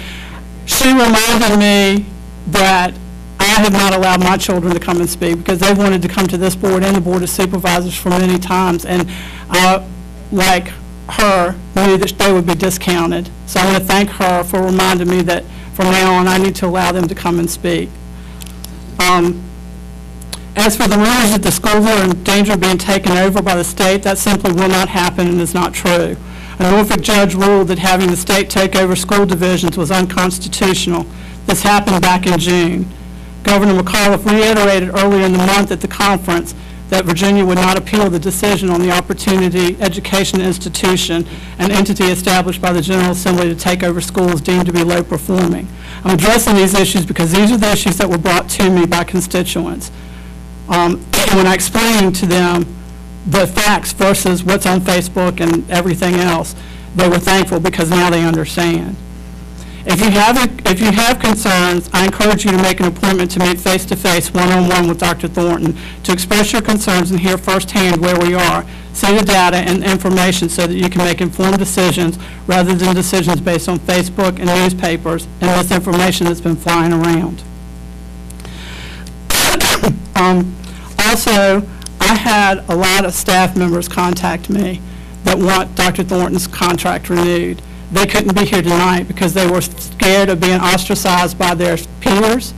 Speaker 14: she reminded me that I have not allowed my children to come and speak because they've wanted to come to this board and the Board of Supervisors for many times, and I, like her, knew that they would be discounted. So I want to thank her for reminding me that from now on I need to allow them to come and speak. As for the rumors that the schools are in danger of being taken over by the state, that simply will not happen and is not true. A Norfolk judge ruled that having the state take over school divisions was unconstitutional. This happened back in June. Governor McAuliffe reiterated earlier in the month at the conference that Virginia would not appeal the decision on the Opportunity Education Institution, an entity established by the General Assembly to take over schools deemed to be low performing. I'm addressing these issues because these are the issues that were brought to me by constituents. When I explained to them the facts versus what's on Facebook and everything else, they were thankful because now they understand. If you have concerns, I encourage you to make an appointment to meet face-to-face, one-on-one with Dr. Thornton to express your concerns and hear firsthand where we are, see the data and information so that you can make informed decisions rather than decisions based on Facebook and newspapers and misinformation that's been flying around. Also, I had a lot of staff members contact me that want Dr. Thornton's contract renewed. They couldn't be here tonight because they were scared of being ostracized by their peers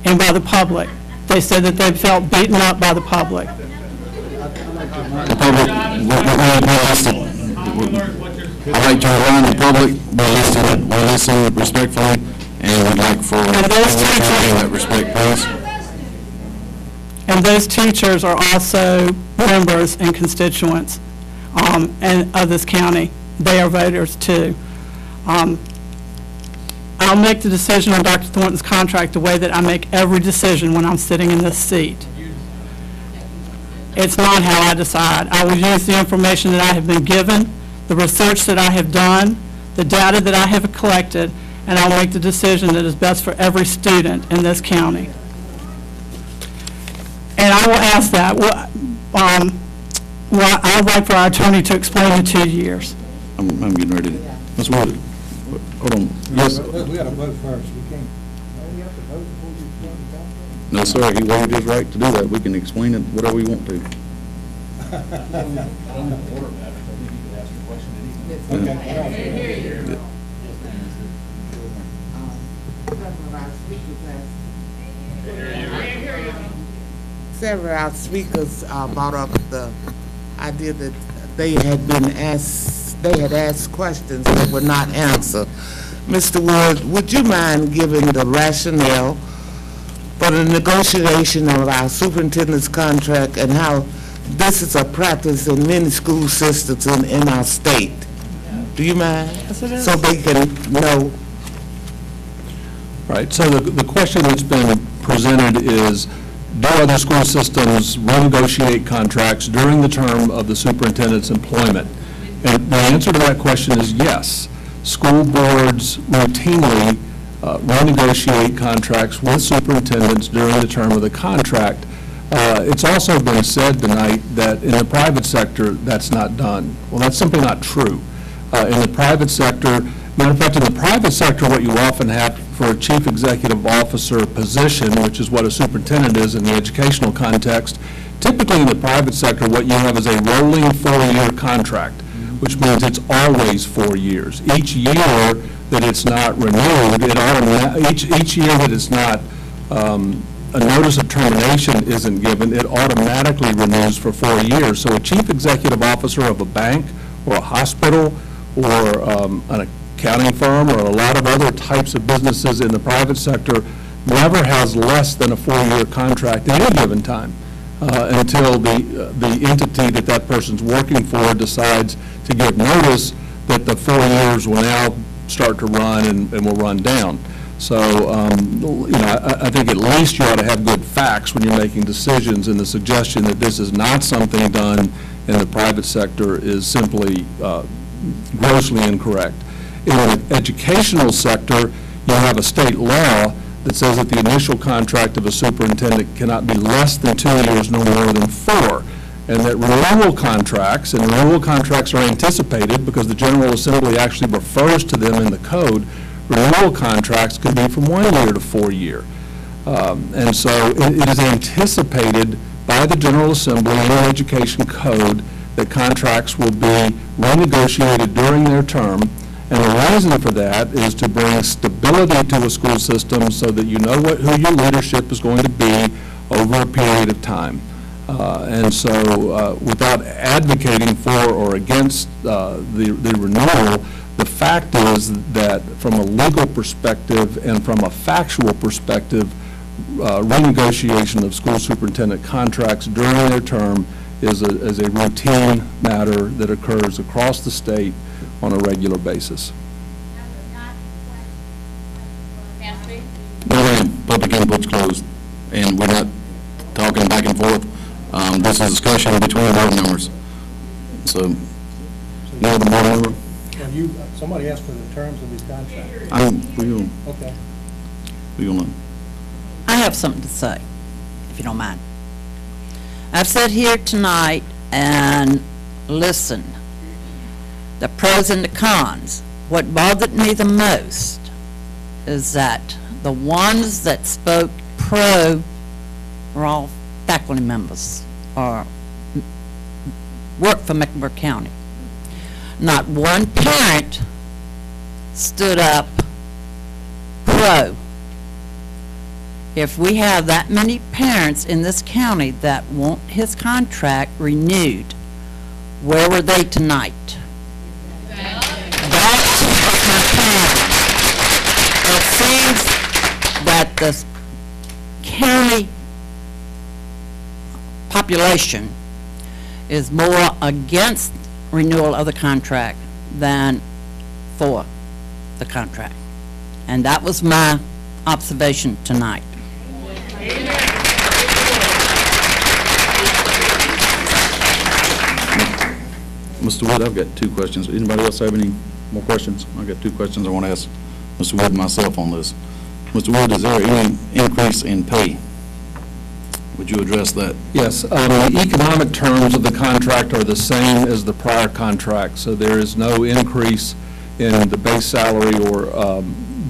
Speaker 14: and by the public. They said that they felt beaten up by the public.
Speaker 1: The public, I'd like to remind the public, we're listening respectfully, and we'd like for that respect, please.
Speaker 14: And those teachers are also members and constituents and of this county. They are voters too. I'll make the decision on Dr. Thornton's contract the way that I make every decision when I'm sitting in this seat. It's not how I decide. I will use the information that I have been given, the research that I have done, the data that I have collected, and I'll make the decision that is best for every student in this county. And I will ask that. I'd like for our attorney to explain the 2 years.
Speaker 1: I'm getting ready to. Ms. Wood, hold on. Yes.
Speaker 7: We got to vote first. We can't.
Speaker 1: No, sir. He waived his right to do that. We can explain it whatever we want to.
Speaker 16: Several of our speakers brought up the idea that they had asked questions that were not answered. Mr. Wood, would you mind giving the rationale for the negotiation of our superintendent's contract and how this is a practice in many school systems in our state? Do you mind? So they can know.
Speaker 17: Right, so the question that's been presented is, do other school systems renegotiate contracts during the term of the superintendent's employment? And the answer to that question is yes. School boards routinely renegotiate contracts with superintendents during the term of the contract. It's also been said tonight that in the private sector, that's not done. Well, that's simply not true. In the private sector, matter of fact, in the private sector, what you often have for a chief executive officer position, which is what a superintendent is in the educational context, typically in the private sector, what you have is a rolling 4-year contract, which means it's always 4 years. Each year that it's not renewed, each year that it's not, a notice of termination isn't given, it automatically renews for 4 years. So a chief executive officer of a bank or a hospital or an accounting firm or a lot of other types of businesses in the private sector never has less than a 4-year contract at any given time until the entity that person's working for decides to give notice that the 4 years will now start to run and will run down. So, I think at least you ought to have good facts when you're making decisions, and the suggestion that this is not something done in the private sector is simply grossly incorrect. In the educational sector, you have a state law that says that the initial contract of a superintendent cannot be less than 2 years, no more than 4. And that renewal contracts are anticipated because the General Assembly actually refers to them in the code. Renewal contracts can be from 1 year to 4 year. And so it is anticipated by the General Assembly in the Education Code that contracts will be renegotiated during their term. And the reason for that is to bring stability to a school system so that you know who your leadership is going to be over a period of time. And so without advocating for or against the renewal, the fact is that from a legal perspective and from a factual perspective, renegotiation of school superintendent contracts during their term is a routine matter that occurs across the state on a regular basis.
Speaker 1: No, ma'am. Public input's closed, and we're not talking back and forth. This is a discussion between board members. So, no other board member?
Speaker 13: Somebody asked for the terms of these contracts. Okay.
Speaker 19: I have something to say, if you don't mind. I've sat here tonight and listened. The pros and the cons. What bothered me the most is that the ones that spoke pro were all faculty members or work for Mecklenburg County. Not one parent stood up pro. If we have that many parents in this county that want his contract renewed, where were they tonight? That's my plan. It seems that the county population is more against renewal of the contract than for the contract. And that was my observation tonight.
Speaker 1: Mr. Wood, I've got 2 questions. Anybody else have any more questions? I've got 2 questions I want to ask Mr. Wood and myself on this. Mr. Wood, is there any increase in pay? Would you address that?
Speaker 17: Yes. The economic terms of the contract are the same as the prior contract, so there is no increase in the base salary or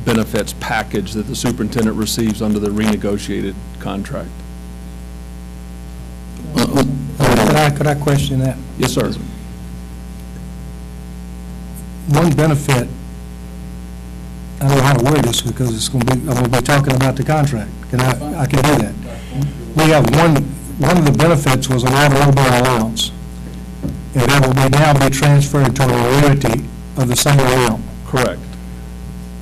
Speaker 17: benefits package that the superintendent receives under the renegotiated contract.
Speaker 13: Could I question that?
Speaker 17: Yes, sir.
Speaker 13: One benefit, I know how word this because it's going to be, I'm going to be talking about the contract. I can do that. We have one of the benefits was an automobile allowance. And that will now be transferred to an annuity of the same amount.
Speaker 17: Correct.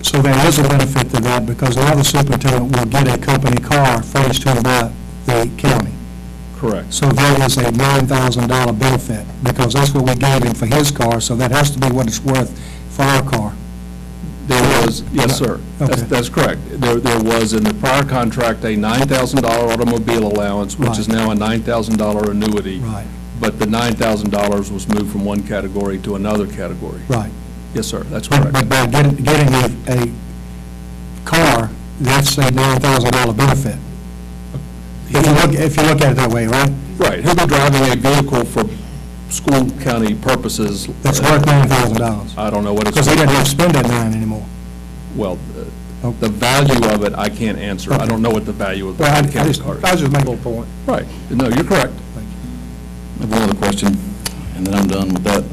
Speaker 13: So there is a benefit to that because now the superintendent will get a company car furnished to him by the county.
Speaker 17: Correct.
Speaker 13: So there is a $9,000 benefit because that's what we gave him for his car, so that has to be what it's worth for our car.
Speaker 17: There was, yes, sir.
Speaker 13: Okay.
Speaker 17: That's correct. There was in the prior contract a $9,000 automobile allowance, which is now a $9,000 annuity.
Speaker 13: Right.
Speaker 17: But the $9,000 was moved from one category to another category.
Speaker 13: Right.
Speaker 17: Yes, sir, that's correct.
Speaker 13: But by getting a car, that's a $9,000 benefit. If you look at it that way, right?
Speaker 17: Right. He'll be driving a vehicle for school county purposes.
Speaker 13: That's worth $9,000.
Speaker 17: I don't know what it's.
Speaker 13: Because he doesn't have to spend that $9,000 anymore.
Speaker 17: Well, the value of it, I can't answer. I don't know what the value of the county car is.
Speaker 13: I was just making a point.
Speaker 17: Right. No, you're correct.
Speaker 1: I have one other question, and then I'm done with that.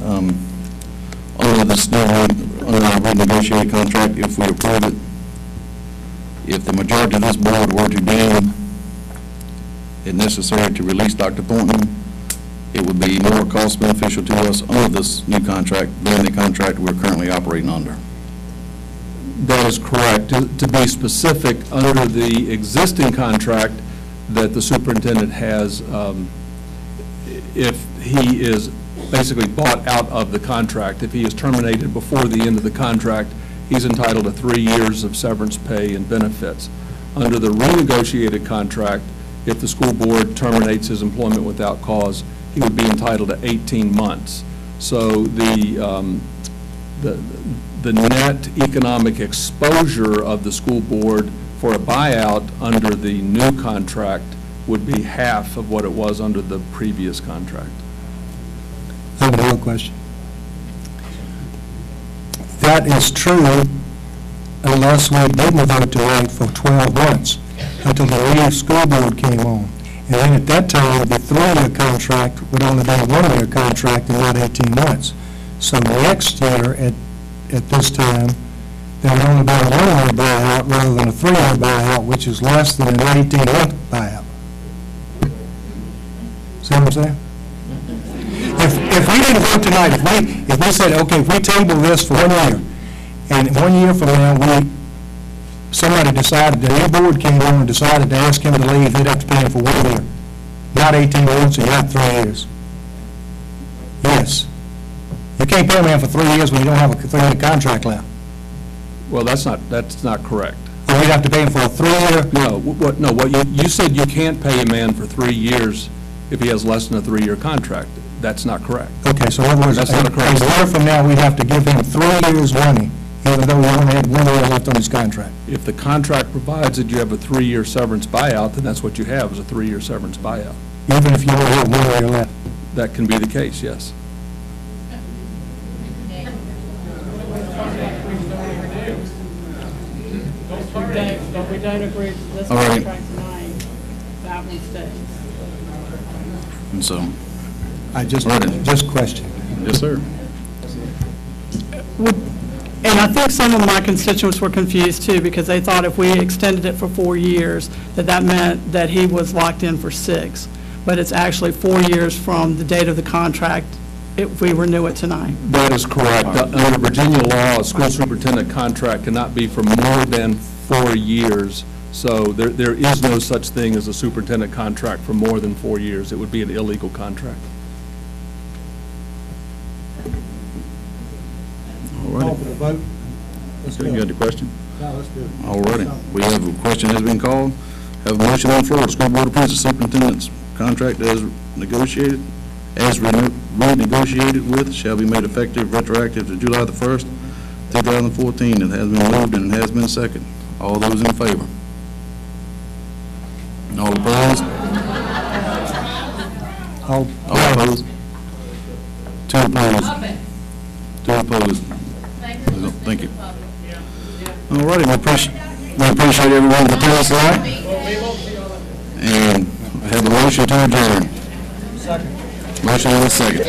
Speaker 1: Under this new renegotiated contract, if we approve it, if the majority of this board were to deem it necessary to release Dr. Thornton, it would be more cost beneficial to us under this new contract than the contract we're currently operating under.
Speaker 17: That is correct. To be specific, under the existing contract that the superintendent has, if he is basically bought out of the contract, if he is terminated before the end of the contract, he's entitled to 3 years of severance pay and benefits. Under the renegotiated contract, if the school board terminates his employment without cause, he would be entitled to 18 months. So the net economic exposure of the school board for a buyout under the new contract would be half of what it was under the previous contract.
Speaker 13: I have another question. That is true unless we didn't vote to wait for 12 months until the new school board came on. And then at that time, the 3-year contract would only be a 1-year contract and not 18 months. So next year at this time, there would only be a 1-year buyout rather than a 3-year buyout, which is less than an 18-month buyout. See what I'm saying? If we didn't vote tonight, if we said, okay, if we table this for 1 year, and 1 year from now, somebody decided, the new board came on and decided to ask him to leave, they'd have to pay him for 1 year, not 18 months and not 3 years. Yes. You can't pay a man for 3 years when you don't have a 3-year contract left.
Speaker 17: Well, that's not correct.
Speaker 13: Or we'd have to pay him for a 3-year?
Speaker 17: What you said you can't pay a man for 3 years if he has less than a 3-year contract. That's not correct.
Speaker 13: Okay, so in other words,
Speaker 17: that's not correct.
Speaker 13: A year from now, we'd have to give him 3 years' money, even though he only had 1 year left on his contract.
Speaker 17: If the contract provides that you have a 3-year severance buyout, then that's what you have, is a 3-year severance buyout.
Speaker 13: Even if you only have 1 year left?
Speaker 17: That can be the case, yes.
Speaker 14: But we don't agree to this
Speaker 1: All right.
Speaker 14: contract tonight. That one stays.
Speaker 1: And so,
Speaker 13: I just question.
Speaker 1: Yes, sir.
Speaker 14: And I think some of my constituents were confused too, because they thought if we extended it for 4 years, that meant that he was locked in for 6. But it's actually 4 years from the date of the contract if we renew it tonight.
Speaker 17: That is correct. Under Virginia law, a school superintendent contract cannot be for more than 4 years. So there is no such thing as a superintendent contract for more than 4 years. It would be an illegal contract.
Speaker 1: All righty.
Speaker 7: Call for the vote.
Speaker 1: Okay, you got the question?
Speaker 7: No, let's do it.
Speaker 1: All righty. We have a question has been called. Have a motion on the floor. The school board approves the superintendent's contract as negotiated, as renegotiated with, shall be made effective retroactive to July the 1st, 2014. It has been moved and it has been seconded. All those in favor? All opposed? All opposed? 2 opposed. 2 opposed. Thank you. All righty, we appreciate everyone's attendance tonight. And I have a motion to adjourn. Second. Motion and a second.